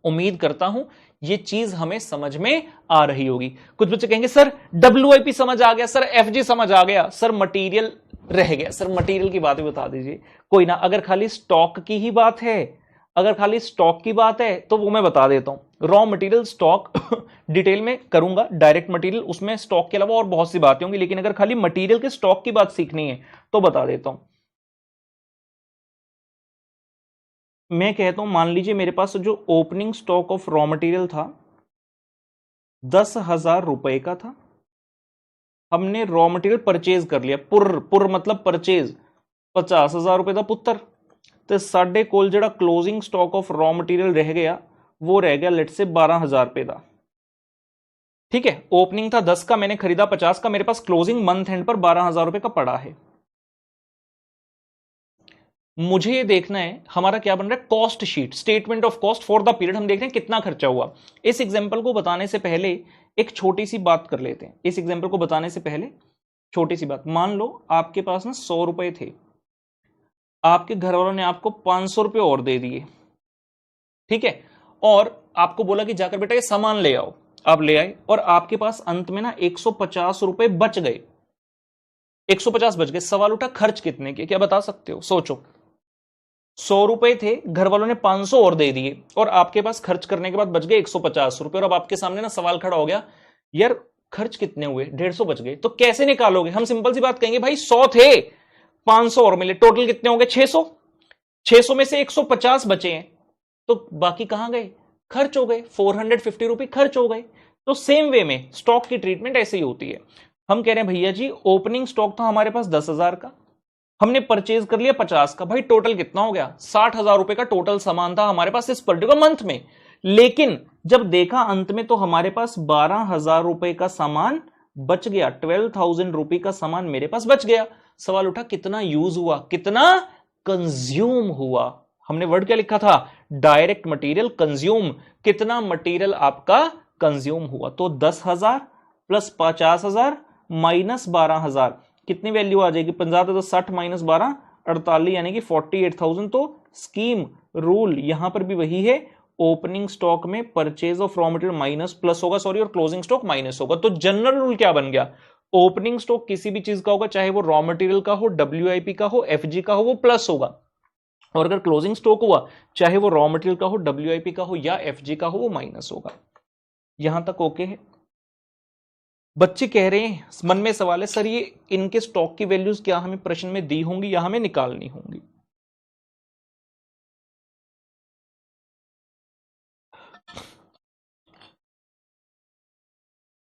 Speaker 1: उम्मीद करता हूं ये चीज हमें समझ में आ रही होगी। कुछ बच्चे कहेंगे सर WIP समझ आ गया, सर FG समझ आ गया, सर मटेरियल रह गया। सर मटेरियल की बात भी बता दीजिए। कोई ना, अगर खाली स्टॉक की ही बात है, अगर खाली स्टॉक की बात है तो वो मैं बता देता हूं। रॉ मटेरियल स्टॉक डिटेल में करूंगा, डायरेक्ट मटेरियल, उसमें स्टॉक के अलावा और बहुत सी बातें होंगी, लेकिन अगर खाली मटेरियल के स्टॉक की बात सीखनी है तो बता देता हूं। मैं कहता हूं, मान लीजिए मेरे पास जो opening stock of raw material था 10,000 रुपए का था। हमने रॉ मटेरियल परचेज कर लिया, पुर मतलब परचेज 50,000 रुपए का पुत्र। तो साडे कोल जेड़ा closing stock of raw material रह गया वो रह गया लेट से 12,000 रुपए का। ठीक है, ओपनिंग था 10 का, मैंने खरीदा 50 का, मेरे पास क्लोजिंग मंथ एंड पर 12,000 रुपए का पड़ा है। मुझे ये देखना है हमारा क्या बन रहा है, cost sheet, statement of cost for the period. हम देख रहे हैं कितना खर्चा हुआ। इस एग्जांपल को बताने से पहले एक छोटी सी बात कर लेते हैं। इस एग्जांपल को बताने से पहले छोटी सी बात, मान लो आपके पास ना 100 रुपए थे, आपके घर वालों ने आपको 500 रुपए और दे दिए। ठीक है, और आपको बोला कि जाकर बेटा ये सामान ले आओ। आप ले आए और आपके पास अंत में ना 150 रुपए बच गए। 150 बच गए। सवाल उठा खर्च कितने के, क्या बता सकते हो? सोचो, 100 रुपए थे, घर वालों ने 500 और दे दिए, और आपके पास खर्च करने के बाद बच गए 150 रुपए। और अब आपके सामने ना सवाल खड़ा हो गया, यार खर्च कितने हुए? 150 बच गए, तो कैसे निकालोगे? हम सिंपल सी बात कहेंगे, भाई 100 थे, 500 और मिले, टोटल कितने हो गए? 600। 600 में से 150 बचे हैं, तो बाकी कहां गए? खर्च हो गए। 450 रुपए खर्च हो गए। तो सेम वे में स्टॉक की ट्रीटमेंट ऐसे ही होती है। हम कह रहे हैं भैया जी ओपनिंग स्टॉक था हमारे पास 10,000 का, हमने परचेज कर लिया 50 का, भाई टोटल कितना हो गया? 60,000 रुपए का टोटल सामान था हमारे पास इस पर्टिकुलर मंथ में। लेकिन जब देखा अंत में तो हमारे पास 12,000 रुपए का सामान बच गया, 12,000 रुपए का सामान मेरे पास बच गया। सवाल उठा कितना यूज हुआ, कितना कंज्यूम हुआ? हमने वर्ड क्या लिखा था? Direct material consume. कितना मटेरियल आपका कंज्यूम हुआ? तो 10,000 प्लस 50,000 माइनस 12,000, कितनी वैल्यू आ जाएगी? 50 तो 60 माइनस 12 48, यानी कि 48,000। तो स्कीम रूल यहां पर भी वही है, ओपनिंग स्टॉक में purchase of raw material minus plus होगा, सॉरी, और क्लोजिंग स्टॉक माइनस होगा। तो जनरल रूल क्या बन गया? ओपनिंग स्टॉक किसी भी चीज का होगा, चाहे वो रॉ मटेरियल का हो, WIP का हो, FG का हो, वो प्लस होगा। और अगर क्लोजिंग स्टॉक हुआ, चाहे वो रॉ मटेरियल का हो, WIP का हो या FG का हो, वो माइनस होगा। यहां तक ओके है? बच्चे कह रहे हैं, मन में सवाल है, सर ये इनके स्टॉक की वैल्यूज क्या हमें प्रश्न में दी होंगी या हमें निकालनी होंगी?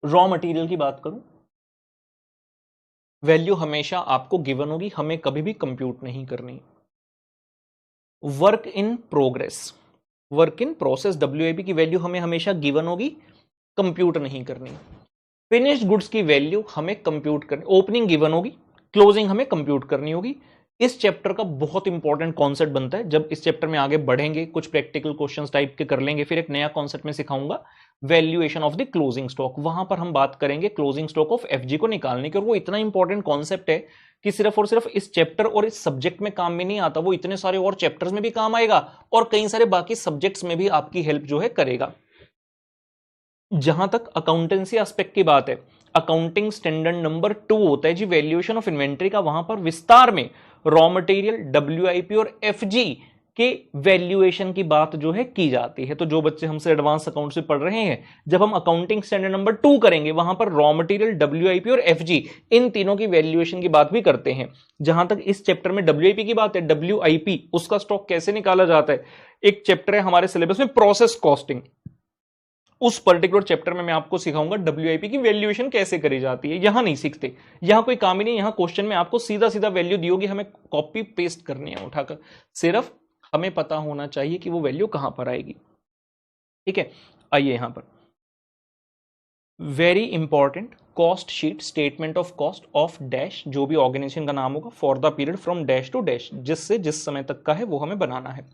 Speaker 1: रॉ मटेरियल की बात करूं, वैल्यू हमेशा आपको गिवन होगी, हमें कभी भी कंप्यूट नहीं करनी। Work in progress, work in process, WIP की वैल्यू हमें हमेशा गिवन होगी, कंप्यूट नहीं करनी। फिनिश्ड गुड्स की वैल्यू हमें कंप्यूट करनी, ओपनिंग गिवन होगी, क्लोजिंग हमें कंप्यूट करनी होगी। इस चैप्टर का बहुत इंपॉर्टेंट कॉन्सेप्ट बनता है। जब इस चैप्टर में आगे बढ़ेंगे, कुछ प्रैक्टिकल क्वेश्चंस टाइप के कर लेंगे, फिर एक नया कॉन्सेप्ट में सिखाऊंगा valuation of the closing stock. वहां पर हम बात करेंगे क्लोजिंग स्टॉक ऑफ एफजी को निकालने की, और वो इतना इंपॉर्टेंट कॉन्सेप्ट है कि सिर्फ और सिर्फ इस चैप्टर और इस सब्जेक्ट में काम में नहीं आता, वो इतने सारे और चैप्टर्स में भी काम आएगा और कई सारे बाकी सब्जेक्ट्स में भी आपकी हेल्प जो है करेगा। जहां तक अकाउंटेंसी एस्पेक्ट की बात है, अकाउंटिंग स्टैंडर्ड नंबर 2 होता है जी वैल्यूएशन ऑफ इन्वेंट्री का। वहां पर विस्तार में रॉ मटेरियल, डब्ल्यूआईपी और एफजी के वैल्यूएशन की बात जो है की जाती है। तो जो बच्चे हमसे एडवांस अकाउंट से पढ़ रहे हैं, जब हम अकाउंटिंग स्टैंडर्ड नंबर 2 करेंगे, वहां पर रॉ मटेरियल, डब्ल्यूआईपी और एफजी इन तीनों की वैल्यूएशन की बात भी करते हैं। जहां तक इस चैप्टर में डब्ल्यूआईपी की बात है, डब्ल्यूआईपी उसका स्टॉक कैसे निकाला जाता है, एक चैप्टर है हमारे सिलेबस में प्रोसेस कॉस्टिंग। उस पर्टिकुलर चैप्टर में मैं आपको सिखाऊंगा डब्ल्यूआईपी की वैल्यूएशन कैसे करी जाती है। यहां नहीं सीखते, यहां कोई काम ही नहीं। यहां क्वेश्चन में आपको सीधा सीधा वैल्यू दी होगी, हमें कॉपी पेस्ट करनी है उठाकर, सिर्फ हमें पता होना चाहिए कि वो वैल्यू कहां पर आएगी। ठीक है, आइए यहां पर very important cost sheet, statement of cost of dash, जो भी ऑर्गेनाइजेशन का नाम होगा, for the period from dash to dash, जिससे जिस समय तक का है वो हमें बनाना है।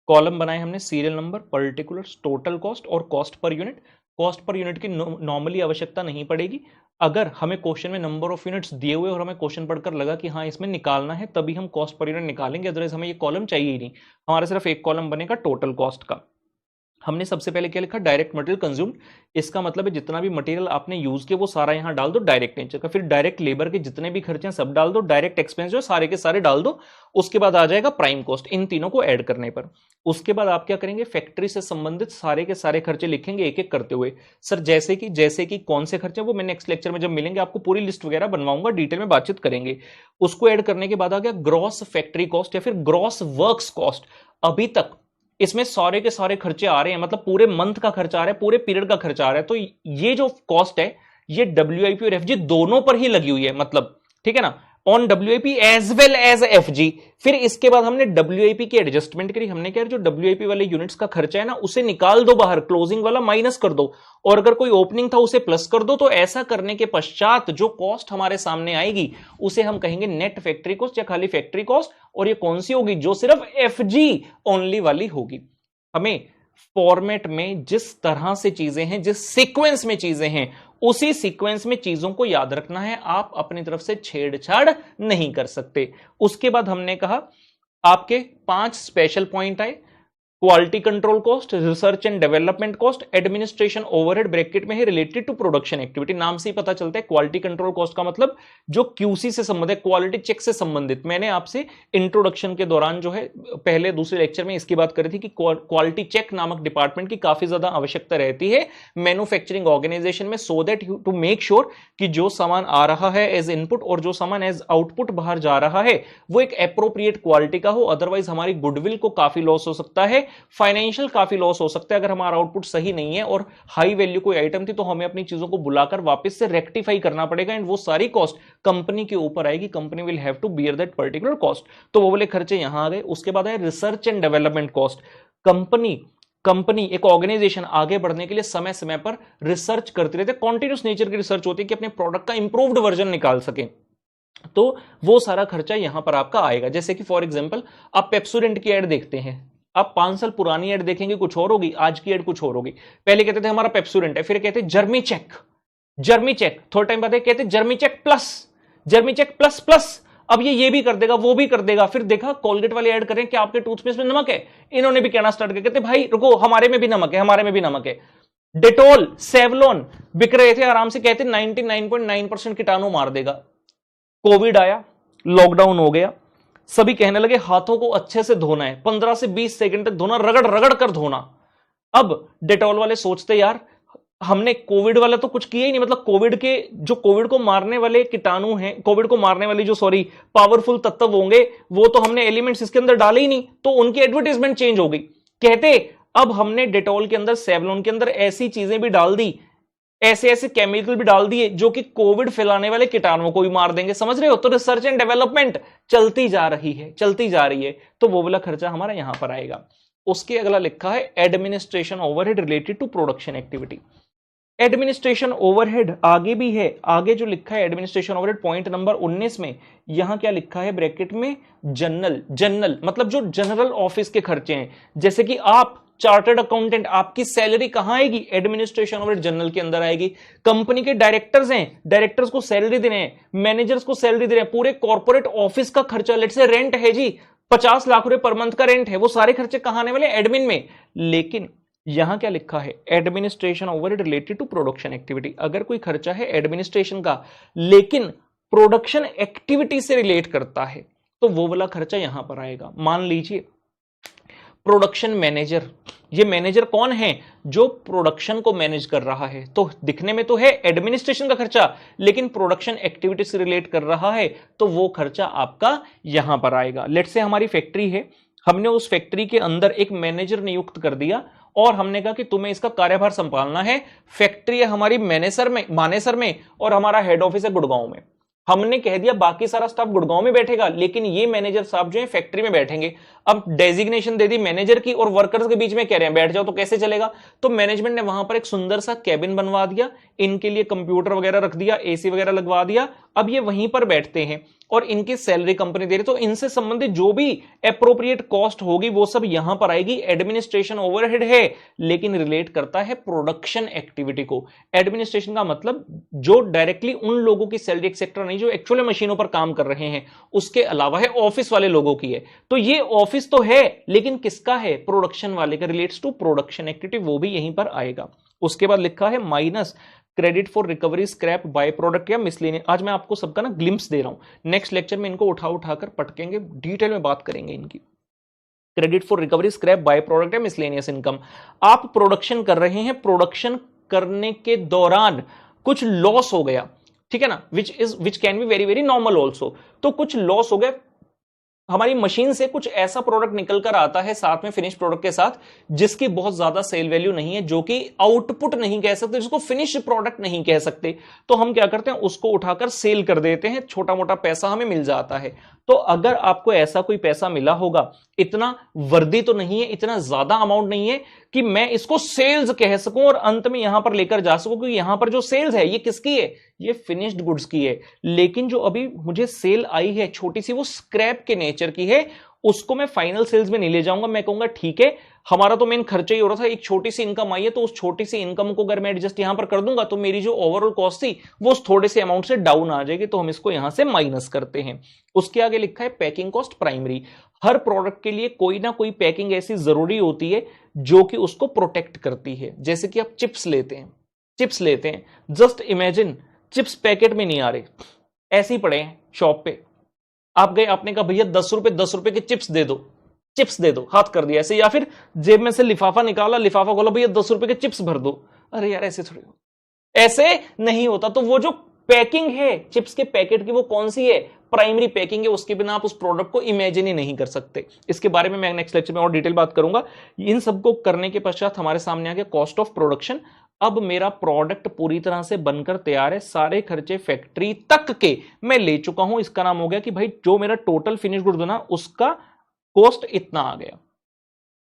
Speaker 1: कॉलम बनाए हमने serial number, particulars, total cost और cost per unit. Cost per unit की नॉर्मली आवश्यकता नहीं पड़ेगी। अगर हमें क्वेश्चन में नंबर ऑफ यूनिट्स दिए हुए और हमें क्वेश्चन पढ़कर लगा कि हाँ इसमें निकालना है, तभी हम कॉस्ट पर यूनिट निकालेंगे, अदरवाइज हमें ये कॉलम चाहिए ही नहीं। हमारा सिर्फ एक कॉलम बनेगा टोटल कॉस्ट का। हमने सबसे पहले क्या लिखा, डायरेक्ट मटेरियल कंज्यूम्ड। इसका मतलब है जितना भी मटेरियल आपने यूज किया वो सारा यहां डाल दो डायरेक्ट नेचर का। फिर डायरेक्ट लेबर के जितने भी खर्चे हैं सब डाल दो, डायरेक्ट एक्सपेंस जो सारे के सारे डाल दो। उसके बाद आ जाएगा प्राइम कॉस्ट, इन तीनों को ऐड करने पर। उसके बाद आप क्या करेंगे, फैक्ट्री से संबंधित सारे के सारे खर्चे लिखेंगे एक एक करते हुए। सर जैसे कि कौन से खर्चे, वो मैं नेक्स्ट लेक्चर में जब मिलेंगे आपको पूरी लिस्ट वगैरह बनवाऊंगा, डिटेल में बातचीत करेंगे। उसको ऐड करने के बाद आ गया ग्रॉस फैक्ट्री कॉस्ट या फिर ग्रॉस वर्क्स कॉस्ट। अभी तक इसमें सारे के सारे खर्चे आ रहे हैं, मतलब पूरे मंथ का खर्चा आ रहा है, पूरे पीरियड का खर्चा आ रहा है। तो ये जो कॉस्ट है ये डब्ल्यूआईपी और एफजी दोनों पर ही लगी हुई है, मतलब ठीक है ना, on WIP as well as FG. फिर इसके बाद हमने डब्ल्यूआईपी की एडजस्टमेंट करी। हमने क्या, जो डब्ल्यूआईपी वाले यूनिट्स का खर्चा है ना उसे निकाल दो बाहर, क्लोजिंग वाला माइनस कर दो, और अगर कोई ओपनिंग था उसे प्लस कर दो। तो ऐसा करने के पश्चात जो कॉस्ट हमारे सामने आएगी उसे हम कहेंगे नेट फैक्ट्री कॉस्ट या खाली फैक्ट्री कॉस्ट। और ये कौन सी होगी, जो सिर्फ एफजी ओनली वाली होगी। हमें फॉर्मेट में जिस तरह से चीजें हैं, जिस सीक्वेंस में चीजें हैं, उसी सीक्वेंस में चीजों को याद रखना है। आप अपनी तरफ से छेड़छाड़ नहीं कर सकते। उसके बाद हमने कहा आपके 5 स्पेशल पॉइंट आए, quality control cost, research and development cost, administration overhead bracket में है रिलेटेड टू प्रोडक्शन एक्टिविटी। नाम से ही पता चलता है क्वालिटी कंट्रोल कॉस्ट का मतलब जो क्यूसी से संबंधित, क्वालिटी चेक से संबंधित। मैंने आपसे इंट्रोडक्शन के दौरान जो है पहले दूसरे लेक्चर में इसकी बात करी थी कि क्वालिटी चेक नामक डिपार्टमेंट की काफी ज्यादा आवश्यकता रहती है मैन्युफैक्चरिंग ऑर्गेनाइजेशन में, so that to make sure कि जो सामान आ रहा है एज इनपुट और जो सामान एज आउटपुट बाहर जा रहा है वो एक एप्रोप्रिएट क्वालिटी का हो। अदरवाइज हमारी गुडविल को काफी लॉस हो सकता है, फाइनेंशियल काफी लॉस हो सकता है। अगर हमारा आउटपुट सही नहीं है और हाई वैल्यू कोई आइटम थी तो हमें अपनी चीजों को बुलाकर वापस से रेक्टिफाई करना पड़ेगा, एंड वो सारी कॉस्ट कंपनी के ऊपर आएगी। Company will have to bear that particular cost. तो वो वाले खर्चे यहां आ गए। उसके बाद है research and development cost. Company एक ऑर्गेनाइजेशन आगे बढ़ने के लिए समय समय पर रिसर्च करती रहती है, कॉन्टिन्यूस नेचर की रिसर्च होती है कि अपने प्रोडक्ट का इंप्रूव्ड वर्जन निकाल सके। तो वो सारा खर्चा यहां पर आपका आएगा। जैसे कि फॉर एग्जांपल आप पेप्सोडेंट की एड देखते हैं, आप 5 साल पुरानी एड देखेंगे कुछ और होगी, आज की एड कुछ और होगी। पहले कहते थे हमारा पेप्सोडेंट है, फिर कहते जर्मी चेक, थोड़ा टाइम बाद कहते जर्मी चेक प्लस प्लस। अब ये भी कर देगा, वो भी कर देगा। फिर देखा कोलगेट वाली ऐड करें कि आपके टूथपेस्ट में नमक है, इन्होंने भी कहना स्टार्ट किया, कहते भाई रुको हमारे में भी नमक है। डेटोल, सेवलॉन बिक रहे थे आराम से, कहते 99.9% कीटाणु मार देगा। कोविड आया, लॉकडाउन हो गया, सभी कहने लगे हाथों को अच्छे से धोना है, 15 से 20 सेकंड तक धोना, रगड़ कर धोना। अब डेटॉल वाले सोचते यार हमने कोविड वाला तो कुछ किया ही नहीं, मतलब कोविड को मारने वाले कीटाणु हैं, कोविड को मारने वाली जो पावरफुल तत्व होंगे वो तो हमने एलिमेंट्स इसके अंदर डाले ही नहीं, तो उनकी एडवर्टाइजमेंट चेंज हो गई। कहते अब हमने डेटॉल के अंदर, सेवलॉन के अंदर ऐसी चीजें भी डाल दी, ऐसे केमिकल भी डाल दिए जो कि कोविड फैलाने वाले कीटाणुओं को भी मार देंगे। समझ रहे हो? तो रिसर्च एंड डेवलपमेंट चलती जा रही है, तो वो वाला खर्चा हमारा यहां पर आएगा। उसके अगला लिखा है administration overhead related to production activity. Administration overhead आगे भी है, आगे जो लिखा है एडमिनिस्ट्रेशन ओवरहेड पॉइंट नंबर 19 में, यहां क्या लिखा है ब्रैकेट में, जनरल मतलब जो जनरल ऑफिस के खर्चे हैं, जैसे कि आप चार्टर्ड अकाउंटेंट, आपकी सैलरी कहां आएगी, एडमिनिस्ट्रेशन ओवरहेड जनरल के अंदर आएगी। कंपनी के डायरेक्टर्स हैं, डायरेक्टर्स को सैलरी देने हैं, मैनेजर्स को सैलरी दे रहे हैं, पूरे कॉर्पोरेट ऑफिस का खर्चा, लेट्स से रेंट है जी 50 लाख रुपए पर मंथ का रेंट है, वो सारे खर्चे कहां आने वाले, एडमिन में। लेकिन यहां क्या लिखा है, administration overhead related to production activity. अगर कोई खर्चा है एडमिनिस्ट्रेशन का लेकिन प्रोडक्शन एक्टिविटी से रिलेट करता है तो वो वाला खर्चा यहां पर आएगा। मान लीजिए प्रोडक्शन मैनेजर, ये मैनेजर कौन है, जो प्रोडक्शन को मैनेज कर रहा है, तो दिखने में तो है एडमिनिस्ट्रेशन का खर्चा, लेकिन प्रोडक्शन एक्टिविटी से रिलेट कर रहा है तो वो खर्चा आपका यहां पर आएगा। लेट्स से हमारी फैक्ट्री है, हमने उस फैक्ट्री के अंदर एक मैनेजर नियुक्त कर दिया और हमने कहा कि तुम्हें इसका कार्यभार संभालना है। फैक्ट्री है हमारी मानेसर में और हमारा हेड ऑफिस है गुड़गांव में। हमने कह दिया बाकी सारा स्टाफ गुड़गांव में बैठेगा, लेकिन ये मैनेजर साहब जो है फैक्ट्री में बैठेंगे। अब डेजिग्नेशन दे दी मैनेजर की और वर्कर्स के बीच में कह रहे हैं बैठ जाओ, तो कैसे चलेगा। तो मैनेजमेंट ने वहां पर एक सुंदर सा कैबिन बनवा दिया, इनके लिए कंप्यूटर वगैरह रख दिया, एसी वगैरह लगवा दिया। अब ये वहीं पर बैठते हैं और इनकी सैलरी कंपनी दे रही, तो इनसे संबंधित जो भी एप्रोप्रिएट कॉस्ट होगी वो सब यहां पर आएगी। एडमिनिस्ट्रेशन ओवरहेड है लेकिन रिलेट करता है प्रोडक्शन एक्टिविटी को। एडमिनिस्ट्रेशन का मतलब जो डायरेक्टली उन लोगों की सैलरी एक्सेट्रा नहीं जो एक्चुअली मशीनों पर काम कर रहे हैं, उसके अलावा है ऑफिस वाले लोगों की है। तो ये ऑफिस तो है लेकिन किसका है, प्रोडक्शन वाले का, रिलेट्स टू प्रोडक्शन एक्टिविटी, वो भी यहीं पर आएगा। उसके बाद लिखा है minus credit for recovery scrap by product या मिसलेनियस। आज मैं आपको सबका ना ग्लिम्स दे रहा हूं, नेक्स्ट लेक्चर में इनको उठाकर पटकेंगे, डिटेल में बात करेंगे इनकी। Credit for recovery scrap by product या मिसलेनियस इनकम। आप प्रोडक्शन कर रहे हैं, प्रोडक्शन करने के दौरान कुछ लॉस हो गया, ठीक है ना, which can be very very normal also. तो कुछ लॉस हो गया, हमारी मशीन से कुछ ऐसा प्रोडक्ट निकल कर आता है साथ में फिनिश प्रोडक्ट के साथ जिसकी बहुत ज्यादा सेल वैल्यू नहीं है, जो कि आउटपुट नहीं कह सकते, जिसको फिनिश प्रोडक्ट नहीं कह सकते। तो हम क्या करते हैं, उसको उठाकर सेल कर देते हैं, छोटा मोटा पैसा हमें मिल जाता है। तो अगर आपको ऐसा कोई पैसा मिला होगा, इतना वर्दी तो नहीं है, इतना ज्यादा अमाउंट नहीं है कि मैं इसको सेल्स कह सकूं और अंत में यहां पर लेकर जा सकूं, क्योंकि यहां पर जो सेल्स है ये किसकी है, ये फिनिश्ड गुड्स की है। लेकिन जो अभी मुझे सेल आई है छोटी सी, वो स्क्रैप के नेचर की है, उसको मैं फाइनल सेल्स में नहीं ले जाऊंगा। मैं कहूंगा ठीक है, हमारा तो मेन खर्चा ही हो रहा था, एक छोटी सी इनकम आई है, तो उस छोटी सी इनकम को अगर मैं एडजस्ट यहां पर कर दूंगा तो मेरी जो ओवरऑल कॉस्ट थी वो उस थोड़े से अमाउंट से डाउन आ जाएगी, तो हम इसको यहां से माइनस करते हैं। उसके आगे लिखा है पैकिंग कॉस्ट प्राइमरी। हर प्रोडक्ट के लिए कोई ना कोई पैकिंग ऐसी जरूरी होती है जो कि उसको प्रोटेक्ट करती है। जैसे कि आप चिप्स लेते हैं, जस्ट इमेजिन चिप्स पैकेट में नहीं आ रहे, ऐसे ही पड़े हैं शॉप पे, आप गए, आपने कहा भैया 10 रुपए के चिप्स दे दो, हाथ कर दिया ऐसे, या फिर जेब में से लिफाफा निकाला, लिफाफा खोला, भैया 10 रुपए के चिप्स भर दो। अरे यार ऐसे थोड़ी, ऐसे नहीं होता। तो वो जो पैकिंग है चिप्स के पैकेट की, वो कौन सी है, प्राइमरी पैकिंग है, उसके बिना आप उस प्रोडक्ट को इमेजिन ही नहीं कर सकते। इसके बारे में मैं नेक्स्ट लेक्चर में और डिटेल बात करूंगा। इन सबको करने के पश्चात हमारे सामने आ गया कॉस्ट ऑफ प्रोडक्शन। अब मेरा प्रोडक्ट पूरी तरह से बनकर तैयार है, सारे खर्चे फैक्ट्री तक के मैं ले चुका हूं। इसका नाम हो गया कि भाई जो मेरा टोटल फिनिश गुड्स बना उसका कॉस्ट इतना आ गया,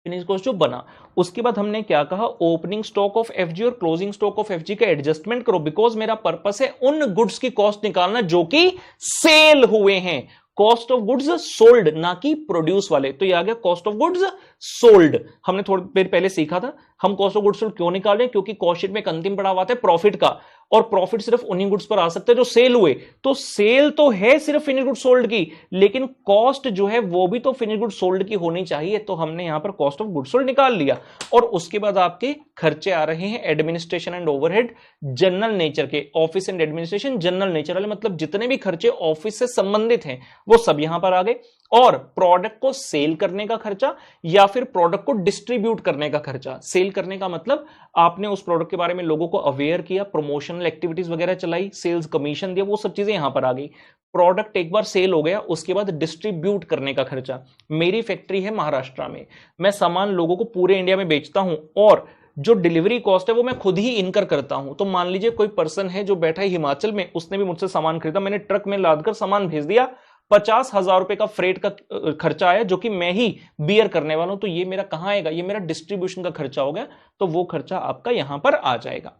Speaker 1: फिनिश कॉस्ट जो बना। उसके बाद हमने क्या कहा, ओपनिंग स्टॉक ऑफ एफजी और क्लोजिंग स्टॉक ऑफ एफजी का एडजस्टमेंट करो, बिकॉज मेरा पर्पस है उन गुड्स की कॉस्ट निकालना जो कि सेल हुए हैं। कॉस्ट ऑफ गुड्स सोल्ड, ना कि प्रोड्यूस वाले। तो ये आ गया कॉस्ट ऑफ गुड्स सोल्ड। हमने थोड़ी देर पहले सीखा था हम कॉस्ट ऑफ गुड्स सोल्ड क्यों निकाल रहे हैं, क्योंकि कॉस्ट शीट में एक अंतिम पड़ाव आता है प्रॉफिट का, और प्रॉफिट सिर्फ उन्हीं गुड्स पर आ सकते हैं जो सेल हुए। तो सेल तो है सिर्फ फिनिश गुड्स सोल्ड की, लेकिन कॉस्ट जो है वो भी तो फिनिश गुड्स सोल्ड की होनी चाहिए। तो हमने यहां पर कॉस्ट ऑफ गुड्स सोल्ड निकाल लिया। और उसके बाद आपके खर्चे आ रहे हैं administration and overhead general nature के। Office and administration general nature वाले, मतलब जितने भी खर्चे ऑफिस से संबंधित हैं वो सब यहां पर आ गए। और प्रोडक्ट को सेल करने का खर्चा या फिर प्रोडक्ट को डिस्ट्रीब्यूट करने का खर्चा। सेल करने का मतलब आपने उस प्रोडक्ट के बारे में लोगों को अवेयर किया, प्रमोशनल एक्टिविटीज वगैरह चलाई, सेल्स कमीशन दिया, वो सब चीजें यहां पर आ गई। प्रोडक्ट एक बार सेल हो गया, उसके बाद डिस्ट्रीब्यूट करने का खर्चा। मेरी फैक्ट्री है महाराष्ट्र में, मैं सामान लोगों को पूरे इंडिया में बेचता हूं और जो डिलीवरी कॉस्ट है वो मैं खुद ही इनकर करता हूं। तो मान लीजिए कोई पर्सन है जो बैठा है हिमाचल में, उसने भी मुझसे सामान खरीदा, मैंने ट्रक में लादकर सामान भेज दिया, 50,000 रुपए का फ्रेट का खर्चा आया जो कि मैं ही बियर करने वाला हूं। तो ये मेरा कहां आएगा, ये मेरा डिस्ट्रीब्यूशन का खर्चा हो गया। तो वो खर्चा आपका यहां पर आ जाएगा।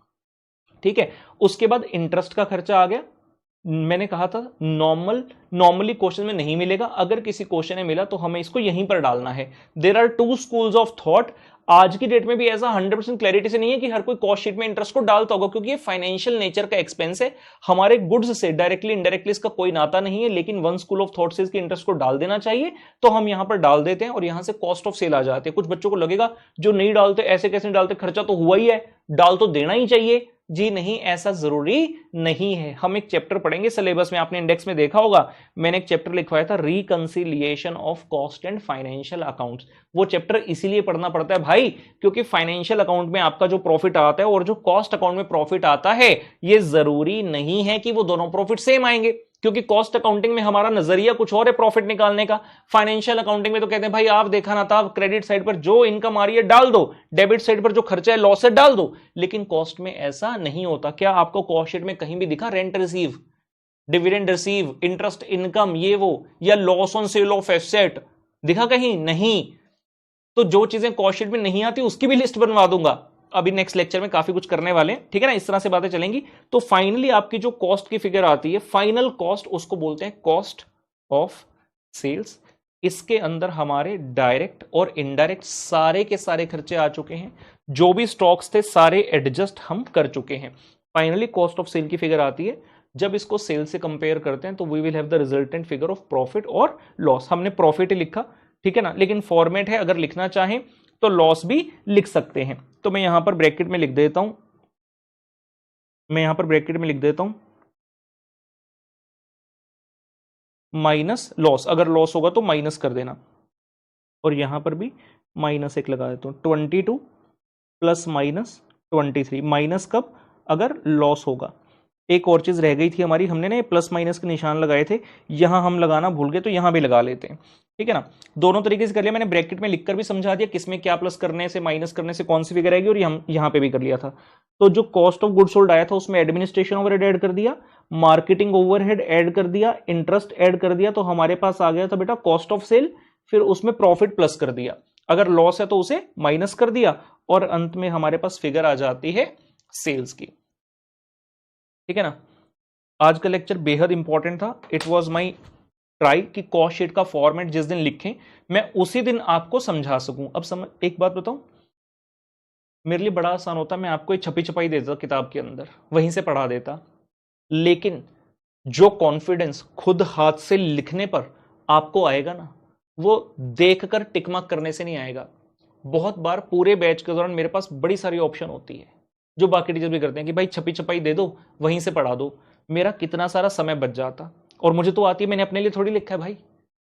Speaker 1: ठीक है। उसके बाद इंटरेस्ट का खर्चा आ गया। मैंने कहा था नॉर्मली क्वेश्चन में नहीं मिलेगा, अगर किसी क्वेश्चन में मिला तो हमें इसको यहीं पर डालना है। There are two schools of thought. आज की डेट में भी ऐसा 100% क्लैरिटी से नहीं है कि हर कोई कॉस्ट शीट में इंटरेस्ट को डालता होगा, क्योंकि ये फाइनेंशियल नेचर का एक्सपेंस है, हमारे गुड्स से डायरेक्टली इनडायरेक्टली इसका कोई नाता नहीं है। लेकिन वन स्कूल ऑफ थॉट से इसके इंटरेस्ट को डाल देना चाहिए, तो हम यहां पर डाल देते हैं और यहां से कॉस्ट ऑफ सेल आ जाते हैं। कुछ बच्चों को लगेगा जो नहीं डालते ऐसे कैसे नहीं डालते, खर्चा तो हुआ ही है, डाल तो देना ही चाहिए। जी नहीं, ऐसा जरूरी नहीं है। हम एक चैप्टर पढ़ेंगे सिलेबस में, आपने इंडेक्स में देखा होगा, मैंने एक चैप्टर लिखवाया था reconciliation of cost and financial accounts. वो चैप्टर इसीलिए पढ़ना पड़ता है भाई, क्योंकि फाइनेंशियल अकाउंट में आपका जो प्रॉफिट आता है और जो कॉस्ट अकाउंट में प्रॉफिट आता है, ये जरूरी नहीं है कि वो दोनों प्रॉफिट सेम आएंगे, क्योंकि कॉस्ट अकाउंटिंग में हमारा नजरिया कुछ और है प्रॉफिट निकालने का। फाइनेंशियल अकाउंटिंग में तो कहते हैं भाई आप देखा ना था, क्रेडिट साइड पर जो इनकम आ रही है डाल दो, डेबिट साइड पर जो खर्चा है लॉस है डाल दो। लेकिन कॉस्ट में ऐसा नहीं होता। क्या आपको कॉस्ट शीट में कहीं भी दिखा rent receive, dividend receive, interest income, ये वो, या loss on sale of asset दिखा कहीं? नहीं। तो जो चीजें कॉस्ट शीट में नहीं आती उसकी भी लिस्ट बनवा दूंगा। अभी नेक्स्ट लेक्चर में काफी कुछ करने वाले हैं, ठीक है ना, इस तरह से बातें चलेंगी। तो फाइनली आपकी जो कॉस्ट की फिगर आती है, फाइनल कॉस्ट, उसको बोलते हैं कॉस्ट ऑफ सेल्स। इसके अंदर हमारे डायरेक्ट और इनडायरेक्ट सारे के सारे खर्चे आ चुके हैं, जो भी स्टॉक्स थे सारे एडजस्ट हम कर चुके हैं। फाइनली कॉस्ट ऑफ सेल की फिगर आती है। जब इसको सेल से कंपेयर करते हैं तो we will have the resultant figure of profit और लॉस। हमने प्रॉफिट ही लिखा, ठीक है ना, लेकिन फॉर्मेट है, अगर लिखना चाहें तो लॉस भी लिख सकते हैं। तो मैं यहां पर ब्रैकेट में लिख देता हूं, माइनस लॉस। अगर लॉस होगा तो माइनस कर देना, और यहां पर भी -1 लगा देता हूं। 22 प्लस माइनस 23, माइनस कब? अगर लॉस होगा। एक और चीज रह गई थी हमारी, हमने ना प्लस माइनस के निशान लगाए थे, यहां हम लगाना भूल गए, तो यहां भी लगा लेते हैं, ठीक है ना। दोनों तरीके से कर लिया मैंने, ब्रैकेट में लिखकर भी समझा दिया किसमें क्या प्लस करने से माइनस करने से कौन सी फिगर आएगी, और यहां पे भी कर लिया था। तो जो कॉस्ट ऑफ गुड्स सोल्ड आया था उसमें एडमिनिस्ट्रेशन ओवरहेड ऐड कर दिया, मार्केटिंग ओवरहेड ऐड कर दिया, इंटरेस्ट ऐड कर दिया, तो हमारे पास आ गया था बेटा कॉस्ट ऑफ सेल। फिर उसमें प्रॉफिट प्लस कर दिया, अगर लॉस है तो उसे माइनस कर दिया, और अंत में हमारे पास फिगर आ जाती है सेल्स की, ठीक है ना। आज का लेक्चर बेहद इंपॉर्टेंट था। इट वॉज माई ट्राई कि कॉस्ट शीट का फॉर्मेट जिस दिन लिखें मैं उसी दिन आपको समझा सकूं। अब एक बात बताऊं, मेरे लिए बड़ा आसान होता, मैं आपको एक छपी छपाई देता किताब के अंदर, वहीं से पढ़ा देता, लेकिन जो कॉन्फिडेंस खुद हाथ से लिखने पर आपको आएगा ना, वो देखकर टिकमार्क करने से नहीं आएगा। बहुत बार पूरे बैच के दौरान मेरे पास बड़ी सारी ऑप्शन होती है, जो बाकी टीचर भी करते हैं कि भाई छपी छपाई दे दो, वहीं से पढ़ा दो। मेरा कितना सारा समय बच जाता, और मुझे तो आती है, मैंने अपने लिए थोड़ी लिखा है भाई,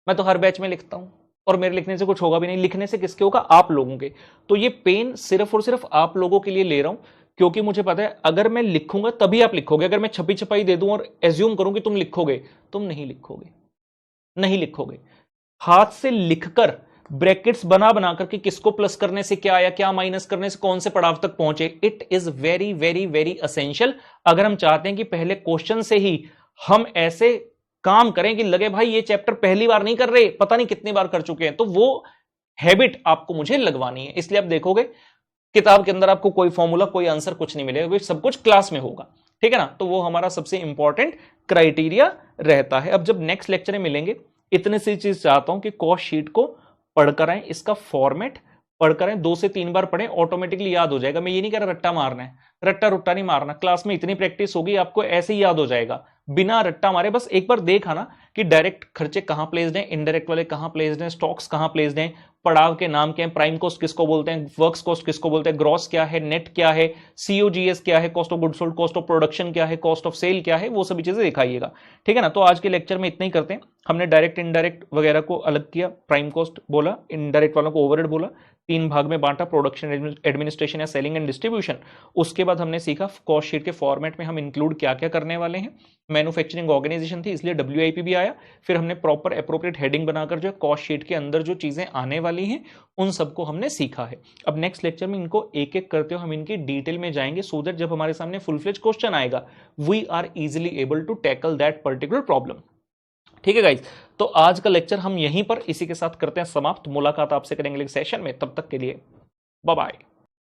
Speaker 1: मैं तो हर बैच में लिखता हूं, और मेरे लिखने से कुछ होगा भी नहीं। लिखने से किसके होगा? आप लोगों के। तो ये पेन सिर्फ और सिर्फ आप लोगों के लिए ले रहा हूं, क्योंकि मुझे पता है अगर मैं लिखूंगा तभी आप लिखोगे। अगर मैं छपी छपाई दे दूं और एज्यूम करूं कि तुम लिखोगे, तुम नहीं लिखोगे, नहीं लिखोगे। हाथ से लिखकर ब्रैकेट्स बना बना करके किसको प्लस करने से क्या आया, क्या माइनस करने से कौन से पड़ाव तक पहुंचे, it is very very very essential. अगर हम चाहते हैं कि पहले क्वेश्चन से ही हम ऐसे काम करें कि लगे भाई ये चैप्टर पहली बार नहीं कर रहे, पता नहीं कितनी बार कर चुके हैं, तो वो हैबिट आपको मुझे लगवानी है। इसलिए आप देखोगे किताब के अंदर आपको कोई फॉर्मूला, कोई आंसर कुछ नहीं मिलेगा, क्योंकि सब कुछ क्लास में होगा, ठीक है ना। तो वो हमारा सबसे इंपॉर्टेंट क्राइटेरिया रहता है। अब जब नेक्स्ट लेक्चर में मिलेंगे, इतने सी चीज चाहता हूं कि कॉस्ट शीट को पढ़कर आए, इसका फॉर्मेट पढ़कर आए, 2 से 3 बार पढ़ें, ऑटोमेटिकली याद हो जाएगा। मैं ये नहीं कह रहा रट्टा मारना है, रट्टा रुट्टा नहीं मारना, क्लास में इतनी प्रैक्टिस होगी आपको ऐसे ही याद हो जाएगा बिना रट्टा मारे। बस एक बार देखा ना कि डायरेक्ट खर्चे कहां प्लेस्ड हैं, इनडायरेक्ट वाले कहां प्लेस्ड हैं, स्टॉक्स कहां प्लेस्ड हैं, पड़ाव के नाम क्या है, प्राइम कॉस्ट किसको बोलते हैं, वर्क्स कॉस्ट किसको बोलते हैं, ग्रॉस क्या है, नेट क्या है, सीओजीएस क्या है, cost of goods sold, cost of production क्या है, कॉस्ट ऑफ सेल क्या है, वो सभी चीजें दिखाइएगा, ठीक है ना। तो आज के लेक्चर में इतना ही करते हैं। हमने डायरेक्ट इनडायरेक्ट वगैरह को अलग किया, प्राइम कॉस्ट बोला, इनडायरेक्ट वालों को ओवरहेड बोला, 3 भाग में बांटा, प्रोडक्शन, एडमिनिस्ट्रेशन या सेलिंग एंड डिस्ट्रीब्यूशन। उसके बाद हमने सीखा कॉस्ट शीट के फॉर्मेट में हम इंक्लूड क्या क्या करने वाले हैं। मैन्युफैक्चरिंग ऑर्गेनाइजेशन थी इसलिए WIP भी आया। फिर हमने प्रॉपर एप्रोप्रिएट हेडिंग बनाकर जो कॉस्ट शीट के अंदर जो चीजें आने वाली हैं उन सबको हमने सीखा है। अब नेक्स्ट लेक्चर में इनको एक एक करते हुए हम इनकी डिटेल में जाएंगे, सो दैट जब हमारे सामने फुल फ्लेज क्वेश्चन आएगा we are easily able to tackle that particular problem, ठीक है गाइज। तो आज का लेक्चर हम यहीं पर इसी के साथ करते हैं समाप्त। मुलाकात आपसे करेंगे सेशन में, तब तक के लिए बाय बाय।